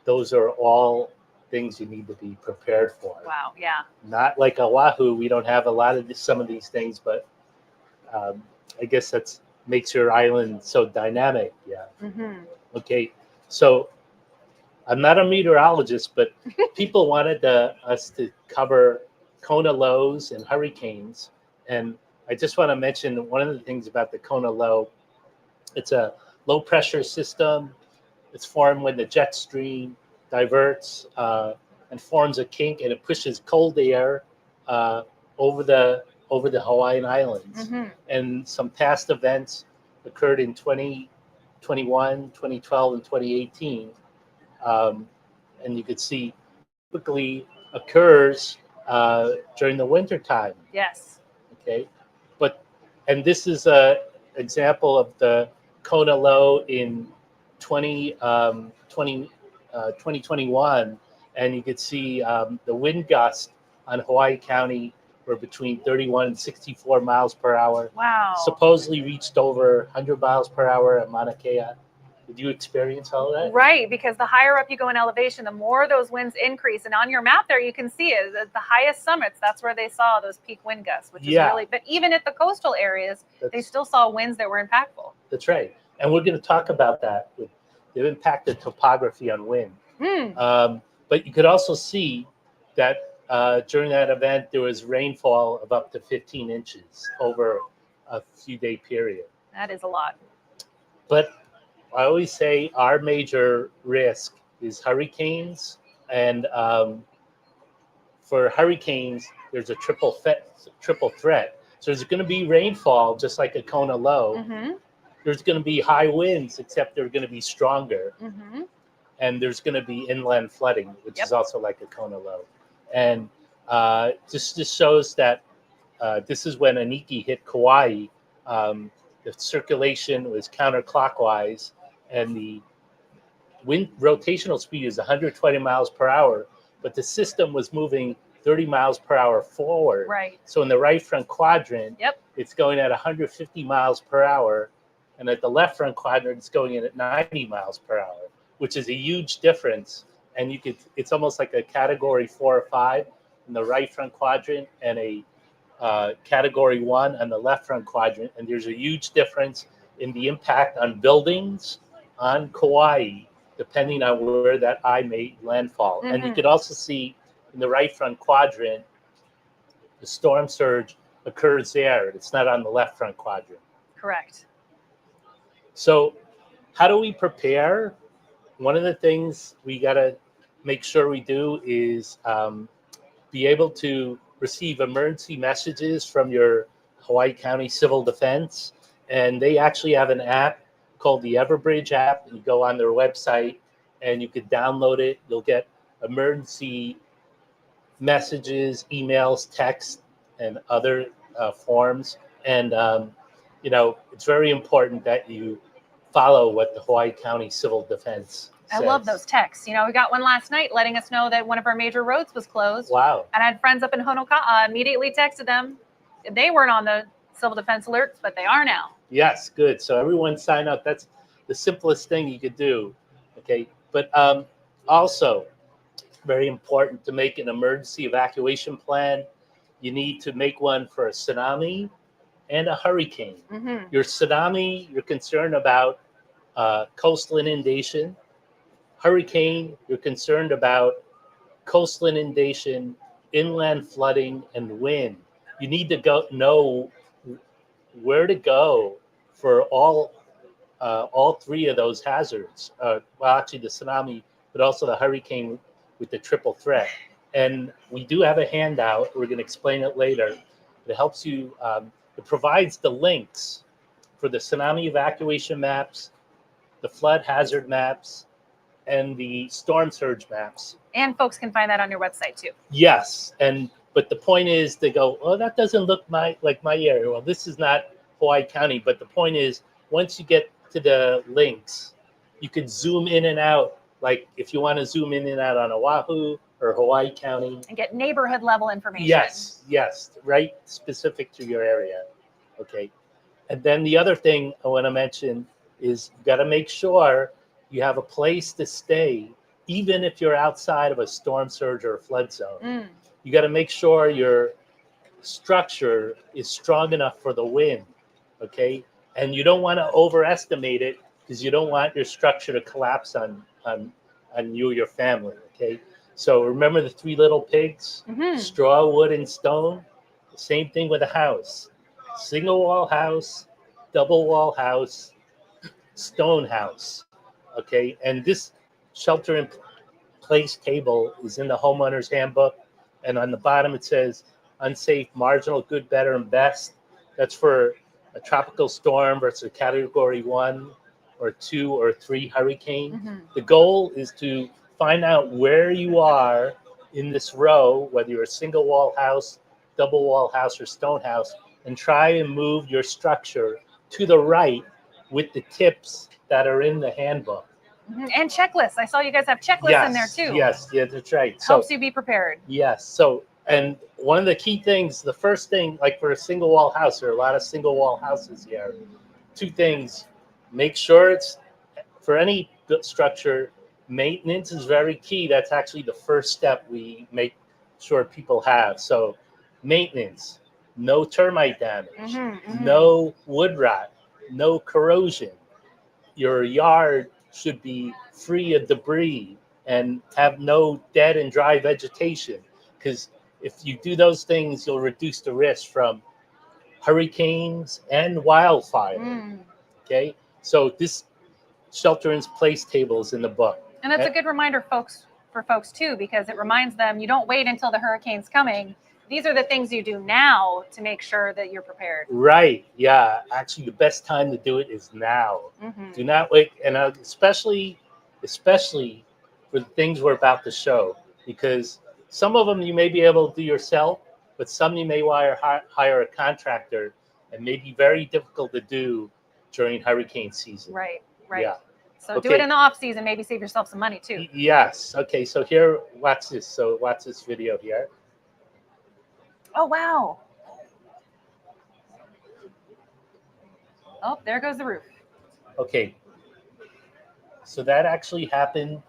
those are all things you need to be prepared for. Wow, yeah. Not like Oahu, we don't have a lot of some of these things, but I guess that's makes your island so dynamic. Yeah. Okay, so I'm not a meteorologist, but people wanted us to cover Kona lows and hurricanes. And I just want to mention one of the things about the Kona low. It's a low pressure system. It's formed when the jet stream diverts and forms a kink, and it pushes cold air over the Hawaiian Islands. And some past events occurred in 2021, 2012, and 2018. And you could see typically occurs during the winter time. Yes. Okay, and this is a example of the Kona low in 2021, and you could see the wind gusts on Hawaii County were between 31 and 64 miles per hour. Wow. Supposedly reached over 100 miles per hour at Mauna Kea. Did you experience all of that? Right, because the higher up you go in elevation, the more those winds increase. And on your map there, you can see it. At the highest summits, that's where they saw those peak wind gusts, which is really, but even at the coastal areas, they still saw winds that were impactful. That's right. And we're going to talk about that, with the impact of topography on wind. But you could also see that during that event, there was rainfall of up to 15 inches over a few day period. That is a lot. But I always say our major risk is hurricanes. And for hurricanes, there's a triple threat. So there's going to be rainfall, just like a Kona low. Mm-hmm. There's going to be high winds, except they're going to be stronger. Mm-hmm. And there's going to be inland flooding, which is also like a Kona low. And just shows that this is when Aniki hit Kauai. The circulation was counterclockwise, and the wind rotational speed is 120 miles per hour, but the system was moving 30 miles per hour forward. Right. So in the right front quadrant, Yep. it's going at 150 miles per hour, and at the left front quadrant, it's going in at 90 miles per hour, which is a huge difference. And it's almost like a category 4 or 5 in the right front quadrant and a category 1 on the left front quadrant. And there's a huge difference in the impact on buildings on Kauai, depending on where that eye made landfall. Mm-hmm. And you could also see in the right front quadrant, the storm surge occurs there. It's not on the left front quadrant. Correct. So how do we prepare? One of the things we got to make sure we do is be able to receive emergency messages from your Hawaii County Civil Defense. And they actually have an app called the Everbridge app. You go on their website and you could download it. You'll get emergency messages, emails, text, and other forms. And, it's very important that you follow what the Hawaii County Civil Defense says. I love those texts. We got one last night letting us know that one of our major roads was closed. Wow. And I had friends up in Honoka'a, immediately texted them. They weren't on the civil defense alerts, but they are now. Yes, good. So everyone sign up. That's the simplest thing you could do. Okay. But also, very important to make an emergency evacuation plan. You need to make one for a tsunami and a hurricane. Mm-hmm. Your tsunami, you're concerned about coastal inundation. Hurricane, you're concerned about coastal inundation, inland flooding, and wind. You need to know where to go for all three of those hazards. Actually, the tsunami, but also the hurricane with the triple threat. And we do have a handout. We're going to explain it later. It helps you. It provides the links for the tsunami evacuation maps, the flood hazard maps, and the storm surge maps. And folks can find that on your website too. Yes, but the point is they go, oh, that doesn't look like my area. Well, this is not Hawaii County, but the point is once you get to the links, you could zoom in and out. Like if you want to zoom in and out on Oahu or Hawaii County. And get neighborhood level information. Yes, right, specific to your area. Okay. And then the other thing I want to mention is you got to make sure you have a place to stay, even if you're outside of a storm surge or a flood zone. You got to make sure your structure is strong enough for the wind, okay? And you don't want to overestimate it because you don't want your structure to collapse on you or your family, okay? So remember the 3 little pigs? Mm-hmm. Straw, wood, and stone. The same thing with a house. Single wall house, double wall house, stone house. Okay, and this shelter in place table is in the homeowner's handbook, and on the bottom it says unsafe, marginal, good, better, and best. That's for a tropical storm versus a category 1 or 2 or 3 hurricane. Mm-hmm. The goal is to find out where you are in this row, whether you're a single wall house, double wall house, or stone house, and try and move your structure to the right with the tips that are in the handbook. Mm-hmm. And checklists. I saw you guys have checklists in there too. Yes, that's right. Helps you be prepared. Yes. So, and one of the key things, the first thing, like for a single wall house, there are a lot of single wall houses here. 2 things: make sure it's for any structure. Maintenance is very key. That's actually the first step we make sure people have. So, maintenance, no termite damage, no wood rot, no corrosion. Your yard should be free of debris and have no dead and dry vegetation, because if you do those things, you'll reduce the risk from hurricanes and wildfire. Okay, so this shelter-in-place table is in the book. And that's a good reminder, for folks too, because it reminds them you don't wait until the hurricane's coming. These are the things you do now to make sure that you're prepared. Right. Yeah. Actually, the best time to do it is now. Do not wait, and especially for the things we're about to show, because some of them you may be able to do yourself, but some you may hire a contractor, and may be very difficult to do during hurricane season. Right. Yeah. So do it in the off season, maybe save yourself some money too. Yes. Okay. So here, watch this. So watch this video here. Oh, wow. Oh, there goes the roof. Okay. So that actually happened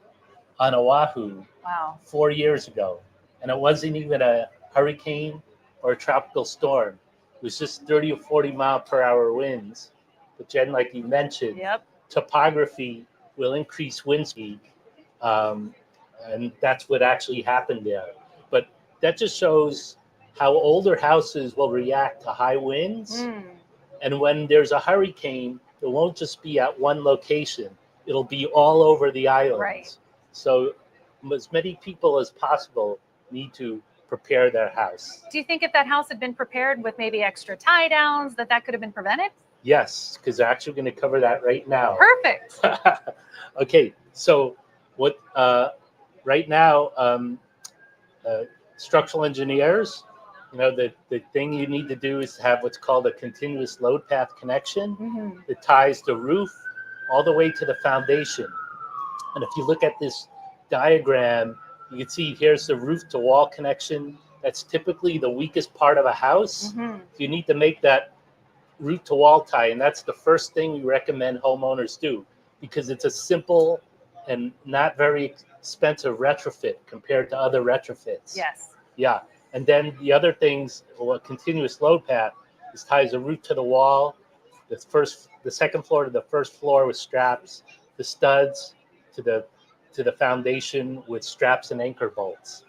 on Oahu. Wow. 4 years ago, and it wasn't even a hurricane or a tropical storm. It was just 30 or 40 mile per hour winds. But Jen, like you mentioned, topography will increase wind speed, and that's what actually happened there. But that just shows how older houses will react to high winds. And when there's a hurricane, it won't just be at one location. It'll be all over the islands. Right. So as many people as possible need to prepare their house. Do you think if that house had been prepared with maybe extra tie downs, that could have been prevented? Yes, because they're actually going to cover that right now. Perfect. Okay, so what right now, structural engineers, the thing you need to do is have what's called a continuous load path connection that ties the roof all the way to the foundation. And if you look at this diagram, you can see here's the roof to wall connection. That's typically the weakest part of a house. You need to make that roof to wall tie, and that's the first thing we recommend homeowners do, because it's a simple and not very expensive retrofit compared to other retrofits. Yes. Yeah. And then the other things, a continuous load path, is ties the roof to the wall, the second floor to the first floor with straps, the studs to the foundation with straps and anchor bolts.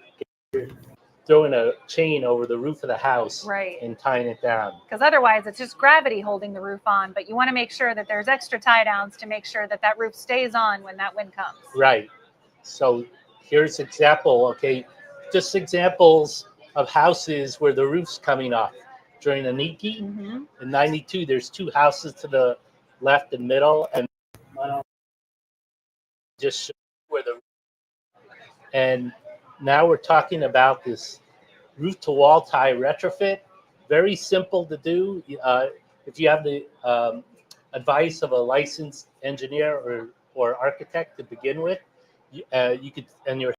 Throwing a chain over the roof of the house, right, and tying it down. Because otherwise it's just gravity holding the roof on, but you want to make sure that there's extra tie downs to make sure that that roof stays on when that wind comes. Right. So here's example, okay, just examples of houses where the roof's coming off. During Aniki, in 92, there's 2 houses to the left and middle, and just where the, and now we're talking about this roof to wall tie retrofit. Very simple to do. If you have the advice of a licensed engineer or architect to begin with, you could, and your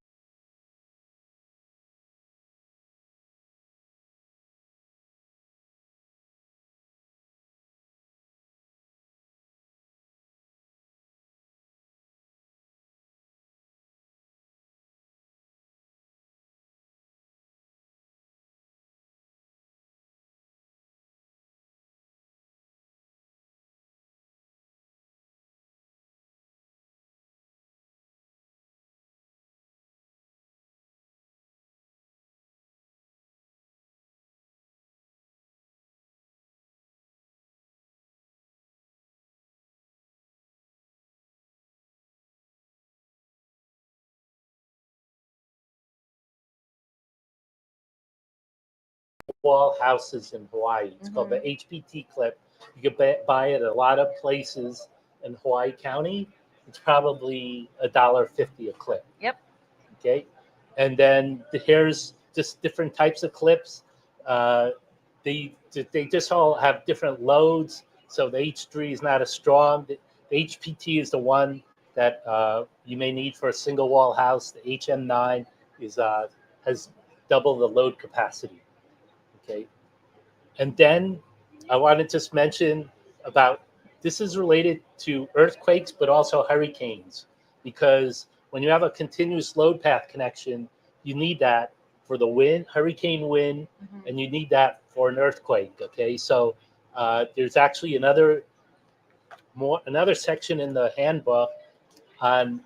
wall houses in Hawaii. It's called the HPT clip. You can buy it at a lot of places in Hawaii County. It's probably $1.50 a clip. Yep. Okay. And then here's just different types of clips. They just all have different loads. So the H3 is not as strong. The HPT is the one that you may need for a single wall house. The HM9 has double the load capacity. Okay. And then I want to just mention about, this is related to earthquakes, but also hurricanes, because when you have a continuous load path connection, you need that for the wind, hurricane wind, and you need that for an earthquake. Okay. So there's actually another section in the handbook on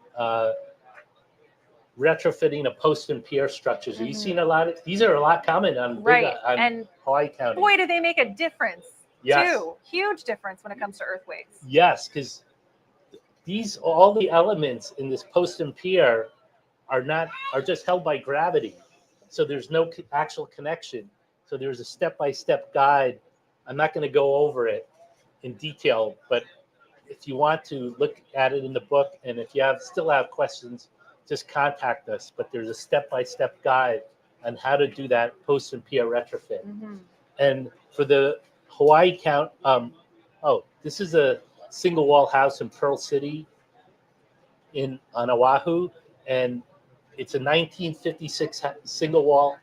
retrofitting of post and pier structures. Have you seen a lot of these? Are a lot common on Right. on And Hawaii County. boy, do they make a difference Yes. too. Huge difference when it comes to earthquakes. Yes, because all the elements in this post and pier are just held by gravity. So there's no actual connection. So there's a step-by-step guide. I'm not going to go over it in detail, but if you want to look at it in the book, and if you still have questions, just contact us. But there's a step-by-step guide on how to do that post and pier retrofit. And for the Hawaii count, this is a single wall house in Pearl City on Oahu, and it's a 1956 single wall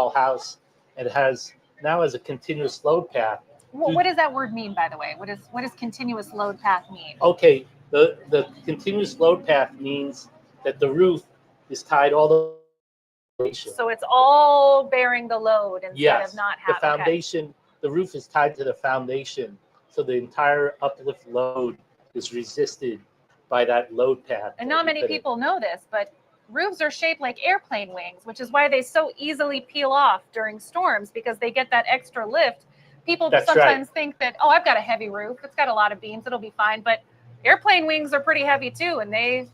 house, and it has a continuous load path. What does that word mean, by the way? What does continuous load path mean? Okay, the continuous load path means that the roof is tied all the foundation. So it's all bearing the load instead of not having the foundation. The roof is tied to the foundation, so the entire uplift load is resisted by that load path. And not many people know this, but roofs are shaped like airplane wings, which is why they so easily peel off during storms, because they get that extra lift. People sometimes think that, I've got a heavy roof. It's got a lot of beams. It'll be fine. But airplane wings are pretty heavy too, and they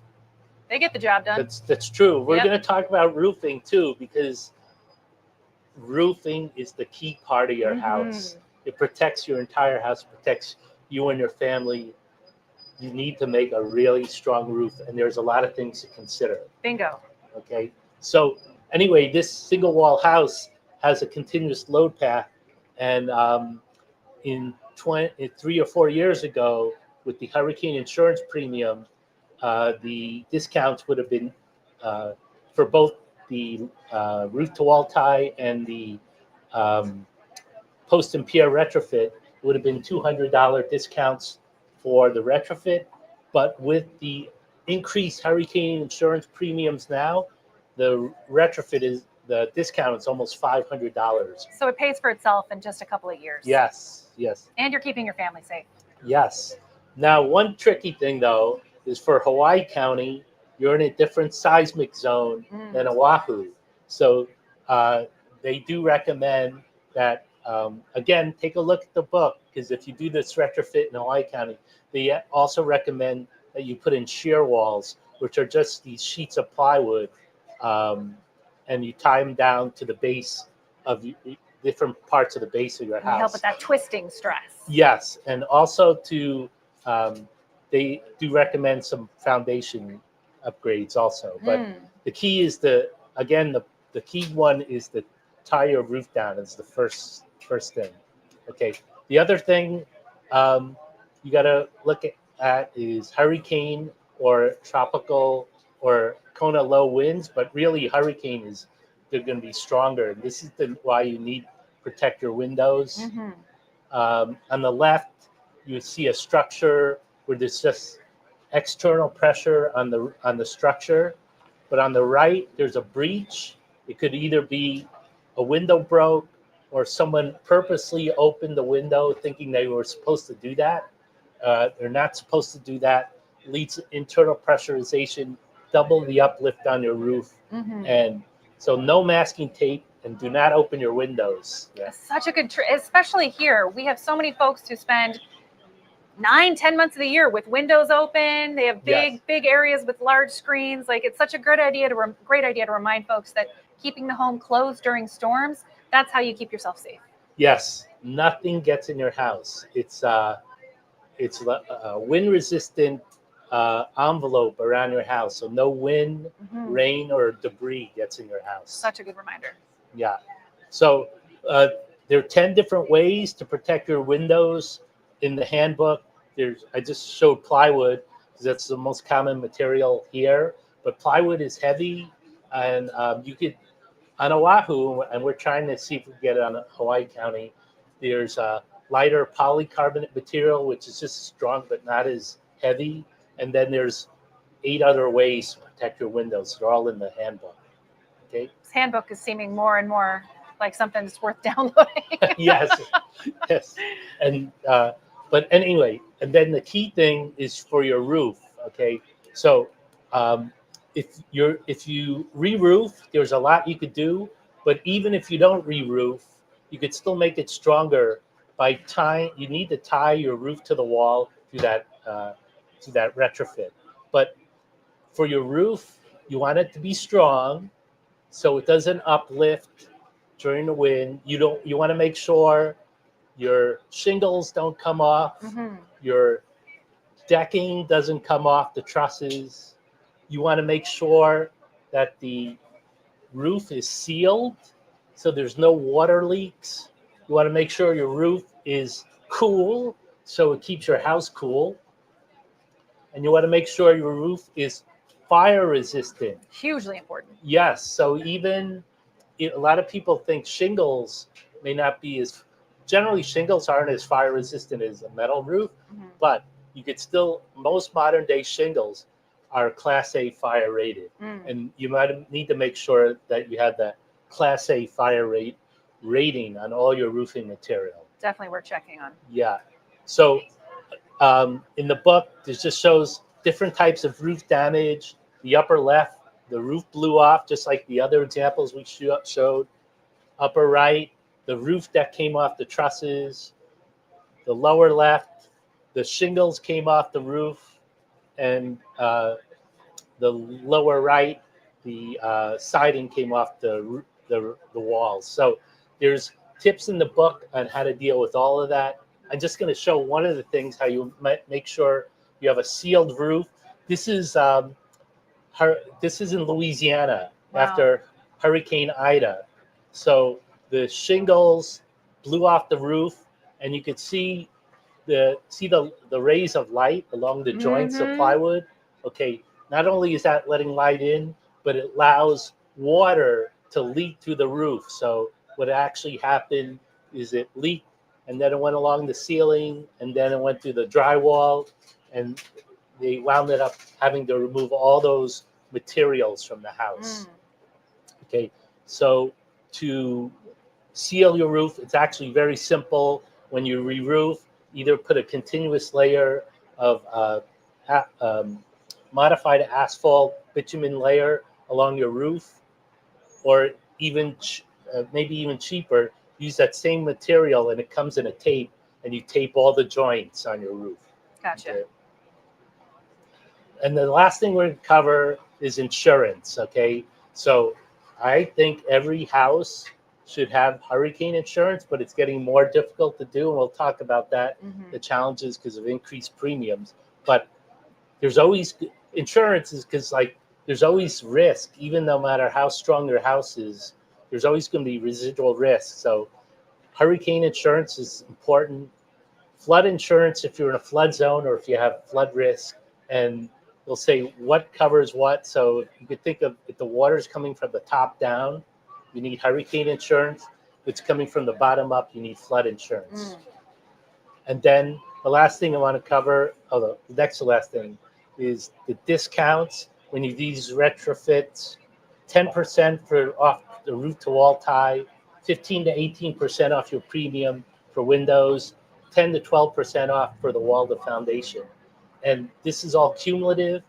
get the job done. That's true. We're going to talk about roofing too, because roofing is the key part of your house. It protects your entire house, protects you and your family. You need to make a really strong roof, and there's a lot of things to consider. Bingo. Okay. So anyway, this single wall house has a continuous load path, and in 3 or 4 years ago, with the hurricane insurance premium, the discounts would have been for both the roof to wall tie and the post and pier retrofit would have been $200 discounts for the retrofit, but with the increased hurricane insurance premiums now, the discount is almost $500. So it pays for itself in just a couple of years. Yes. And you're keeping your family safe. Yes. Now, one tricky thing though is for Hawaii County, you're in a different seismic zone than Oahu. So they do recommend that, again, take a look at the book, because if you do this retrofit in Hawaii County, they also recommend that you put in shear walls, which are just these sheets of plywood, and you tie them down to the base of different parts of the base of your house. Help with that twisting stress. Yes, and also they do recommend some foundation upgrades also. But the key is the key one is to tie your roof down is the first thing. Okay. The other thing you got to look at is hurricane or tropical or Kona low winds, but really they're going to be stronger. And this is why you need to protect your windows. On the left, you see a structure where there's just external pressure on the structure, but on the right, there's a breach. It could either be a window broke or someone purposely opened the window thinking they were supposed to do that. They're not supposed to do that. It leads to internal pressurization, double the uplift on your roof. And so no masking tape, and do not open your windows. Yeah. Such a good trick, especially here. We have so many folks who spend 9-10 months of the year with windows open. They have big areas with large screens. Like, it's such a great idea to remind folks that keeping the home closed during storms, that's how you keep yourself safe. Yes, nothing gets in your house. It's a wind resistant envelope around your house, so no wind, rain, or debris gets in your house. Such a good reminder. Yeah. So there are 10 different ways to protect your windows in the handbook. I just showed plywood because that's the most common material here, but plywood is heavy, and you could, on Oahu, and we're trying to see if we can get it on Hawaii County, there's a lighter polycarbonate material, which is just strong but not as heavy. And then there's 8 other ways to protect your windows. They're all in the handbook. Okay. This handbook is seeming more and more like something that's worth downloading. Yes. And but anyway, and then the key thing is for your roof. Okay. So if you re-roof, there's a lot you could do. But even if you don't re-roof, you could still make it stronger by tying. You need to tie your roof to the wall through that retrofit. But for your roof, you want it to be strong, so it doesn't uplift during the wind. You want to make sure your shingles don't come off, your decking doesn't come off the trusses. You want to make sure that the roof is sealed so there's no water leaks. You want to make sure your roof is cool so it keeps your house cool. And you want to make sure your roof is fire resistant. Hugely important. Yes. So even a lot of people think shingles may not be as generally shingles aren't as fire resistant as a metal roof, but you could still most modern day shingles are Class A fire rated, and you might need to make sure that you have the Class A fire rating on all your roofing material. Definitely worth checking on. Yeah. So in the book, this just shows different types of roof damage. The upper left, the roof blew off, just like the other examples we showed. Upper right, the roof that came off the trusses. The lower left, the shingles came off the roof. And the lower right, the siding came off the walls. So there's tips in the book on how to deal with all of that. I'm just going to show one of the things how you might make sure you have a sealed roof. This is in Louisiana after Hurricane Ida. So the shingles blew off the roof, and you could see the rays of light along the joints of plywood. Okay, not only is that letting light in, but it allows water to leak through the roof. So what actually happened is it leaked, and then it went along the ceiling, and then it went through the drywall, and they wound up having to remove all those materials from the house. Okay, so to seal your roof, it's actually very simple. When you re-roof, either put a continuous layer of modified asphalt bitumen layer along your roof, or even maybe even cheaper, use that same material and it comes in a tape, and you tape all the joints on your roof. Gotcha. Okay. And the last thing we're going to cover is insurance. Okay, so I think every house should have hurricane insurance, but it's getting more difficult to do, and we'll talk about that, the challenges because of increased premiums. But there's always insurance is because there's always risk, even no matter how strong your house is, there's always going to be residual risk. So hurricane insurance is important. Flood insurance if you're in a flood zone or if you have flood risk, and they'll say what covers what. So you could think of if the water's coming from the top down, you need hurricane insurance. If it's coming from the bottom up, you need flood insurance. And then the last thing I want to cover, the next to last thing, is the discounts when you do these retrofits. 10% for off the roof to wall tie, 15 to 18% off your premium for windows, 10 to 12% off for the wall to foundation. And this is all cumulative,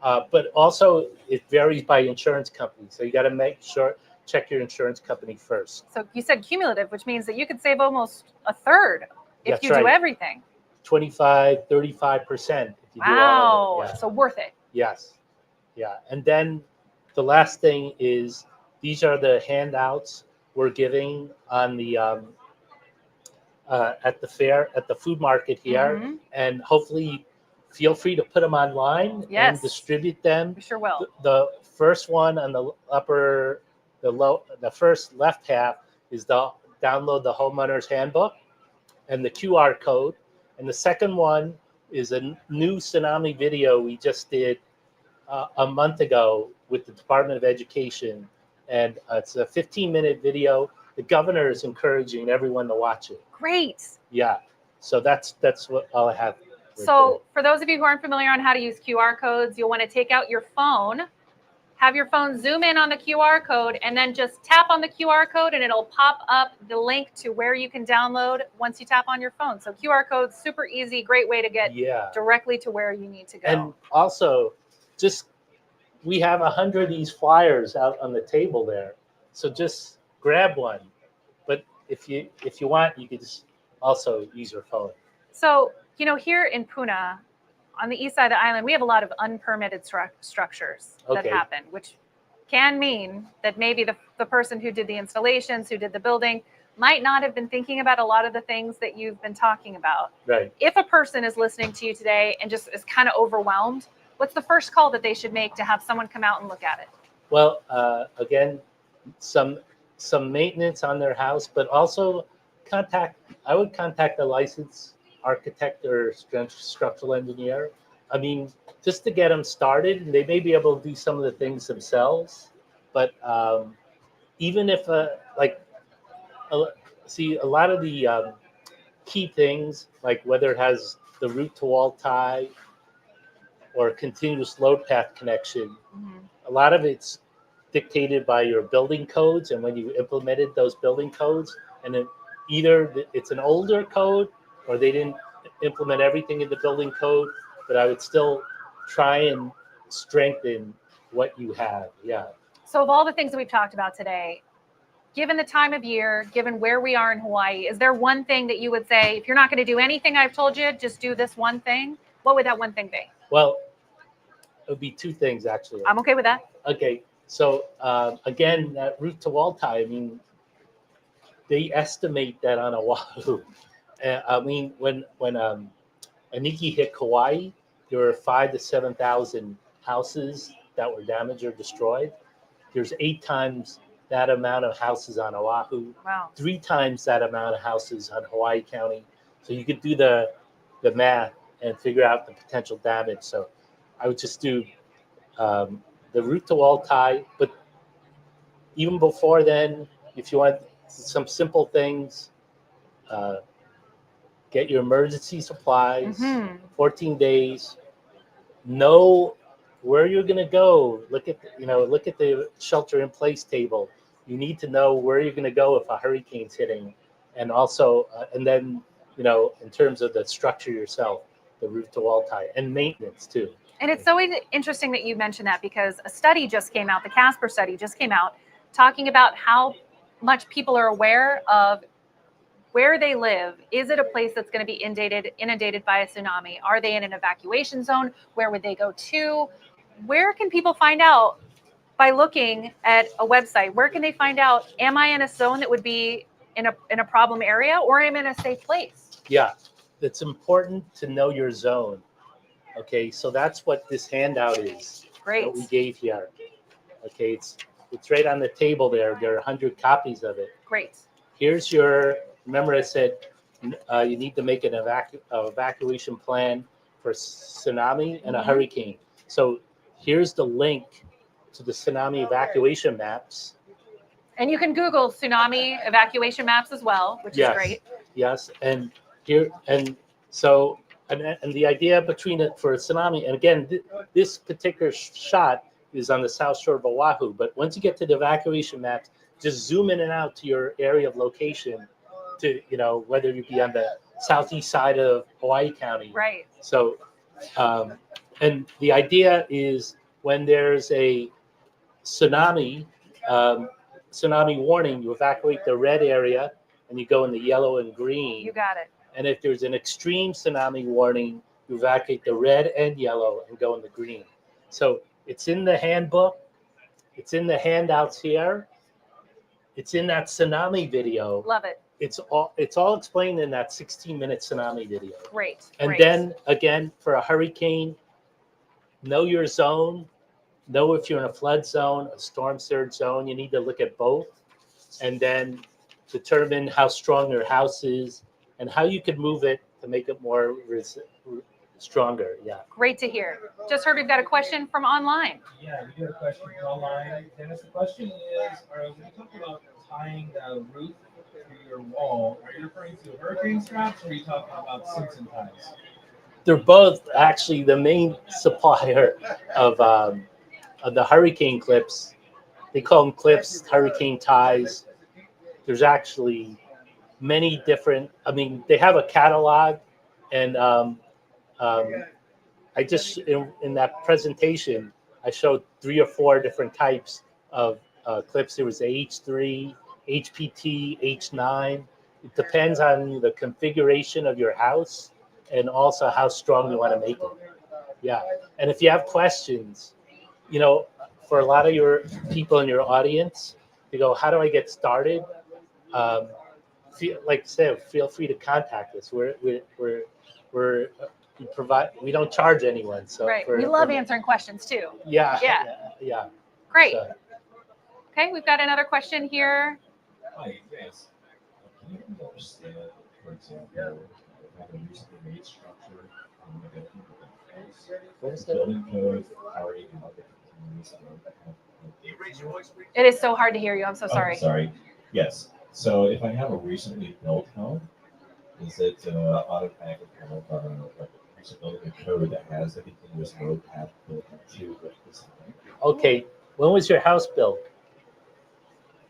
but also it varies by insurance company. So you got to check your insurance company first. So you said cumulative, which means that you could save almost a third if That's you do right. everything. 25, 35% if you do all Wow. of it. Yeah. So worth it. Yes. Yeah. And then the last thing is these are the handouts we're giving on the at the fair, at the food market here. And hopefully feel free to put them online and distribute them. We sure will. The first one on the the first left half is the download the homeowner's handbook and the QR code. And the second one is a new tsunami video we just did a month ago with the Department of Education. And it's a 15-minute video. The governor is encouraging everyone to watch it. Great. Yeah. So that's what all I have. So for those of you who aren't familiar on how to use QR codes, you'll want to take out your phone, have your phone zoom in on the QR code, and then just tap on the QR code and it'll pop up the link to where you can download once you tap on your phone. So QR codes, super easy, great way to get directly to where you need to go. And also, just we have 100 of these flyers out on the table there. So just grab one. But if you want, you could just also use your phone. So, here in Puna, on the east side of the island, we have a lot of unpermitted structures that Okay. happen, which can mean that maybe the person who did the installations, who did the building, might not have been thinking about a lot of the things that you've been talking about. Right. If a person is listening to you today and just is kind of overwhelmed, what's the first call that they should make to have someone come out and look at it? Well, again, some maintenance on their house, but also I would contact a licensed architect or structural engineer. I mean, just to get them started, and they may be able to do some of the things themselves. But even if see, a lot of the key things, like whether it has the root to wall tie or continuous load path connection, a lot of it's dictated by your building codes and when you implemented those building codes. And then either it's an older code or they didn't implement everything in the building code, but I would still try and strengthen what you have. Yeah. So of all the things that we've talked about today, given the time of year, given where we are in Hawaii, is there one thing that you would say, if you're not going to do anything I've told you, just do this one thing? What would that one thing be? Well, it would be two things, actually. I'm okay with that. Okay. So again, that root to wall tie, I mean, they estimate that on Oahu. I mean, when Aniki hit Kauai, there were 5,000 to 7,000 houses that were damaged or destroyed. There's 8 times that amount of houses on Oahu. Wow. 3 times that amount of houses on Hawaii County. So you could do the math and figure out the potential damage. So I would just do the root to wall tie. But even before then, if you want some simple things, get your emergency supplies, 14 days, know where you're going to go. Look at the shelter in place table. You need to know where you're going to go if a hurricane's hitting. And also, and then, in terms of the structure yourself, the roof to wall tie and maintenance too. And it's so interesting that you mentioned that, because a study just came out, the Casper study just came out, talking about how much people are aware of where they live. Is it a place that's going to be inundated by a tsunami? Are they in an evacuation zone? Where would they go to? Where can people find out by looking at a website? Where can they find out, am I in a zone that would be in a problem area, or am I in a safe place? Yeah, it's important to know your zone. Okay, so that's what this handout is. Great. That we gave here. Okay, it's right on the table there. There are 100 copies of it. Great. Here's remember I said you need to make an evacuation plan for tsunami and a hurricane. So here's the link to the tsunami evacuation maps. And you can Google tsunami evacuation maps as well, which is great. Yes, and here so the idea between it for a tsunami, and again, this particular shot is on the south shore of Oahu. But once you get to the evacuation maps, just zoom in and out to your area of location, to whether you be on the southeast side of Hawaii County. Right. So, and the idea is when there's a tsunami warning, you evacuate the red area and you go in the yellow and green. You got it. And if there's an extreme tsunami warning, you evacuate the red and yellow and go in the green. So it's in the handbook. It's in the handouts here. It's in that tsunami video. Love it. It's all explained in that 16-minute tsunami video. Great. And then again, for a hurricane, know your zone. Know if you're in a flood zone, a storm surge zone. You need to look at both, and then determine how strong your house is and how you could move it to make it more stronger. Yeah. Great to hear. Just heard we've got a question from online. Yeah, we got a question from online. Dennis, the question is, when you talk about tying the roof to your wall, are you referring to hurricane straps, or are you talking about Simpson ties? They're both actually the main supplier of the hurricane clips. They call them clips, hurricane ties. There's actually many different, they have a catalog, and I just, in that presentation, I showed 3 or 4 different types of clips. There was H3, HPT, H9. It depends on the configuration of your house and also how strong you want to make it. Yeah. And if you have questions, you know, for a lot of your people in your audience, you go, how do I get started? Like I said, feel free to contact us. We don't charge anyone. So Right. We love answering questions too. Yeah. Yeah. Yeah. Great. So, Okay, we've got another question here. Hi, yes. Can you understand, for example, have a recently made structure, like a what was that? building code, already how the It is so hard to hear you. I'm so sorry. Sorry. Yes. So if I have a recently built home, is it automatically kind of like a recent building code that has a continuous road path built into the design? Okay. When was your house built?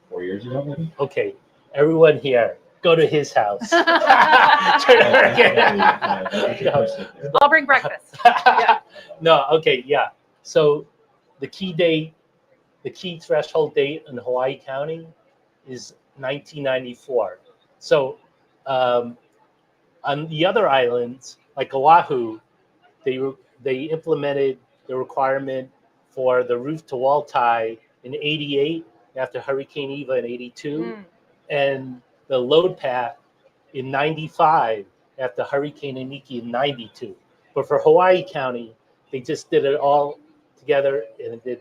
4 years ago, maybe? Okay. Everyone here, go to his house. Try to work it. I'll bring breakfast. No, okay, yeah. So the key threshold date in Hawaii County is 1994. So on the other islands, like Oahu, they implemented the requirement for the roof to wall tie in 88 after Hurricane Eva in 82, and the load path in 95 after Hurricane Iniki in 92. But for Hawaii County, they just did it all together, and the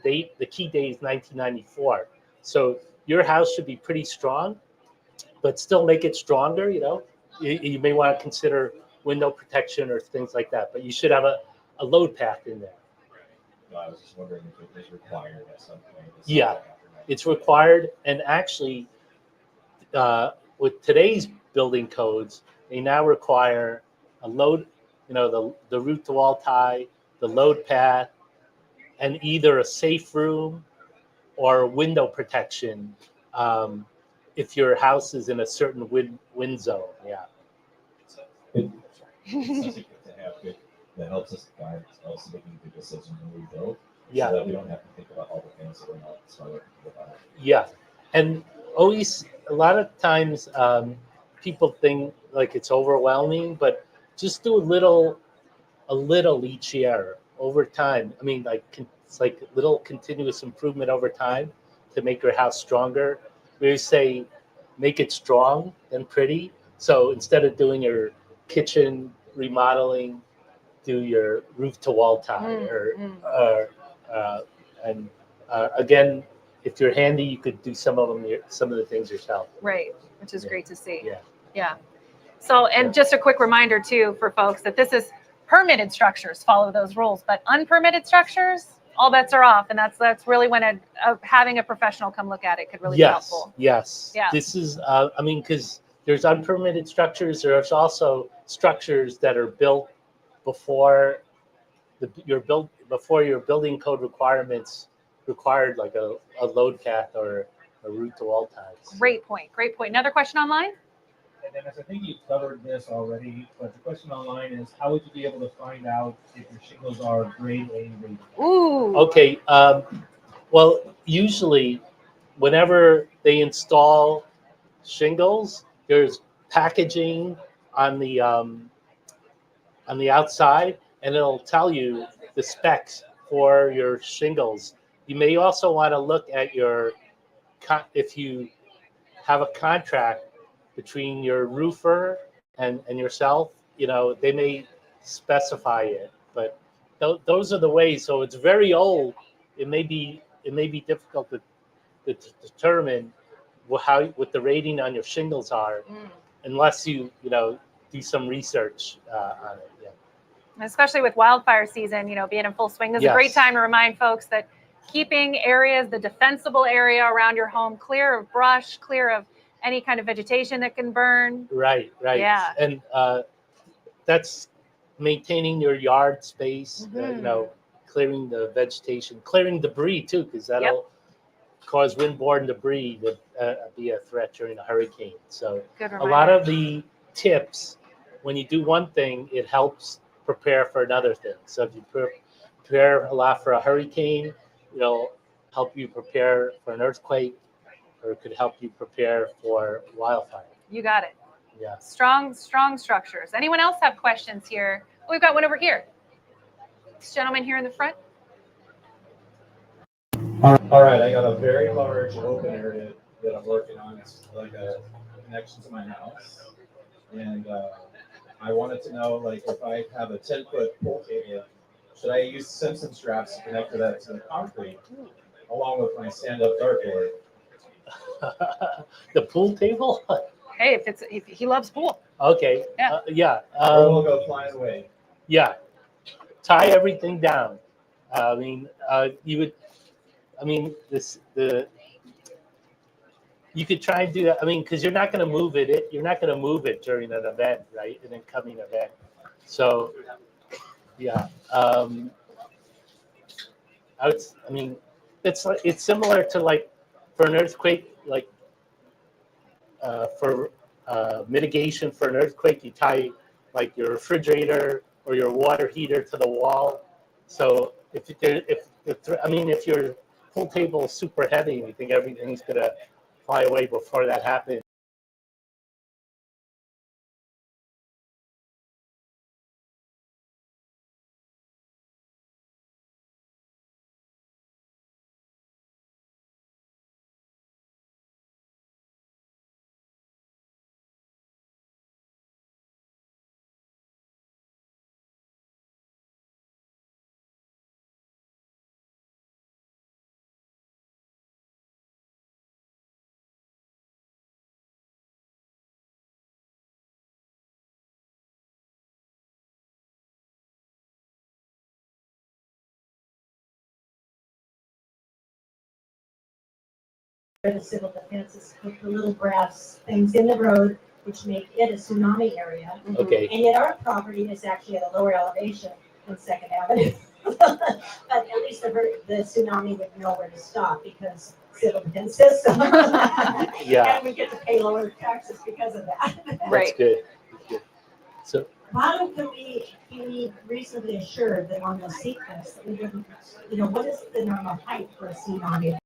key date is 1994. So your house should be pretty strong, but still make it stronger. You know, you may want to consider window protection or things like that, but you should have a load path in there. No, I was just wondering if it was required at some point. Yeah, it's required, and actually, with today's building codes, they now require a load, you know, the roof to wall tie, the load path, and either a safe room or window protection if your house is in a certain wind zone. Yeah. It's something to have good that helps us guide us making good decisions when we build. Yeah. So that we don't have to think about all the things that we're not smart about. Yeah, and always a lot of times people think like it's overwhelming, but just do a little each year over time. I mean, like it's like little continuous improvement over time to make your house stronger. We always say make it strong and pretty. So instead of doing your kitchen remodeling, do your roof to wall tie again, if you're handy, you could do some of the things yourself. Right, which is great to see. Yeah. Yeah. So, and just a quick reminder too for folks that this is permitted structures follow those rules, but unpermitted structures, all bets are off, and that's really when having a professional come look at it could really be helpful. Yes. Yeah. This is, I mean, because there's unpermitted structures. There's also structures that are built before your building code requirements required, like a load path or a roof to wall ties. Great point. Great point. Another question online? And then I think you covered this already, but the question online is, how would you be able to find out if your shingles are grade A rated? Ooh. Okay. Well, usually, whenever they install shingles, there's packaging on the outside, and it'll tell you the specs for your shingles. You may also want to look at if you have a contract between your roofer and yourself, you know, they may specify it, but those are the ways. So it's very old. It may be difficult to determine what the rating on your shingles are, unless you do some research on it. Yeah. Especially with wildfire season, being in full swing, this is a great time to remind folks that keeping areas, the defensible area around your home, clear of brush, clear of any kind of vegetation that can burn. Right. Yeah. And that's maintaining your yard space, clearing the vegetation, clearing debris too, because that'll cause windborne debris to be a threat during a hurricane. So a lot of the tips, when you do one thing, it helps prepare for another thing. So if you prepare a lot for a hurricane, it'll help you prepare for an earthquake, or it could help you prepare for wildfire. You got it. Yeah. Strong structures. Anyone else have questions here? Oh, we've got one over here. This gentleman here in the front. All right, I got a very large open area that I'm working on. It's like a connection to my house. And I wanted to know, like, if I have a 10-foot pool table, should I use Simpson straps to connect to the concrete along with my stand-up dartboard? The pool table? Hey, if he loves pool. Okay. Yeah. Yeah. Or will it go flying away? Yeah. Tie everything down. You would. You could try and do that. Because you're not going to move it. You're not going to move it during an event, right? An incoming event. So, yeah. It's similar to, like, for an earthquake, like for mitigation for an earthquake, you tie, like, your refrigerator or your water heater to the wall. So if your pool table is super heavy and you think everything's gonna fly away before that happens, The civil defense is put the little grass things in the road, which make it a tsunami area. okay. And yet our property is actually at a lower elevation than Second Avenue. But at least the tsunami would know where to stop because civil defense system. Yeah. And we get to pay lower taxes because of that. That's good. That's good. So How can we be reasonably assured that on the sequence that we wouldn't, what is the normal height for a tsunami?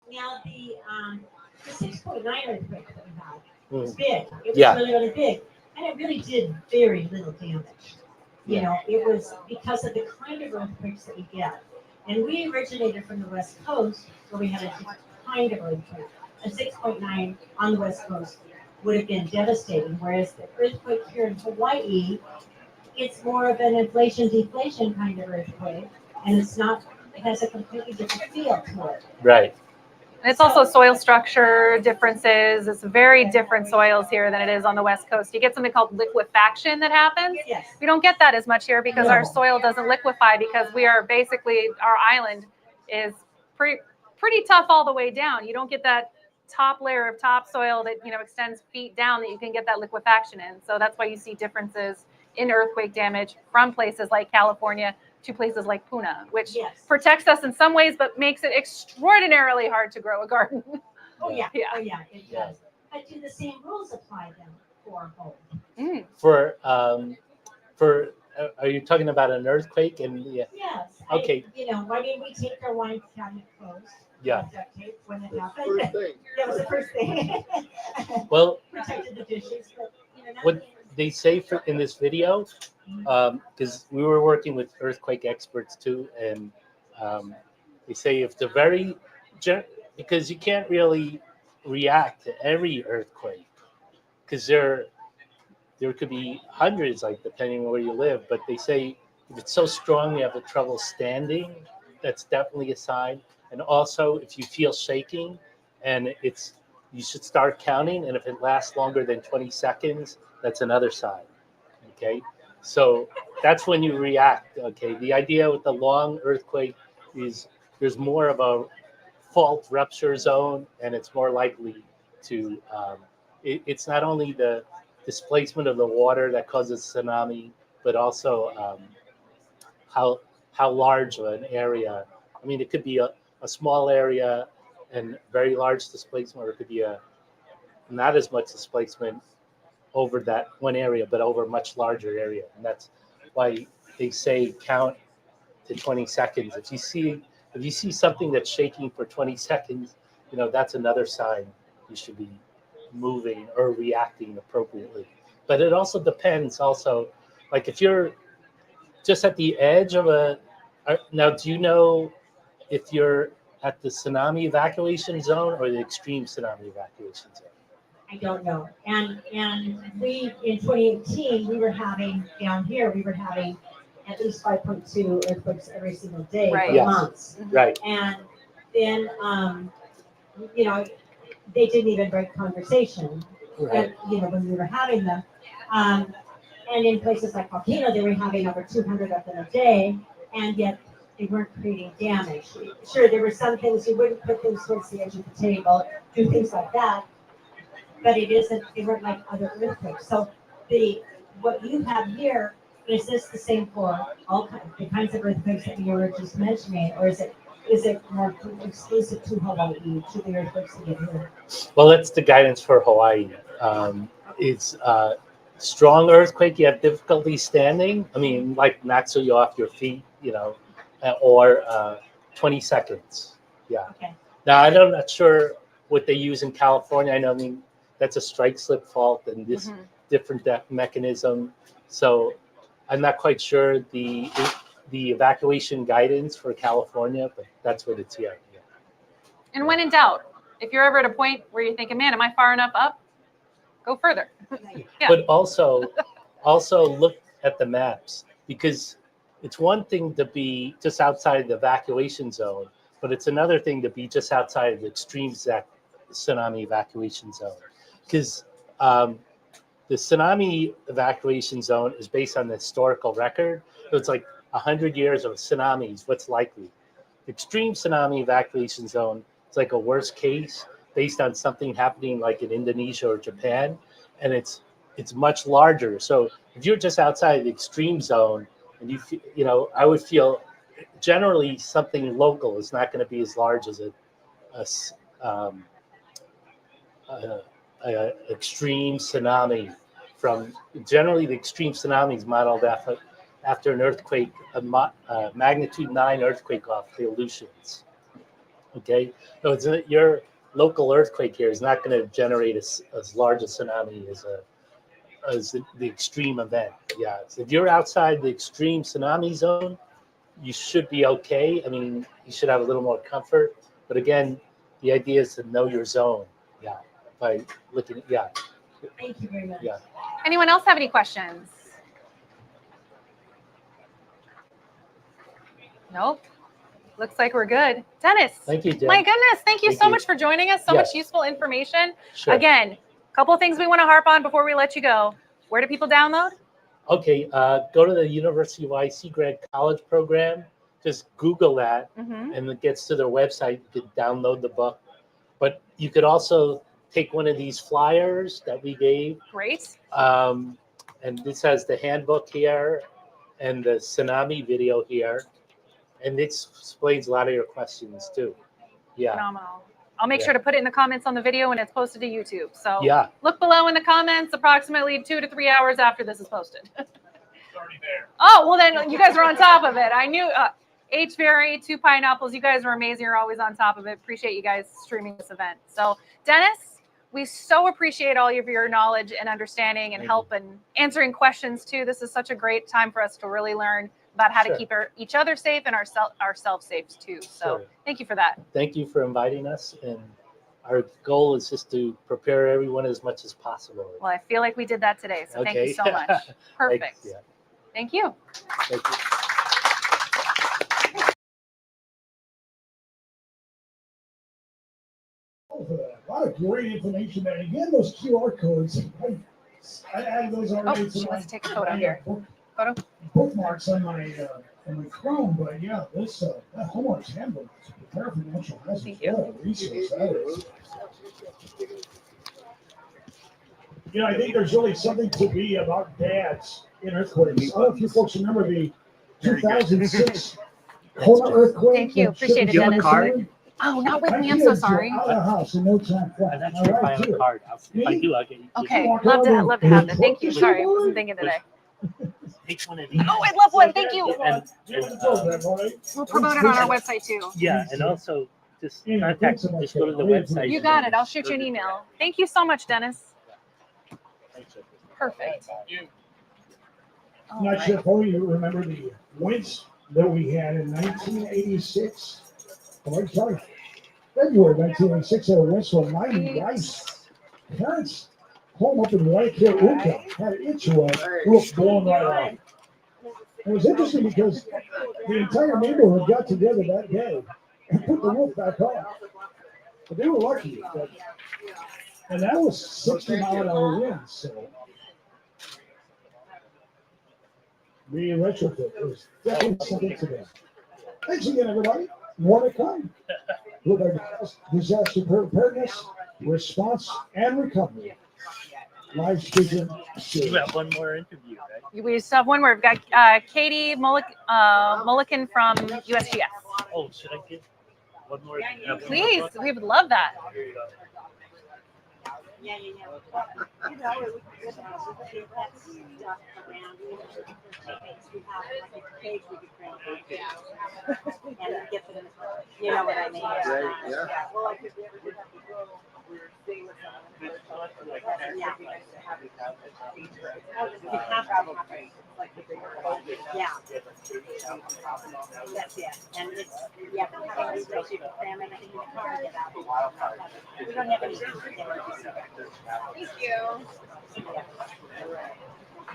Now the 6.9 earthquake that we had was big. It was really, really big. And it really did very little damage. It was because of the kind of earthquakes that we get. And we originated from the West Coast where we had a different kind of earthquake. A 6.9 on the West Coast would have been devastating, whereas the earthquake here in Hawaii, it's more of an inflation-deflation kind of earthquake. And it has a completely different feel to it. right. And it's also soil structure differences. It's very different soils here than it is on the West Coast. You get something called liquefaction that happens. Yes. We don't get that as much here because our soil doesn't liquefy because we are basically, our island is pretty tough all the way down. You don't get that top layer of topsoil that, extends feet down that you can get that liquefaction in. So that's why you see differences in earthquake damage from places like California to places like Puna, which Yes. protects us in some ways, but makes it extraordinarily hard to grow a garden. Oh, yeah. Yeah. Oh, yeah, it does. But do the same rules apply then for home? For are you talking about an earthquake? And Yes. Okay. I mean, we take our wine cabinet closed. Yeah. Duct tape when it happened. That was the first thing. Well, Protected the dishes, but what they say in this video, because we were working with earthquake experts too, and they say if the because you can't really react to every earthquake, because there could be hundreds, like depending on where you live. But they say if it's so strong you have trouble standing, that's definitely a sign. And also, if you feel shaking, and you should start counting. And if it lasts longer than 20 seconds, that's another sign. Okay, so that's when you react. Okay, the idea with the long earthquake is there's more of a fault rupture zone, and it's more likely to. It's not only the displacement of the water that causes tsunami, but also how large of an area. I mean, it could be a small area and very large displacement, or it could be not as much displacement over that one area, but over a much larger area. And that's why they say count to 20 seconds. If you see something that's shaking for 20 seconds, that's another sign you should be moving or reacting appropriately. But it also depends like if you're just at the edge of now, do you know if you're at the tsunami evacuation zone or the extreme tsunami evacuation zone? I don't know. And we, in 2018, we were having at least 5.2 earthquakes every single day Right. for Yes. months. Right. And then, they didn't even break conversation. Right. And, when we were having them. And in places like Volcano, they were having over 200 of them a day, and yet they weren't creating damage. Sure, there were some things you wouldn't put things towards the edge of the table, do things like that, but they weren't like other earthquakes. So what you have here, is this the same for all the kinds of earthquakes that you were just mentioning, or is it more exclusive to Hawaii, to the earthquakes that you hear? Well, that's the guidance for Hawaii. It's strong earthquake, you have difficulty standing. I mean, like knocks you off your feet, or 20 seconds. Yeah. Okay. Now, I'm not sure what they use in California. I mean, that's a strike slip fault and this different mechanism. So I'm not quite sure the evacuation guidance for California, but that's what it's here. Yeah. And when in doubt, if you're ever at a point where you're thinking, man, am I far enough up? Go further. Yeah. But also look at the maps, because it's one thing to be just outside the evacuation zone, but it's another thing to be just outside of the extreme tsunami evacuation zone. Because the tsunami evacuation zone is based on the historical record. So it's like 100 years of tsunamis, what's likely. The extreme tsunami evacuation zone is like a worst case based on something happening like in Indonesia or Japan, and it's much larger. So if you're just outside the extreme zone, and I would feel generally something local is not going to be as large as a extreme tsunami. From generally the extreme tsunami is modeled after an earthquake, a magnitude 9 earthquake off the Aleutians. Okay, so your local earthquake here is not going to generate as large a tsunami as the extreme event. Yeah, so if you're outside the extreme tsunami zone, you should be okay. I mean, you should have a little more comfort. But again, the idea is to know your zone. Yeah, by looking at Thank you very much. Yeah. Anyone else have any questions? Nope. Looks like we're good. Dennis. Thank you, Jen. My goodness. Thank you Thank so you. much for joining us. So Yes. much useful information. Sure. Again, a couple of things we want to harp on before we let you go. Where do people download? Okay, go to the University of Hawaii Sea Grant College program. Just Google that, and it gets to their website. You can download the book. But you could also take one of these flyers that we gave. Great. And this has the handbook here. and the tsunami video here, and it explains a lot of your questions too. Yeah, Phenomenal. I'll make Yeah. sure to put it in the comments on the video when it's posted to YouTube. So yeah. look below in the comments approximately 2 to 3 hours after this is posted. It's already there. Oh, well then you guys are on top of it. I knew HVERI, 2 Pineapples, you guys are amazing. You're always on top of it. Appreciate you guys streaming this event. So Dennis, we so appreciate all of your knowledge and understanding and help and answering questions too. This is such a great time for us to really learn about how to Sure. keep each other safe and ourselves safe too. So Sure. thank you for that. Thank you for inviting us, and our goal is just to prepare everyone as much as possible. Well, I feel like we did that today. So thank you Okay. so much. Perfect. Yeah. Thank you. Thank you. A lot of great information there. Again, those QR codes. I added those already. Oh, she wants to take a photo here. Photo? Bookmarks on my Chrome, but yeah, this that homework's handbook to prepare for natural hazards. Thank you. What a resource that is. You know, I think there's really something to be about dads in earthquakes. I don't know if you folks remember the 2006 Kona earthquake. Thank you. that Appreciate it, shut down Dennis. the city. Oh, not with My me. I'm so kids were sorry. Out of the house in no time flat. I'm not My sure if I wife have a too. card. If I do, I'll get you. Okay. walk Love around to have and that. Thank you. report Sorry, I this wasn't thinking today. Take one of these. Oh, I'd love one. Thank you. And, We'll promote it on our website too. yeah, and also just contact. Just go to the website. You got it. I'll shoot you an email. Thank you so much, Dennis. Perfect. All Not right. sure if all you remember the winds that we had in 1986. Oh, sorry. February 1986 at a windstorm. My wife's parents' home up in Waikiki had an inch of roof blown right off. It was interesting because the entire neighborhood got together that day and put the roof back on. But they were lucky. And that was 60-mile-an-hour winds. So the retrofit was definitely something to them. Thanks again, everybody. More to come with our disaster preparedness, response, and recovery. Live speaker. You have one more interview, right? We just have one more. We've got Katie Mulligan from USGS. Oh, should I get one more? Please, we would love that. Here you go. Yeah. You know, with that stuff around, we have like a page we could print and get them, you know what I mean? Yeah. Well, I could never do that before. We were staying with someone. Yeah. You have to have it. Yeah. That's it. And it's, yeah, having a spreadsheet to cram everything in the car and get out. We don't have any. Thank you.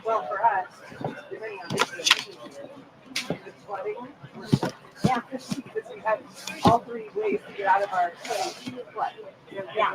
Well, for us, yeah, because we have all 3 ways to get out of our place. Yeah.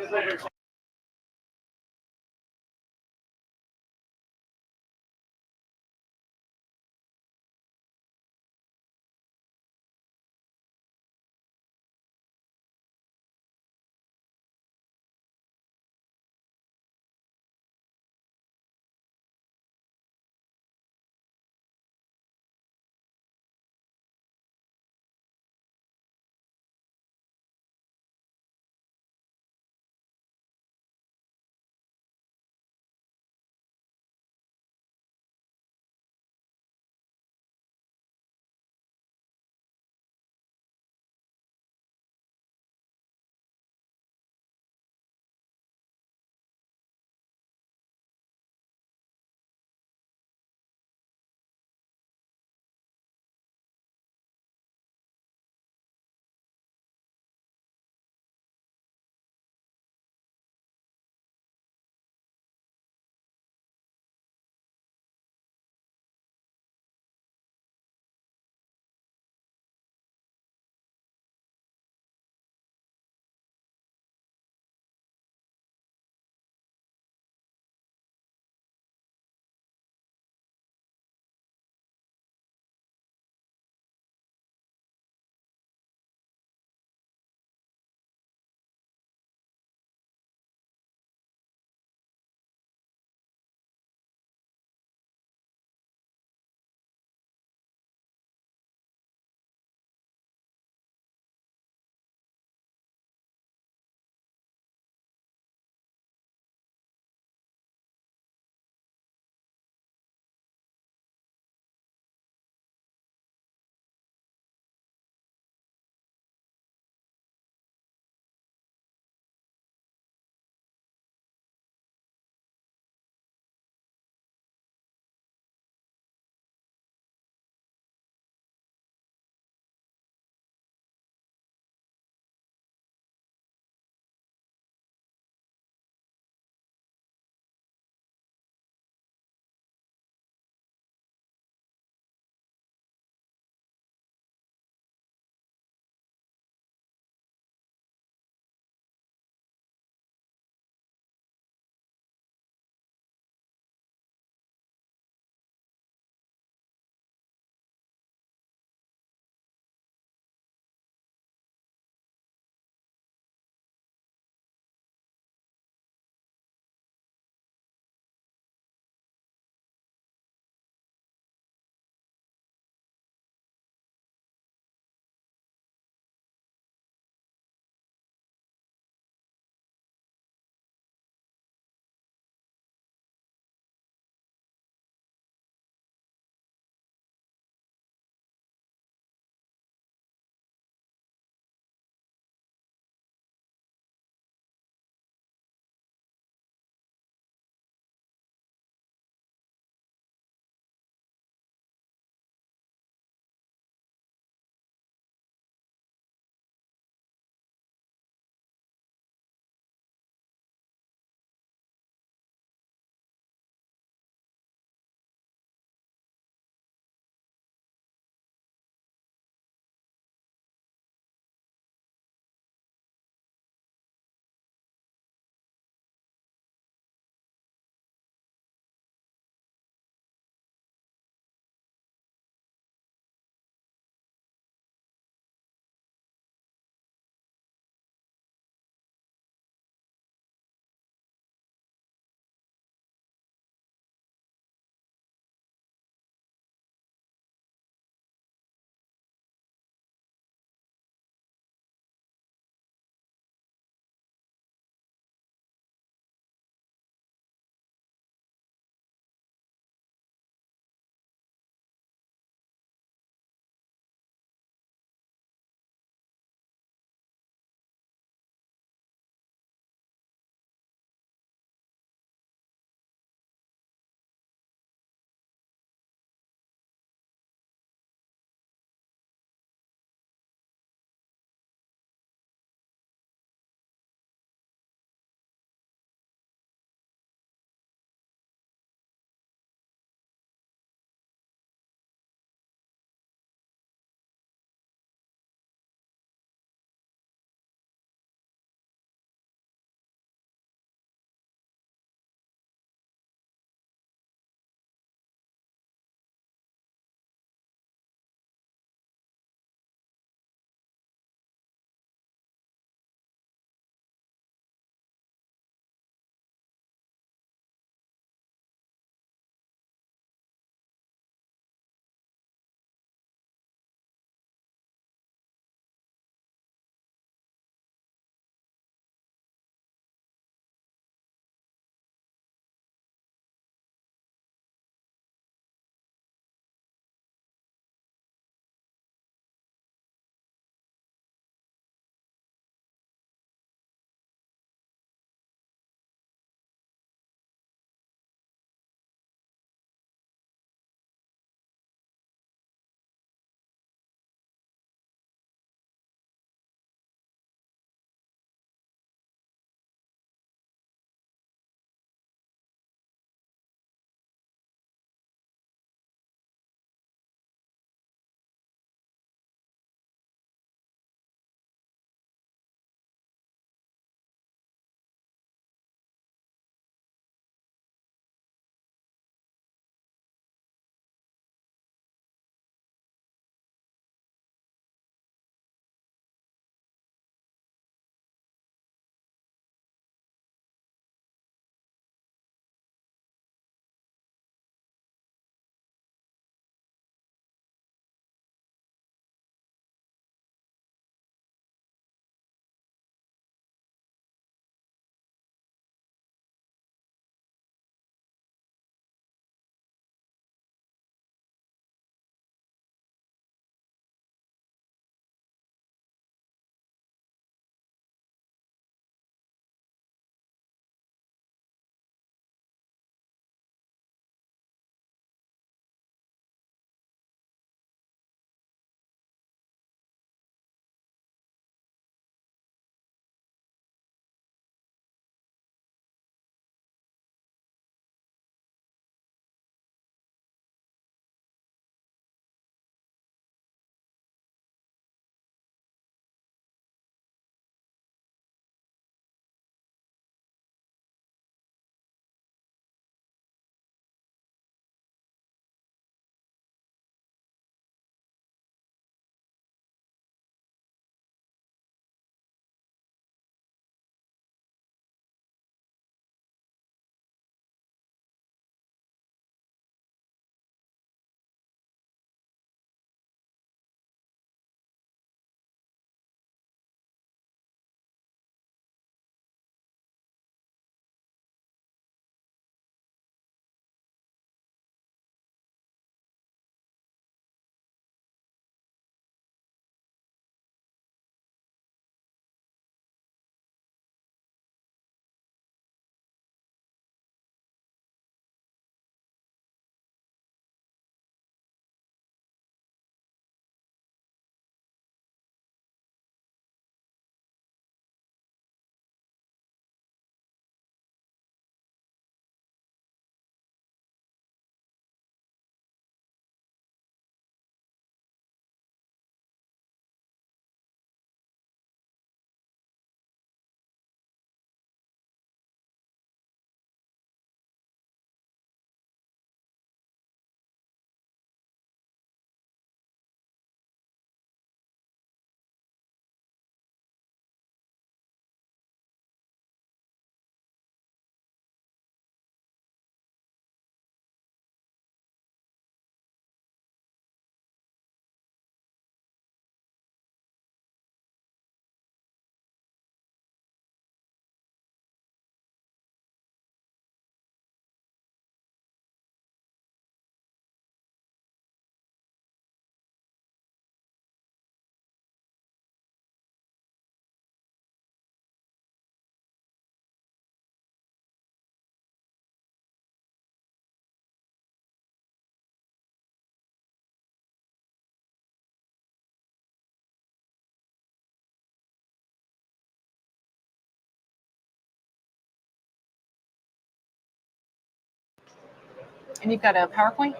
And you've got a PowerPoint?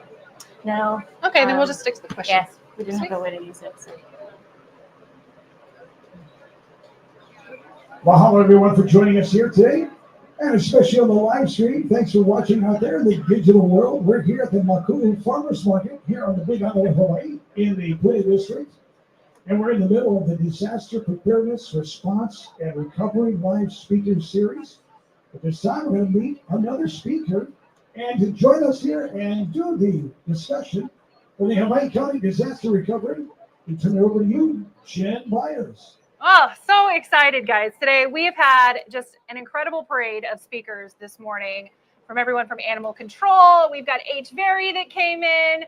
No. Okay, then we'll just stick to the questions. Yes, we didn't have a way to use it. So. Mahalo everyone for joining us here today, and especially on the live stream. Thanks for watching out there in the digital world. We're here at the Makuʻu Farmers Market here on the Big Island of Hawaii in the Pule District, and we're in the middle of the Disaster Preparedness, Response, and Recovery Live Speaker Series. At this time, we're going to meet another speaker, and to join us here and do the discussion for the Hawaii County Disaster Recovery, we turn it over to you, Jen Byers. Oh, so excited, guys. Today we have had just an incredible parade of speakers this morning from everyone from animal control. We've got HVERI that came in.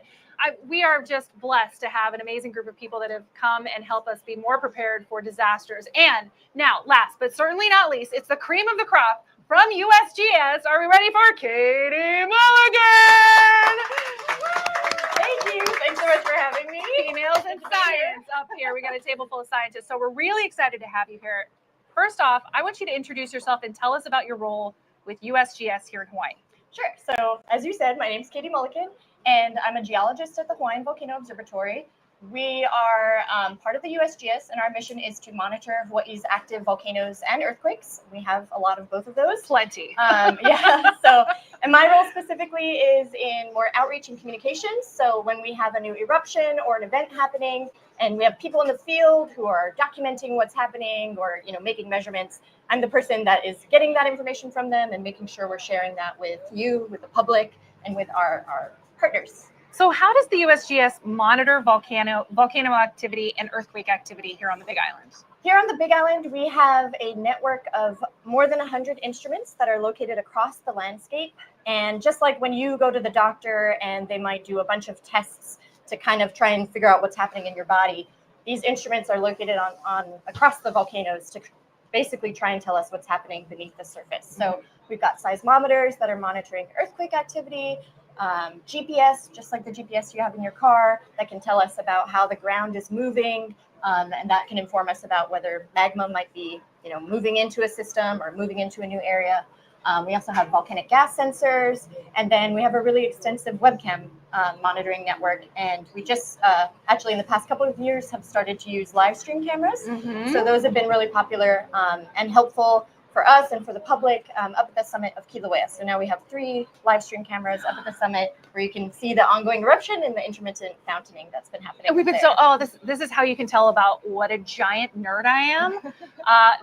We are just blessed to have an amazing group of people that have come and help us be more prepared for disasters. And now, last but certainly not least, it's the cream of the crop from USGS. Are we ready for Katie Mulligan? Thank you. Thanks so much for having me. Females in science up here. We got a table full of scientists. So we're really excited to have you here. First off, I want you to introduce yourself and tell us about your role with USGS here in Hawaii. Sure. So as you said, my name's Katie Mulligan, and I'm a geologist at the Hawaiian Volcano Observatory. We are part of the USGS, and our mission is to monitor Hawaii's active volcanoes and earthquakes. We have a lot of both of those. Plenty. Yeah. So, and my role specifically is in more outreach and communications. So when we have a new eruption or an event happening, and we have people in the field who are documenting what's happening or making measurements, I'm the person that is getting that information from them and making sure we're sharing that with you, with the public, and with our partners. So how does the USGS monitor volcano activity and earthquake activity here on the Big Island? Here on the Big Island, we have a network of more than 100 instruments that are located across the landscape. And just like when you go to the doctor and they might do a bunch of tests to kind of try and figure out what's happening in your body, these instruments are located on across the volcanoes to basically try and tell us what's happening beneath the surface. So we've got seismometers that are monitoring earthquake activity, GPS, just like the GPS you have in your car, that can tell us about how the ground is moving, and that can inform us about whether magma might be, moving into a system or moving into a new area. We also have volcanic gas sensors, and then we have a really extensive webcam monitoring network. And we just actually in the past couple of years have started to use live stream cameras. So those have been really popular and helpful for us and for the public up at the summit of Kilauea. So now we have 3 live stream cameras up at the summit where you can see the ongoing eruption and the intermittent fountaining that's been happening. And we've been this is how you can tell about what a giant nerd I am.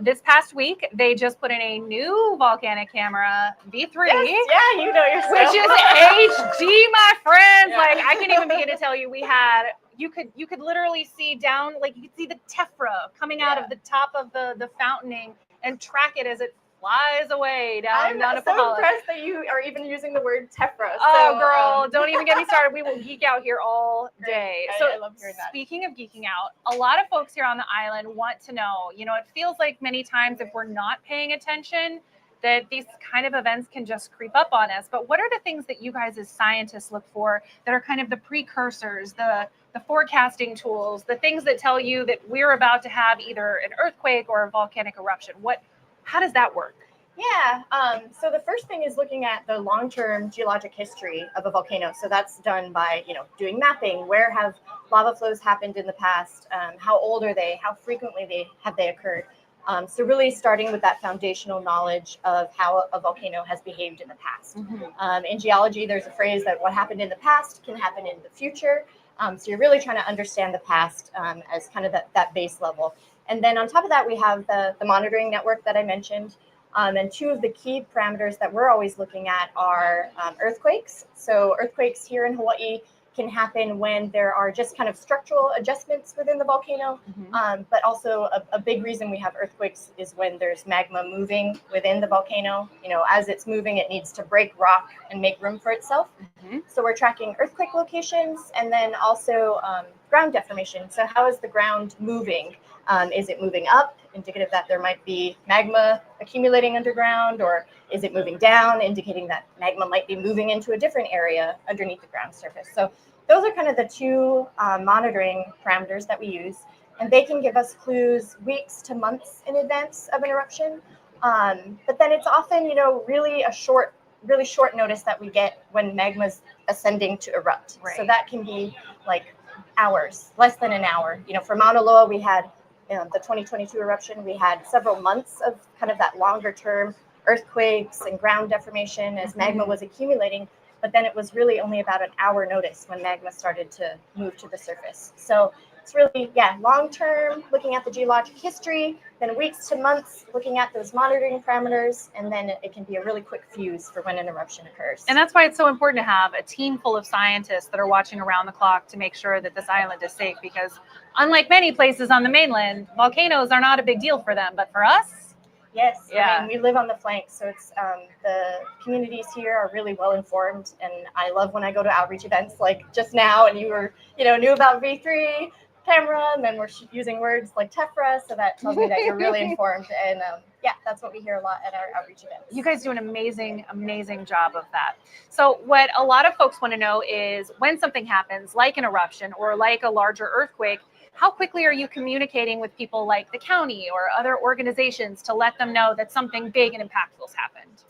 This past week, they just put in a new volcanic camera, V3. Yes, yeah, you know yourself. Which is HD, my friends. Yeah. Like I can't even begin to tell you. We had you could literally see down, like you could see the tephra coming out of the top of the fountaining and track it as it flies away down I'm to so Pahala. impressed that you are even using the word tephra. Oh, So, girl, don't even get me started. We will geek out here all day. Great. So, I love hearing that. speaking of geeking out, a lot of folks here on the island want to know, it feels like many times if we're not paying attention, that these kind of events can just creep up on us. But what are the things that you guys as scientists look for that are kind of the precursors, the forecasting tools, the things that tell you that we're about to have either an earthquake or a volcanic eruption? How does that work? Yeah. So the first thing is looking at the long-term geologic history of a volcano. So that's done by, doing mapping. Where have lava flows happened in the past? How old are they? How frequently have they occurred? So really starting with that foundational knowledge of how a volcano has behaved in the past. In geology, there's a phrase that what happened in the past can happen in the future. So you're really trying to understand the past as kind of that base level. And then on top of that, we have the monitoring network that I mentioned. And 2 of the key parameters that we're always looking at are earthquakes. So earthquakes here in Hawaii can happen when there are just kind of structural adjustments within the volcano. But also a big reason we have earthquakes is when there's magma moving within the volcano. As it's moving, it needs to break rock and make room for itself. So we're tracking earthquake locations and then also ground deformation. So how is the ground moving? Is it moving up, indicative that there might be magma accumulating underground, or is it moving down, indicating that magma might be moving into a different area underneath the ground surface? So those are kind of the 2 monitoring parameters that we use, and they can give us clues weeks to months in advance of an eruption. But then it's often, really short notice that we get when magma's ascending to erupt. Right. So that can be like hours, less than an hour. You know, for Mauna Loa, we had the 2022 eruption. We had several months of kind of that longer term earthquakes and ground deformation as magma was accumulating. But then it was really only about an hour notice when magma started to move to the surface. So it's really, long term, looking at the geologic history, then weeks to months, looking at those monitoring parameters, and then it can be a really quick fuse for when an eruption occurs. And that's why it's so important to have a team full of scientists that are watching around the clock to make sure that this island is safe, because unlike many places on the mainland, volcanoes are not a big deal for them, but for us, yes, yeah. I mean, we live on the flanks, so it's the communities here are really well informed, and I love when I go to outreach events like just now, and you were, knew about V3 camera, and then we're using words like tephra, so that tells me that you're really informed, and that's what we hear a lot at our outreach events. You guys do an amazing job of that. So what a lot of folks want to know is when something happens, like an eruption or like a larger earthquake, how quickly are you communicating with people like the county or other organizations to let them know that something big and impactful has happened?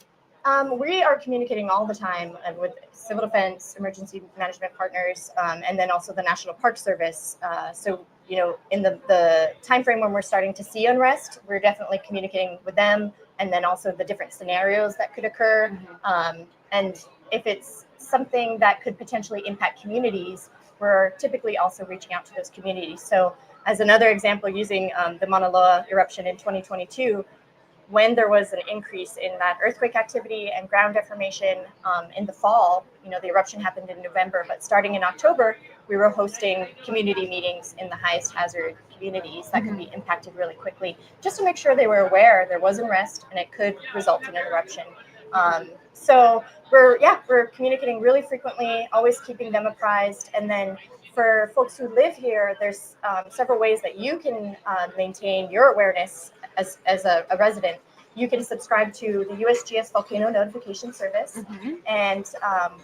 We are communicating all the time with civil defense, emergency management partners, and then also the National Park Service. So, in the time frame when we're starting to see unrest, we're definitely communicating with them, and then also the different scenarios that could occur. And if it's something that could potentially impact communities, we're typically also reaching out to those communities. So as another example, using the Mauna Loa eruption in 2022, when there was an increase in that earthquake activity and ground deformation in the fall, the eruption happened in November, but starting in October, we were hosting community meetings in the highest hazard communities that could be impacted really quickly, just to make sure they were aware there was unrest and it could result in an eruption. So we're communicating really frequently, always keeping them apprised. And then for folks who live here, there's several ways that you can maintain your awareness as a resident. You can subscribe to the USGS Volcano Notification Service, and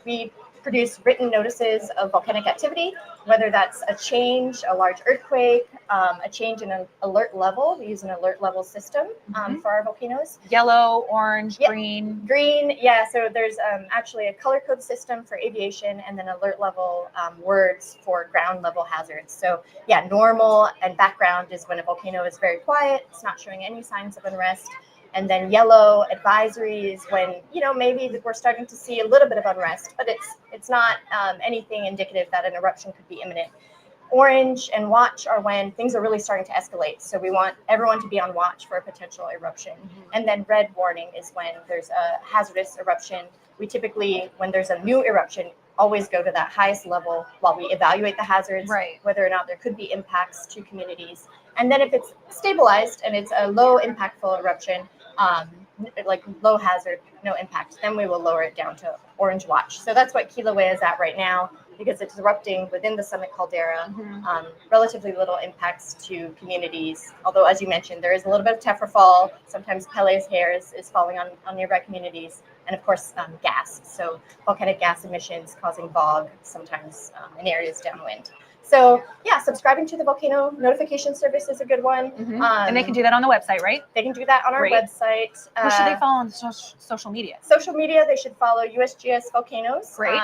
we produce written notices of volcanic activity, whether that's a change, a large earthquake, a change in an alert level. We use an alert level system for our volcanoes. Yellow, orange, green. Green, so there's actually a color code system for aviation, and then alert level words for ground level hazards. So normal and background is when a volcano is very quiet, it's not showing any signs of unrest. And then yellow advisory is when, maybe we're starting to see a little bit of unrest, but it's not anything indicative that an eruption could be imminent. Orange and watch are when things are really starting to escalate. So we want everyone to be on watch for a potential eruption. And then red warning is when there's a hazardous eruption. We typically, when there's a new eruption, always go to that highest level while we evaluate the hazards, whether or not there could be impacts to communities. And then if it's stabilized and it's a low impactful eruption, like low hazard, no impact, then we will lower it down to orange watch. So that's what Kilauea is at right now, because it's erupting within the summit caldera. Relatively little impacts to communities, although as you mentioned, there is a little bit of tephra fall. Sometimes Pele's hair is falling on nearby communities, and of course gas. So volcanic gas emissions causing fog sometimes in areas downwind. So subscribing to the Volcano Notification Service is a good one. And they can do that on the website, right? They can do that on our website. Who should they follow on social media? Social media, they should follow USGS Volcanoes. Great.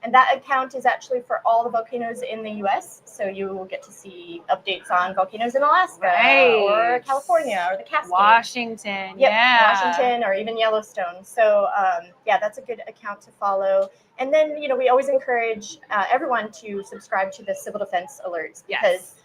And that account is actually for all the volcanoes in the U.S. So you will get to see updates on volcanoes in Alaska or California or the Cascades. Washington, Washington or even Yellowstone. So that's a good account to follow. And then, we always encourage everyone to subscribe to the civil defense alerts, because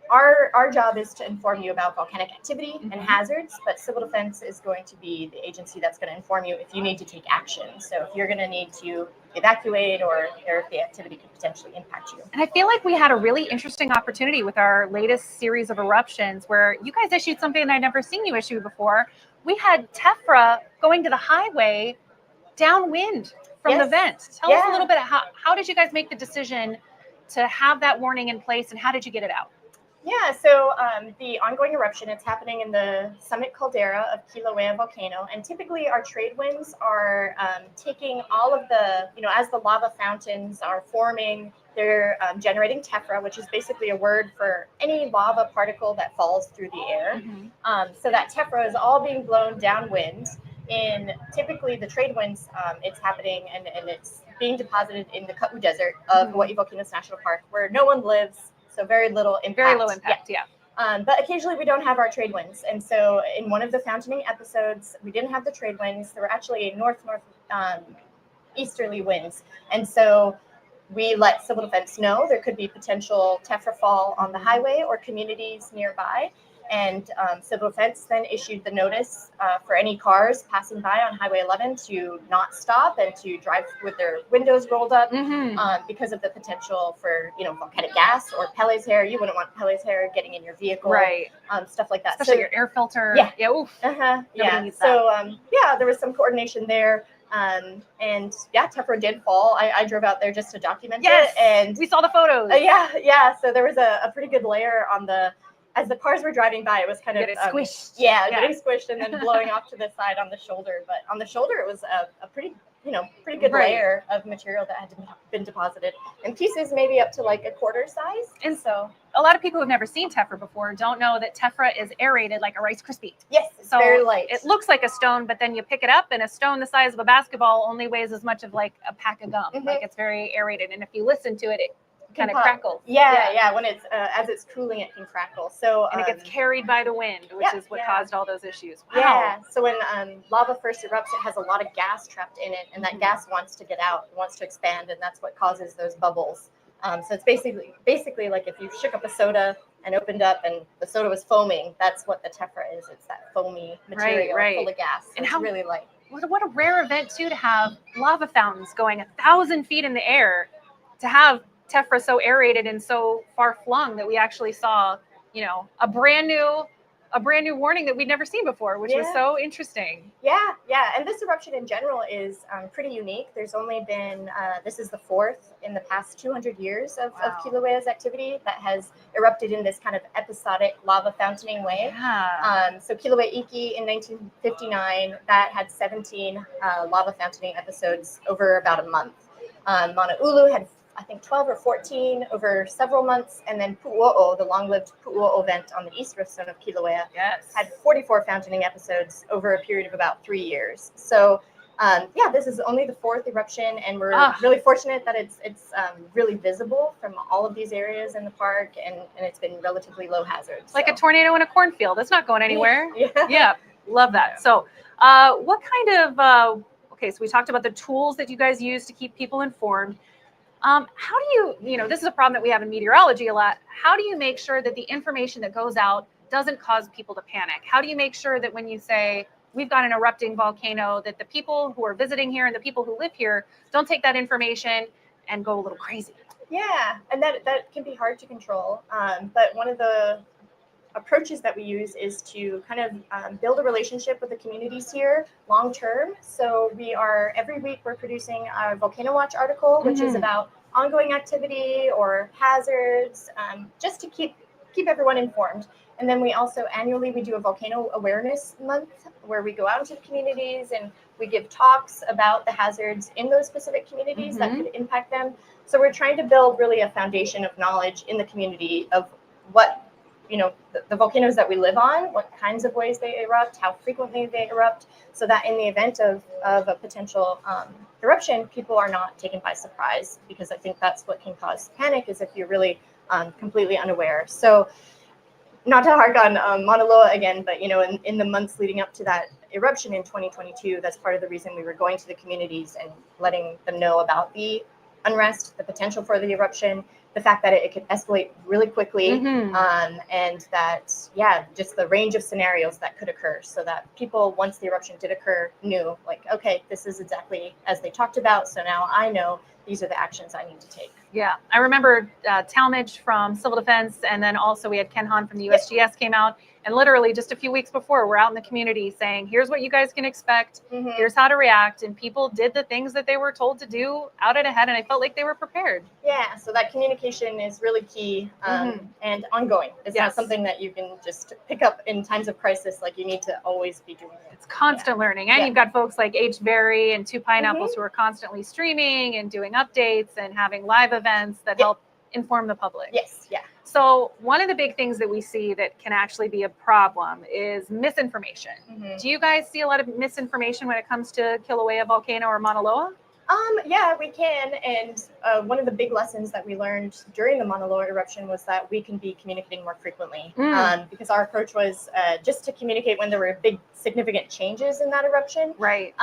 our job is to inform you about volcanic activity and hazards, but civil defense is going to be the agency that's going to inform you if you need to take action. So if you're going to need to evacuate or if the activity could potentially impact you. And I feel like we had a really interesting opportunity with our latest series of eruptions where you guys issued something that I'd never seen you issue before. We had tephra going to the highway downwind from the vent. Tell us a little bit, how did you guys make the decision to have that warning in place, and how did you get it out? So the ongoing eruption, it's happening in the summit caldera of Kilauea volcano. And typically our trade winds are taking all of the, as the lava fountains are forming, they're generating tephra, which is basically a word for any lava particle that falls through the air. So that tephra is all being blown downwind. In typically the trade winds, it's happening and it's being deposited in the Ka'u Desert of Hawaii Volcanoes National Park, where no one lives, so very little impact. Very low impact, yeah. But occasionally we don't have our trade winds. And so in one of the fountaining episodes, we didn't have the trade winds. There were actually easterly winds. And so we let civil defense know there could be potential tephra fall on the highway or communities nearby. And civil defense then issued the notice for any cars passing by on Highway 11 to not stop and to drive with their windows rolled up because of the potential for, volcanic gas or Pele's hair. You wouldn't want Pele's hair getting in your vehicle, right? Stuff like that. Especially So, your air filter. Yeah. Yeah. Oof. Yeah. Needs So there was some coordination there. And tephra did fall. I drove out there just to document it, and we saw the photos. So there was a pretty good layer on as the cars were driving by, it was kind of squished. Getting squished and then blowing off to the side on the shoulder. But on the shoulder, it was a pretty good layer of material that had been deposited, and pieces maybe up to like a quarter size. And so a lot of people who've never seen tephra before don't know that tephra is aerated like a Rice Krispie. Yes, it's very light. It looks like a stone, but then you pick it up, and a stone the size of a basketball only weighs as much of like a pack of gum. Like it's very aerated, and if you listen to it, it kind of crackles. Yeah. When it's as it's cooling, it can crackle. So and it gets carried by the wind, which is what caused all those issues. Wow. Yeah. So when lava first erupts, it has a lot of gas trapped in it, and that gas wants to get out, wants to expand, and that's what causes those bubbles. So it's basically like if you shook up a soda and opened up, and the soda was foaming. That's what the tephra is. It's that foamy material full of gas. So and it's really light. What a rare event too to have lava fountains going 1,000 feet in the air, to have tephra so aerated and so far flung that we actually saw, a brand new warning that we'd never seen before, which was so interesting. Yeah. And this eruption in general is pretty unique. There's only been, this is the fourth in the past 200 years of Kilauea's activity that has erupted in this kind of episodic lava fountaining way. Yeah. So Kilauea Iki in 1959, that had 17 lava fountaining episodes over about a month. Mauna Ulu had I think 12 or 14 over several months, and then Pu'uo'o, the long-lived Pu'uo'o event on the east zone of Kilauea, had 44 fountain fountaining over a period of about 3 years. So, this is only the fourth eruption, and we're really fortunate that it's really visible from all of these areas in the park, and it's been relatively low hazard. Like a tornado in a cornfield. It's not going anywhere. Yeah, love that. So, what kind of, so we talked about the tools that you guys use to keep people informed. How do you, this is a problem that we have in meteorology a lot. How do you make sure that the information that goes out doesn't cause people to panic? How do you make sure that when you say we've got an erupting volcano, that the people who are visiting here and the people who live here don't take that information and go a little crazy? Yeah, and that can be hard to control. But one of the approaches that we use is to kind of build a relationship with the communities here long term. So every week we're producing a Volcano Watch article, which is about ongoing activity or hazards, just to keep everyone informed. And then we also annually we do a volcano awareness month where we go out into the communities and we give talks about the hazards in those specific communities that could impact them. So we're trying to build really a foundation of knowledge in the community of what the volcanoes that we live on, what kinds of ways they erupt, how frequently they erupt, so that in the event of a potential eruption, people are not taken by surprise, because I think that's what can cause panic, is if you're really completely unaware. So not to hark on Mauna Loa again, but in the months leading up to that eruption in 2022, that's part of the reason we were going to the communities and letting them know about the unrest, the potential for the eruption, the fact that it could escalate really quickly, and that, just the range of scenarios that could occur, so that people, once the eruption did occur, knew, like, okay, this is exactly as they talked about, so now I know these are the actions I need to take. Yeah, I remember Talmadge from Civil Defense, and then also we had Ken Hahn from the USGS came out, and literally just a few weeks before, we're out in the community saying, here's what you guys can expect, here's how to react, and people did the things that they were told to do out and ahead, and I felt like they were prepared. Yeah, so that communication is really key and ongoing. It's not something that you can just pick up in times of crisis, like you need to always be doing it. It's constant learning, and you've got folks like HVERI and Two Pineapples who are constantly streaming and doing updates and having live events that help inform the public. Yes, So one of the big things that we see that can actually be a problem is misinformation. Do you guys see a lot of misinformation when it comes to Kilauea Volcano or Mauna Loa? Yeah, we can. And one of the big lessons that we learned during the Mauna Loa eruption was that we can be communicating more frequently. Because our approach was just to communicate when there were big, significant changes in that eruption. Right.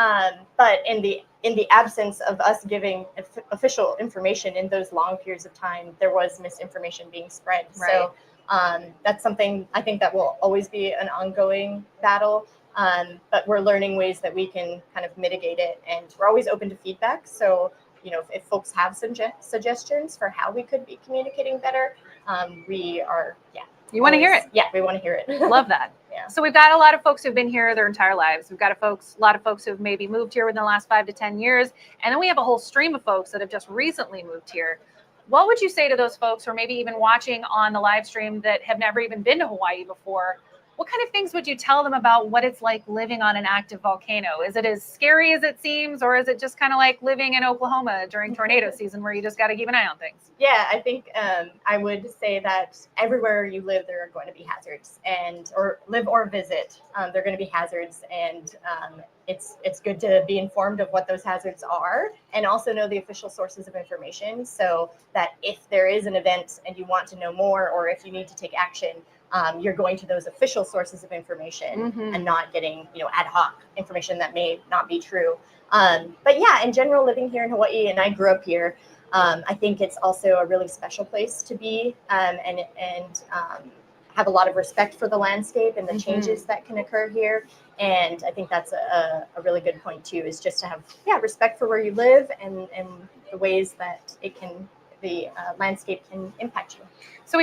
But in the absence of us giving official information in those long periods of time, there was misinformation being spread. Right. So that's something I think that will always be an ongoing battle. But we're learning ways that we can kind of mitigate it, and we're always open to feedback. So, if folks have suggestions for how we could be communicating better, we are, You want to hear it? Yeah, we want to hear it. Love that. Yeah. So we've got a lot of folks who've been here their entire lives. We've got a lot of folks who've maybe moved here within the last 5 to 10 years. And then we have a whole stream of folks that have just recently moved here. What would you say to those folks, or maybe even watching on the live stream, that have never even been to Hawaii before? What kind of things would you tell them about what it's like living on an active volcano? Is it as scary as it seems, or is it just kind of like living in Oklahoma during tornado season where you just got to keep an eye on things? Yeah, I think I would say that everywhere you live, there are going to be hazards, or live or visit, there are going to be hazards, and it's good to be informed of what those hazards are, and also know the official sources of information, so that if there is an event and you want to know more, or if you need to take action, you're going to those official sources of information and not getting, ad hoc information that may not be true. But yeah, in general, living here in Hawaii, and I grew up here, I think it's also a really special place to be, and have a lot of respect for the landscape and the changes that can occur here. And I think that's a really good point too, is just to have respect for where you live and the ways that the landscape can impact you. So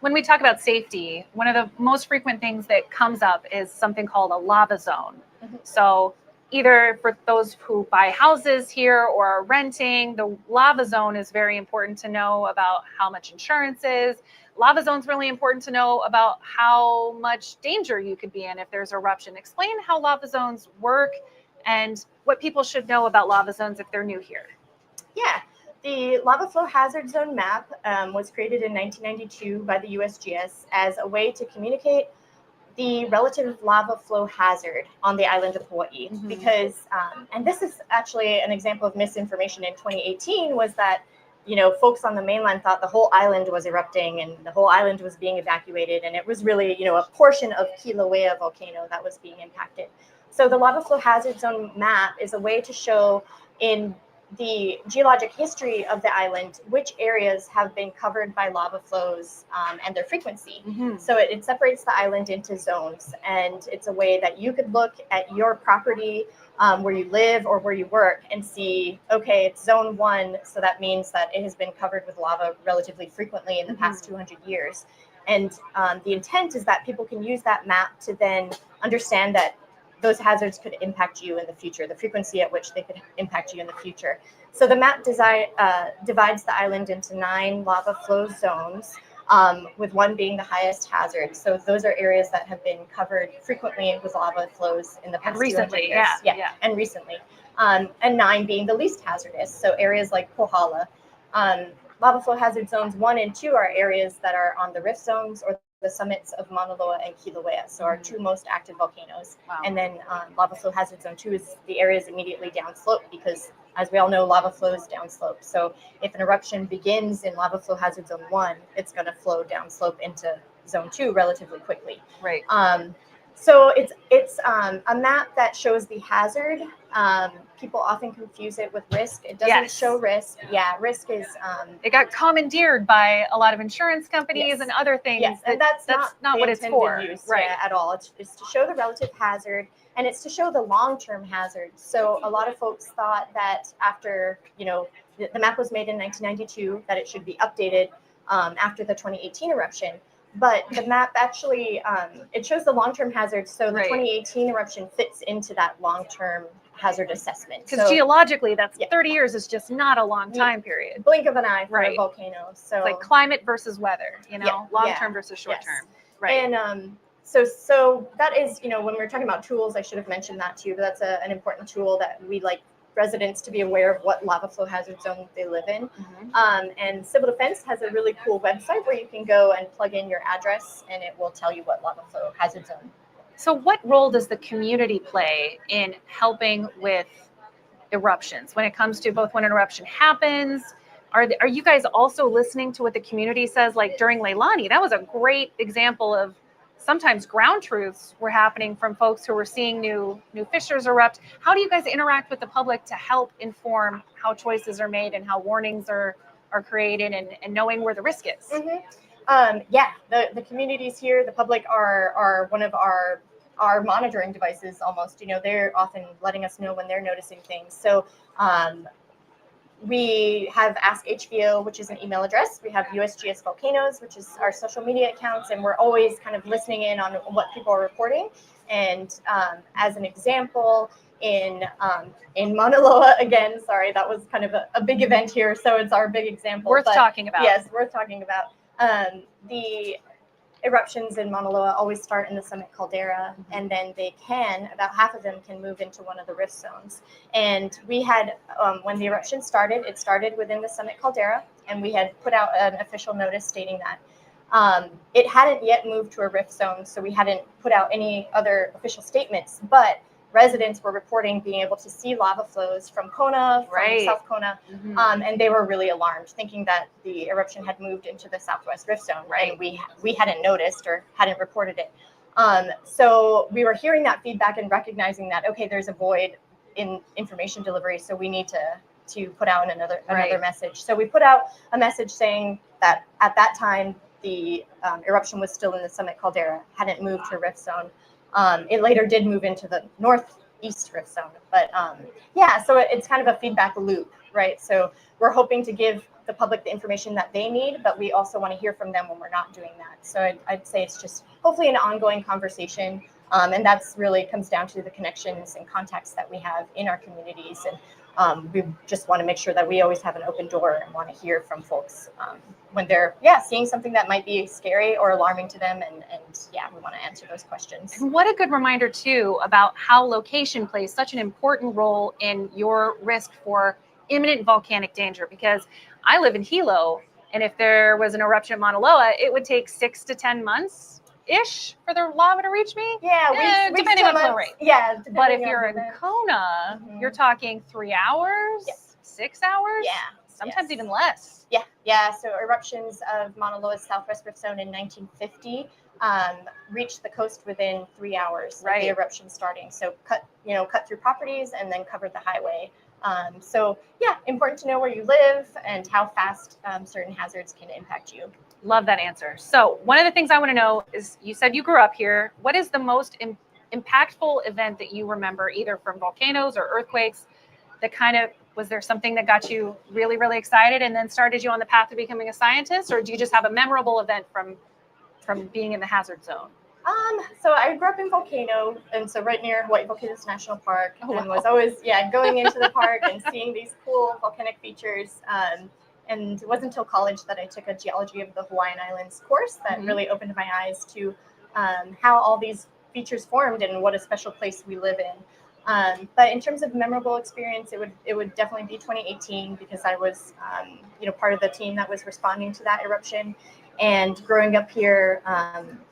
when we talk about safety, one of the most frequent things that comes up is something called a lava zone. So either for those who buy houses here or are renting, the lava zone is very important to know about how much insurance is. Lava zone is really important to know about how much danger you could be in if there's eruption. Explain how lava zones work and what people should know about lava zones if they're new here. Yeah. The lava flow hazard zone map was created in 1992 by the USGS as a way to communicate the relative lava flow hazard on the island of Hawaii. Because, and this is actually an example of misinformation in 2018, was that, folks on the mainland thought the whole island was erupting and the whole island was being evacuated. And it was really, a portion of Kilauea volcano that was being impacted. So the lava flow hazard zone map is a way to show in the geologic history of the island which areas have been covered by lava flows and their frequency. So it separates the island into zones, and it's a way that you could look at your property where you live or where you work and see, okay, it's zone 1, so that means that it has been covered with lava relatively frequently in the past 200 years. And the intent is that people can use that map to then understand that those hazards could impact you in the future, the frequency at which they could impact you in the future. So the map divides the island into 9 lava flow zones, with one being the highest hazard. So those are areas that have been covered frequently with lava flows in the past recently, 200 years. And recently. And 9 being the least hazardous. So areas like Kohala. Lava flow hazard zones 1 and 2 are areas that are on the rift zones or the summits of Mauna Loa and Kilauea, so our 2 most active volcanoes. Wow. And then lava flow hazard zone 2 is the areas immediately downslope, because as we all know, lava flows downslope. So if an eruption begins in lava flow hazard zone 1, it's going to flow downslope into zone 2 relatively quickly. Right. So it's a map that shows the hazard. People often confuse it with risk. It doesn't show risk. Yeah, risk is. It got commandeered by a lot of insurance companies and other things. Yes, and that's not what it's for. Use, at all. It's to show the relative hazard, and it's to show the long-term hazard. So a lot of folks thought that after, the map was made in 1992, that it should be updated after the 2018 eruption. But the map actually, it shows the long-term hazards. So the 2018 eruption fits into that long-term hazard assessment. Because geologically, that's 30 years is just not a long time period. Blink of an eye for a volcano. So it's like climate versus weather, long-term versus short-term. Right. And so that is, when we were talking about tools, I should have mentioned that too, but that's an important tool that we like residents to be aware of what lava flow hazard zone they live in. And Civil Defense has a really cool website where you can go and plug in your address and it will tell you what lava flow hazard zone. So what role does the community play in helping with eruptions when it comes to both when an eruption happens? Are you guys also listening to what the community says? Like during Leilani, that was a great example of sometimes ground truths were happening from folks who were seeing new fissures erupt. How do you guys interact with the public to help inform how choices are made and how warnings are created and knowing where the risk is? Yeah, the communities here, the public are one of our monitoring devices almost. You know, they're often letting us know when they're noticing things. So we have Ask HVO, which is an email address. We have USGS Volcanoes, which is our social media accounts, and we're always kind of listening in on what people are reporting. And as an example, in Mauna Loa, again, sorry, that was kind of a big event here, so it's our big example. Worth talking about. Yes, worth talking about. The eruptions in Mauna Loa always start in the summit caldera, and then about half of them can move into one of the rift zones. And we had, when the eruption started, it started within the summit caldera, and we had put out an official notice stating that. It hadn't yet moved to a rift zone, so we hadn't put out any other official statements, but residents were reporting being able to see lava flows from Kona, from South Kona, and they were really alarmed, thinking that the eruption had moved into the southwest rift zone, and we hadn't noticed or hadn't reported it. So we were hearing that feedback and recognizing that, okay, there's a void in information delivery, so we need to put out another message. So we put out a message saying that at that time, the eruption was still in the summit caldera, hadn't moved to a rift zone. It later did move into the northeast rift zone, but yeah, so it's kind of a feedback loop, right? So we're hoping to give the public the information that they need, but we also want to hear from them when we're not doing that. So I'd say it's just hopefully an ongoing conversation, and that's really comes down to the connections and contacts that we have in our communities, and we just want to make sure that we always have an open door and want to hear from folks when they're seeing something that might be scary or alarming to them, and we want to answer those questions. And what a good reminder too about how location plays such an important role in your risk for imminent volcanic danger, because I live in Hilo, and if there was an eruption in Mauna Loa, it would take 6 to 10 months ish for the lava to reach me. Depending on flow rate. But if you're in Kona, you're talking 3 hours, 6 hours, sometimes even less. So eruptions of Mauna Loa's southwest rift zone in 1950 reached the coast within 3 hours of the eruption starting. So cut through properties and then covered the highway. Important to know where you live and how fast certain hazards can impact you. Love that answer. So one of the things I want to know is, you said you grew up here. What is the most impactful event that you remember, either from volcanoes or earthquakes, that kind of, was there something that got you really, really excited and then started you on the path to becoming a scientist? Or do you just have a memorable event from being in the hazard zone? So I grew up in Volcano, and so right near Hawaii Volcanoes National Park, and was always going into the park and seeing these cool volcanic features. And it wasn't until college that I took a geology of the Hawaiian Islands course that really opened my eyes to how all these features formed and what a special place we live in. But in terms of memorable experience, it would definitely be 2018, because I was part of the team that was responding to that eruption. And growing up here,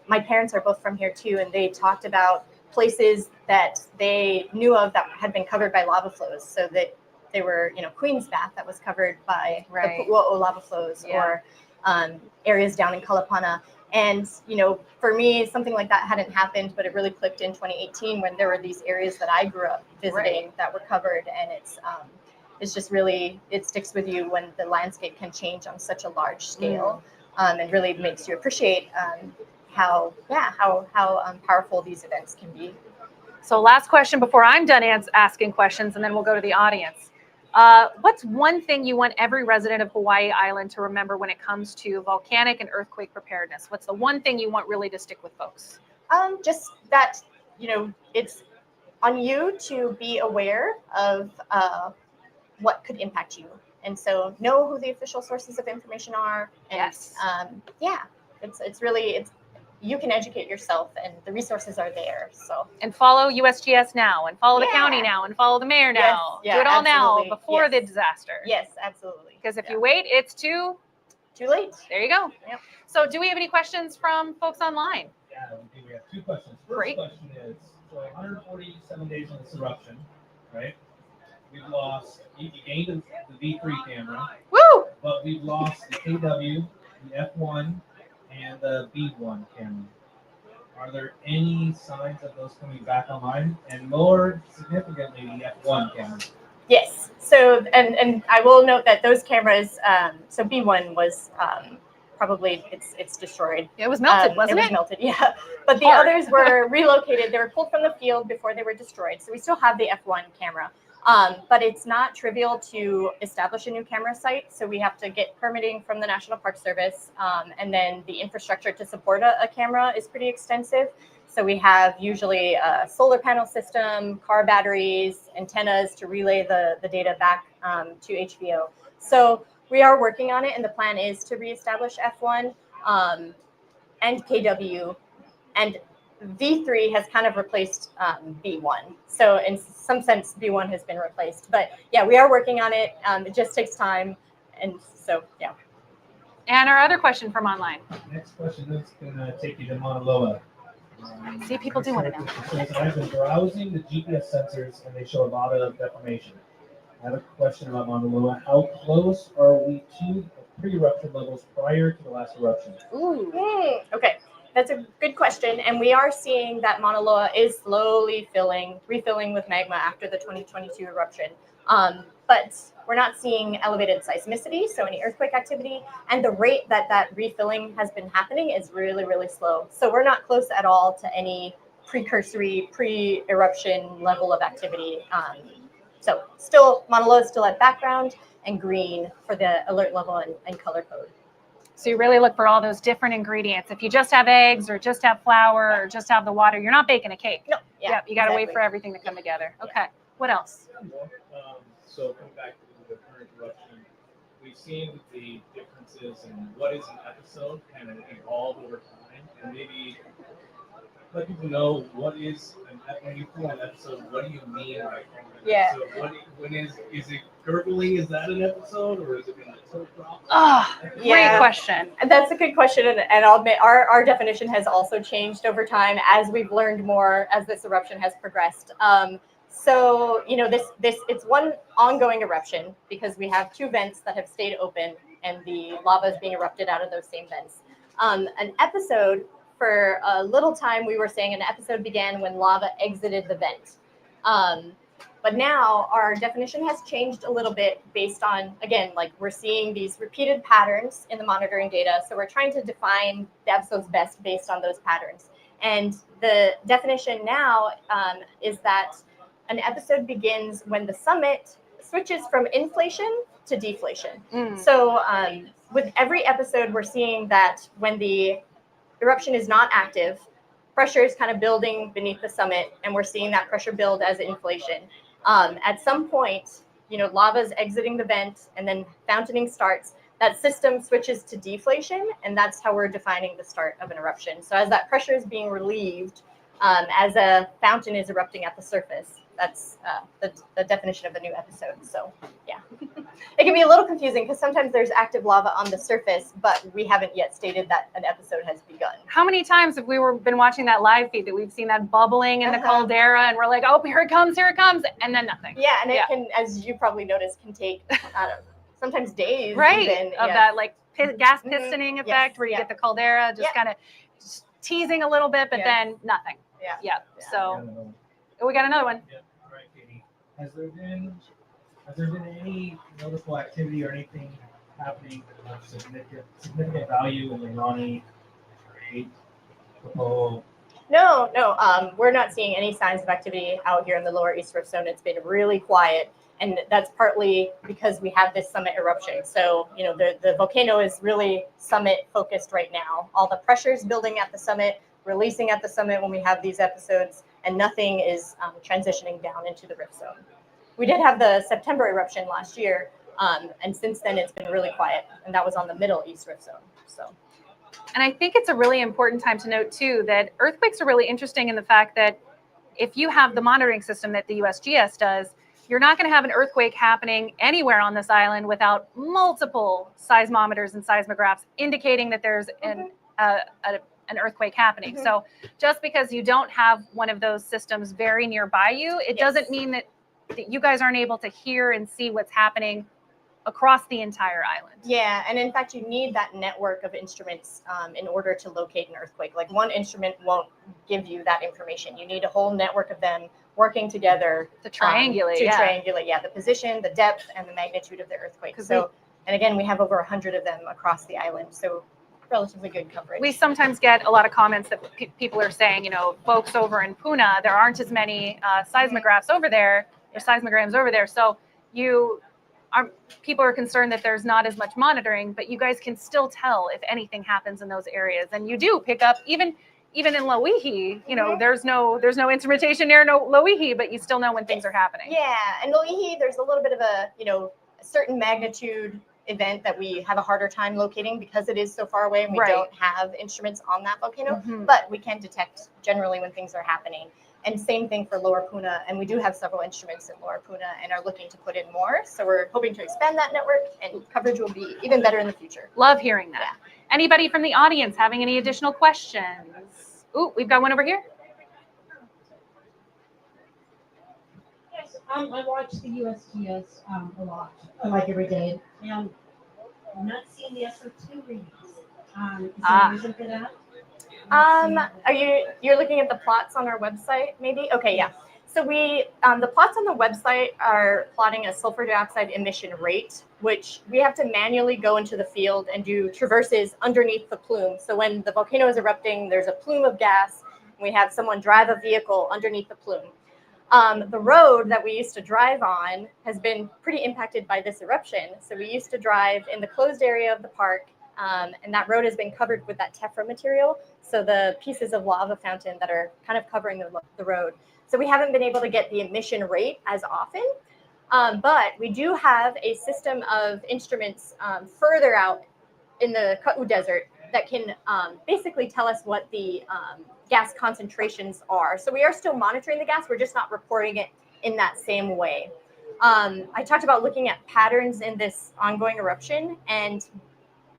my parents are both from here too, and they talked about places that they knew of that had been covered by lava flows. So that they were, Queen's Bath that was covered by the Pu'u'o lava flows, or areas down in Kalapana. And, for me, something like that hadn't happened, but it really clicked in 2018 when there were these areas that I grew up visiting that were covered. And it's just really, it sticks with you when the landscape can change on such a large scale, and really makes you appreciate how powerful these events can be. So last question before I'm done asking questions, and then we'll go to the audience. What's one thing you want every resident of Hawaii Island to remember when it comes to volcanic and earthquake preparedness? What's the one thing you want really to stick with folks? Just that, it's on you to be aware of what could impact you. And so know who the official sources of information are. And, it's really, you can educate yourself, and the resources are there. So, and follow USGS now, and follow the county now, and follow the mayor now. Do it all now before the disaster. Yes, absolutely. Because if you wait, it's too late. There you go. Yep. So do we have any questions from folks online? Yeah, we have 2 questions. First question is, so 147 days in this eruption, right? we've lost, you gained the V3 camera, Woo! but we've lost the KW, the F1, and the B1 camera. Are there any signs of those coming back online? And more significantly, the F1 camera. Yes. So, and I will note that those cameras, so B1 was probably it's destroyed. It was melted, wasn't it? It was melted, yeah. But the Hard. others were relocated. They were pulled from the field before they were destroyed. So we still have the F1 camera. But it's not trivial to establish a new camera site. So we have to get permitting from the National Park Service. And then the infrastructure to support a camera is pretty extensive. So we have usually a solar panel system, car batteries, antennas to relay the data back to HVO. So we are working on it, and the plan is to reestablish F1 and KW, and V3 has kind of replaced B1. So in some sense, B1 has been replaced. But yeah, we are working on it. It just takes time, and so yeah. And our other question from online. Next question is going to take you to Mauna Loa. See, people do want to know. It says, I've been browsing the GPS sensors and they show a lot of deformation. I have a question about Mauna Loa. How close are we to the pre-eruption levels prior to the last eruption? Ooh. Okay, that's a good question. And we are seeing that Mauna Loa is slowly refilling with magma after the 2022 eruption. But we're not seeing elevated seismicity, so any earthquake activity, and the rate that refilling has been happening is really, really slow. So we're not close at all to any precursory, pre-eruption level of activity. So still, Mauna Loa is still at background and green for the alert level and color code. So you really look for all those different ingredients. If you just have eggs or just have flour or just have the water, you're not baking a cake. No. Yeah, yep, you got to exactly. wait for everything to come together. Okay. What else? So coming back to the current eruption, we've seen the differences in what is an episode kind of evolve over time, and maybe let people know what is when you call an episode, what do you mean by calling it an episode? When is it gurgling? Is that an episode, or is it when the tilt drops? Great question. That's a good question, and I'll admit our definition has also changed over time as we've learned more as this eruption has progressed. So this it's one ongoing eruption because we have two vents that have stayed open and the lava is being erupted out of those same vents. An episode, for a little time we were saying an episode began when lava exited the vent. But now our definition has changed a little bit based on, again, like we're seeing these repeated patterns in the monitoring data. So we're trying to define the episodes best based on those patterns. And the definition now is that an episode begins when the summit switches from inflation to deflation. So with every episode, we're seeing that when the eruption is not active, pressure is kind of building beneath the summit, and we're seeing that pressure build as inflation. At some point, lava is exiting the vent, and then fountaining starts. That system switches to deflation, and that's how we're defining the start of an eruption. So as that pressure is being relieved, as a fountain is erupting at the surface, that's the definition of a new episode. So yeah, it can be a little confusing because sometimes there's active lava on the surface, but we haven't yet stated that an episode has begun. How many times have we been watching that live feed that we've seen that bubbling in the caldera and we're like, oh, here it comes, and then nothing. Yeah, and it can, as you probably noticed, can take, I don't know, sometimes days. Right, even, of that like gas pistoning effect where you get the caldera just kind of teasing a little bit, but then nothing. Yeah. So we got another one. Yeah. All right, Katie. Has there been any noticeable activity or anything happening of significant value in the Ronnie trade? No. We're not seeing any signs of activity out here in the lower East Rift Zone. It's been really quiet, and that's partly because we have this summit eruption. So, the volcano is really summit focused right now. All the pressure is building at the summit, releasing at the summit when we have these episodes, and nothing is transitioning down into the Rift Zone. We did have the September eruption last year, and since then it's been really quiet, and that was on the middle East Rift Zone. So. And I think it's a really important time to note, too, that earthquakes are really interesting in the fact that if you have the monitoring system that the USGS does, you're not going to have an earthquake happening anywhere on this island without multiple seismometers and seismographs indicating that there's an earthquake happening. So just because you don't have one of those systems very nearby you, it doesn't mean that that you guys aren't able to hear and see what's happening across the entire island. Yeah, and in fact, you need that network of instruments in order to locate an earthquake. Like one instrument won't give you that information. You need a whole network of them working together To triangulate, the position, the depth, and the magnitude of the earthquake. So, and again, we have over 100 of them across the island. So relatively good coverage. We sometimes get a lot of comments that people are saying, you know, folks over in Puna, there aren't as many seismographs over there, or seismograms over there. So people are concerned that there's not as much monitoring, but you guys can still tell if anything happens in those areas. And you do pick up, even in Loihi, you know, there's no instrumentation near Loihi, but you still know when things are happening. Yeah, and Loihi, there's a little bit of a, you know, a certain magnitude event that we have a harder time locating because it is so far away and we don't have instruments on that volcano, but we can detect generally when things are happening. And same thing for Lower Puna, and we do have several instruments in Lower Puna and are looking to put in more. So we're hoping to expand that network, and coverage will be even better in the future. Love hearing that. Yeah. Anybody from the audience having any additional questions? Ooh, we've got one over here. Yes, I watch the USGS a lot, like every day, and I'm not seeing the SO2 readings. Is there a reason for that? You're looking at the plots on our website, maybe? Okay, yeah. So we, the plots on the website are plotting a sulfur dioxide emission rate, which we have to manually go into the field and do traverses underneath the plume. So when the volcano is erupting, there's a plume of gas, and we have someone drive a vehicle underneath the plume. The road that we used to drive on has been pretty impacted by this eruption. So we used to drive in the closed area of the park, and that road has been covered with that tephra material. So the pieces of lava fountain that are kind of covering the road. So we haven't been able to get the emission rate as often, but we do have a system of instruments further out in the Ka'u Desert that can basically tell us what the gas concentrations are. So we are still monitoring the gas, we're just not reporting it in that same way. I talked about looking at patterns in this ongoing eruption, and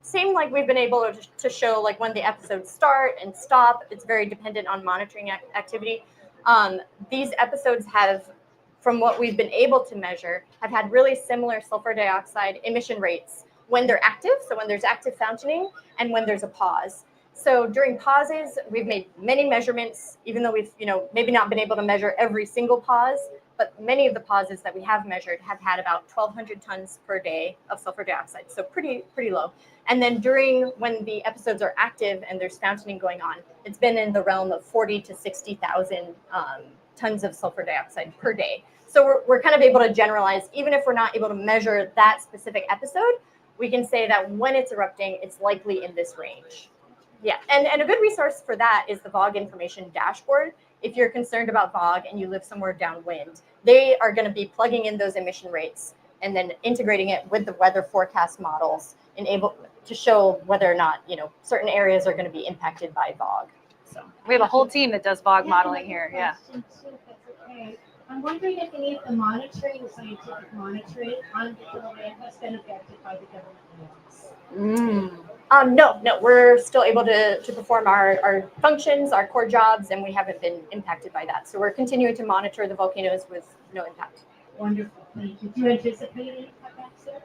same like we've been able to show like when the episodes start and stop. It's very dependent on monitoring activity. These episodes have, from what we've been able to measure, have had really similar sulfur dioxide emission rates when they're active, so when there's active fountaining, and when there's a pause. So during pauses, we've made many measurements, even though we've, maybe not been able to measure every single pause, but many of the pauses that we have measured have had about 1,200 tons per day of sulfur dioxide, so pretty low. And then when the episodes are active and there's fountaining going on, it's been in the realm of 40 to 60,000 tons of sulfur dioxide per day. So we're kind of able to generalize, even if we're not able to measure that specific episode, we can say that when it's erupting, it's likely in this range. Yeah, and a good resource for that is the VOG information dashboard. If you're concerned about VOG and you live somewhere downwind, they are going to be plugging in those emission rates and then integrating it with the weather forecast models and able to show whether or not, certain areas are going to be impacted by VOG. So we have a whole team that does VOG modeling here. Yeah. Too, okay. I'm wondering if any of the monitoring, scientific monitoring on the Kuleana has been affected by the government laws. No, we're still able to perform our functions, our core jobs, and we haven't been impacted by that. So we're continuing to monitor the volcanoes with no impact. Wonderful, thank you. Do you anticipate any cutbacks there?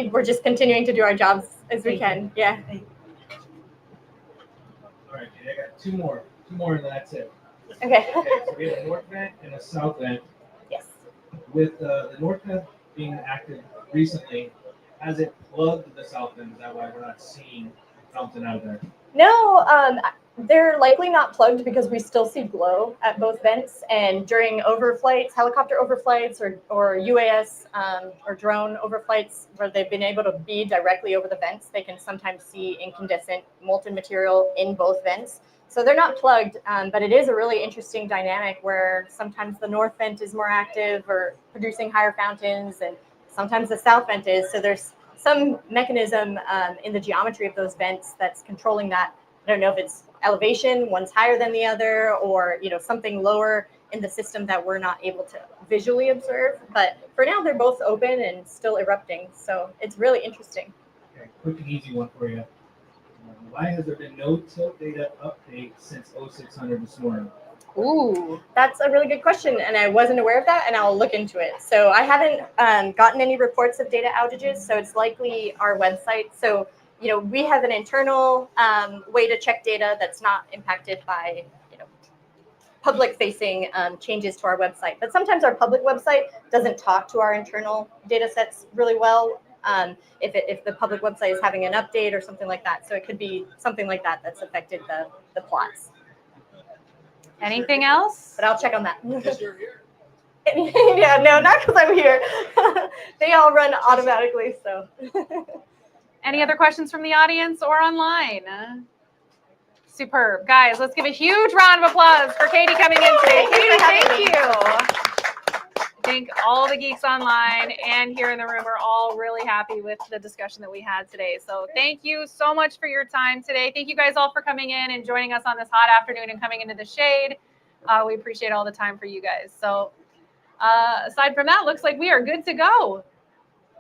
We're just continuing to do our jobs as we can. Yeah. All right, I got two more and that's it. Okay. So we have a north vent and a south vent. Yes. With the north vent being active recently, has it plugged the south vent? Is that why we're not seeing something out of there? No, they're likely not plugged because we still see glow at both vents. And during overflights, helicopter overflights or UAS or drone overflights where they've been able to be directly over the vents, they can sometimes see incandescent molten material in both vents. So they're not plugged, but it is a really interesting dynamic where sometimes the north vent is more active or producing higher fountains, and sometimes the south vent is. So there's some mechanism in the geometry of those vents that's controlling that. I don't know if it's elevation, one's higher than the other, or something lower in the system that we're not able to visually observe. But for now, they're both open and still erupting. So it's really interesting. Okay, quick and easy one for you. Why has there been no tilt data update since 0600 this morning? Ooh. That's a really good question, and I wasn't aware of that, and I'll look into it. So I haven't gotten any reports of data outages, so it's likely our website. So, you know, we have an internal way to check data that's not impacted by, you know, public-facing changes to our website. But sometimes our public website doesn't talk to our internal data sets really well. If the public website is having an update or something like that. So it could be something like that that's affected the plots. Anything else? But I'll check on that. Yeah, no, not because I'm here. They all run automatically, so. Any other questions from the audience or online? Superb. Guys, let's give a huge round of applause for Katie coming in today. Katie, thank you. I think all the geeks online and here in the room are all really happy with the discussion that we had today. So thank you so much for your time today. Thank you guys all for coming in and joining us on this hot afternoon and coming into the shade. We appreciate all the time for you guys. So aside from that, looks like we are good to go.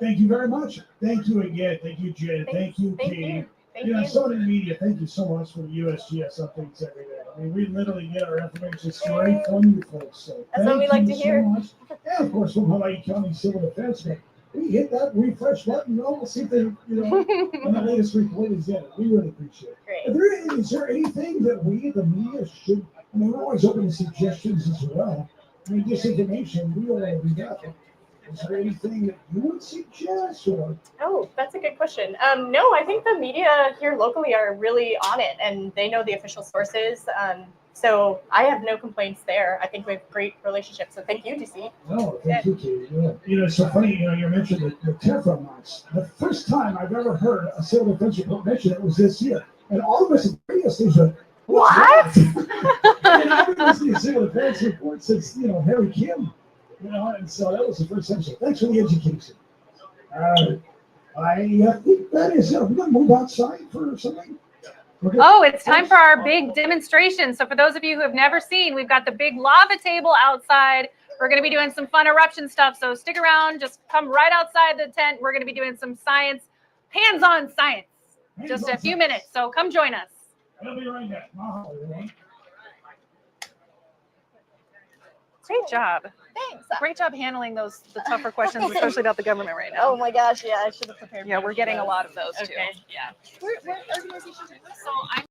Thank you very much. Thank you again. Thank you, Jen. Thank you, Katie. You know, so many media, thank you so much for the USGS updates every day. I mean, we literally get our information straight from you folks. So that's what we like to hear. So much. And of course, from Hawaii County Civil Defense, but we hit that refresh button, we'll see if they, you know, when the latest report is in. We really appreciate it. Great. Is there anything that we, the media, should, I mean, we're always open to suggestions as well. I mean, disinformation, we don't want to do that. Is there anything that you would suggest? Or? Oh, that's a good question. No, I think the media here locally are really on it, and they know the official sources. So I have no complaints there. I think we have great relationships. So thank you, DC. No, thank you, Katie. Yeah. You know, it's so funny. You know, you mentioned the Teflon marks. The first time I've ever heard a civil defense report mention it was this year, and all of us in radio stations went, "What?" And I've been listening to civil defense reports since, you know, Harry Kim. You know, and so that was the first time. So thanks for the education. I think that is it. We're going to move outside for something. Oh, it's time for our big demonstration. So for those of you who have never seen, we've got the big lava table outside. We're going to be doing some fun eruption stuff. So stick around. Just come right outside the tent. We're going to be doing some science, hands-on science, just a few minutes. So come join us. I'll be right back. Great job. Thanks. Great job handling the tougher questions, especially about the government right now. Oh my gosh, yeah, I should have prepared. Yeah, we're getting a lot of those too. Okay. Yeah. What organization is this? So I'm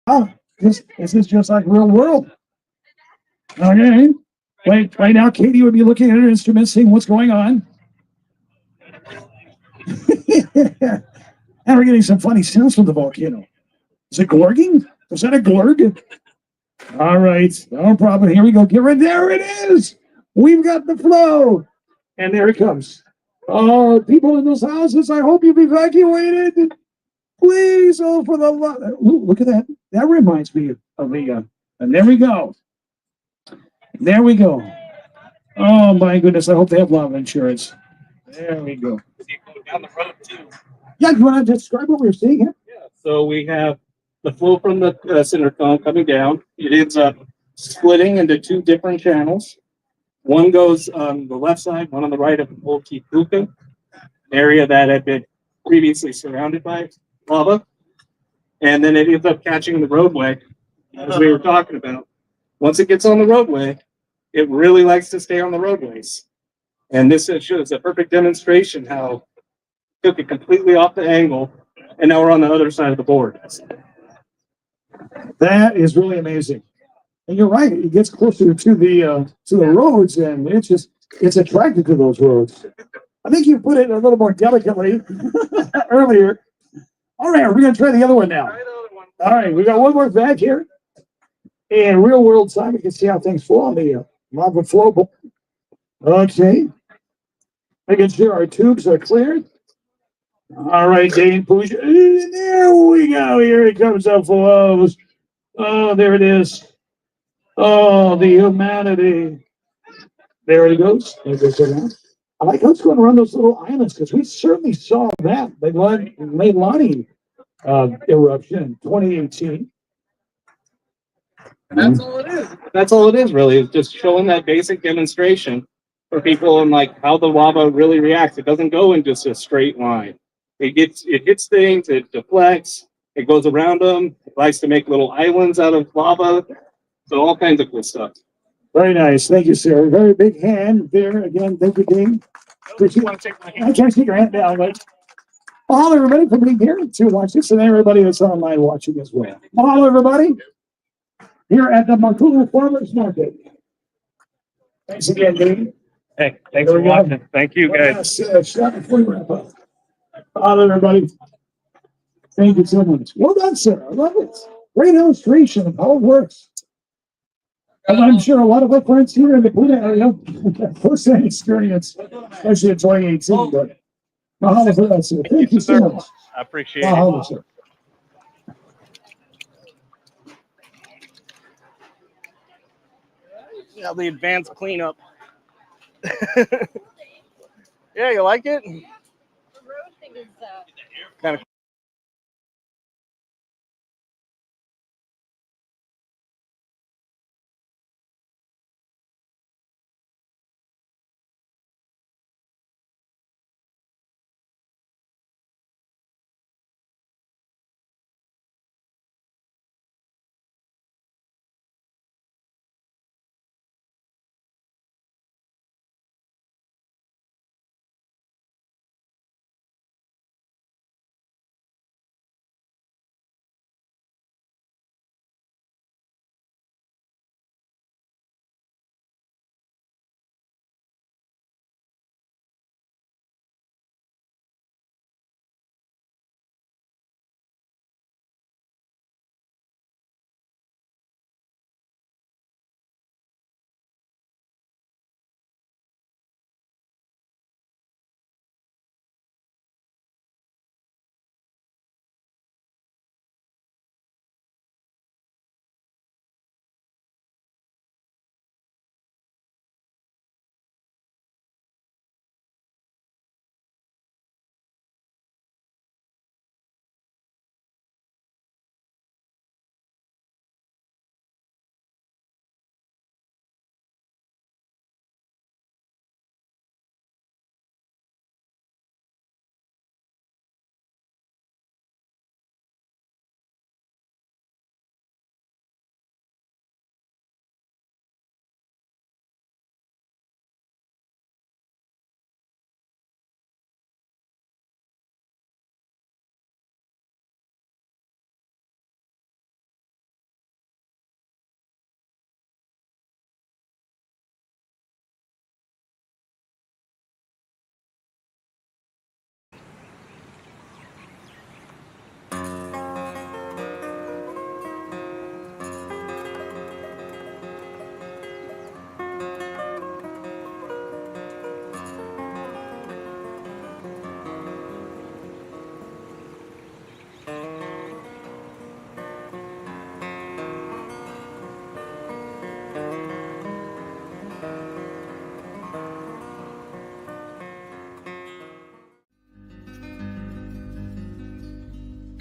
Oh, this is just like real world. Okay. Right now, Katie would be looking at her instrument, seeing what's going on. And we're getting some funny sounds from the volcano. Is it glorging? Was that a glurg? All right, no problem. Here we go. Get right there. It is. We've got the flow, and there it comes. Oh, people in those houses, I hope you've evacuated. Please, oh, for the love. Look at that. That reminds me of the. And there we go. There we go. Oh my goodness! I hope they have lava insurance. There we go. Down the road too. Yeah, you want to describe what we're seeing here? Yeah. So we have the flow from the center cone coming down. It ends up splitting into two different channels. One goes on the left side, one on the right of Makuʻu Ke Kahua, area that had been previously surrounded by lava. And then it ends up catching the roadway, as we were talking about. Once it gets on the roadway, it really likes to stay on the roadways. And this shows a perfect demonstration how it took it completely off the angle, and now we're on the other side of the board. That is really amazing. And you're right. It gets closer to the roads, and it's attracted to those roads. I think you put it a little more delicately earlier. All right, we're gonna try the other one now. All right, we got one more back here. In real world time, we can see how things flow on the lava flow. Okay. Making sure our tubes are cleared. All right, Dane, push. There we go. Here it comes up flows. Oh, there it is. Oh, the humanity. There it goes. There it goes. I like how it's going around those little islands because we certainly saw that. They Leilani eruption in 2018. That's all it is. That's all it is, really. It's just showing that basic demonstration for people and like how the lava really reacts. It doesn't go in just a straight line. It hits things, it deflects, it goes around them, it likes to make little islands out of lava. So all kinds of cool stuff. Very nice. Thank you, sir. Very big hand there. Again, thank you, Dean. I can't see your hand down, but mahalo, everybody, for being here to watch this, and everybody that's online watching as well. Mahalo, everybody, here at the Makuʻu Farmers Market. Thanks again, Dean. Hey, thanks for watching. Thank you, guys. Shot before you wrap up. Mahalo, everybody. Thank you so much. Well done, sir. I love it. Great illustration of how it works. And I'm sure a lot of our friends here in the Buddha area have first-hand experience, especially in 2018. But mahalo for that, sir. Thank you so much. I appreciate Mahalo, it. sir. Yeah, the advanced cleanup. Yeah, you like it? Kind of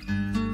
you.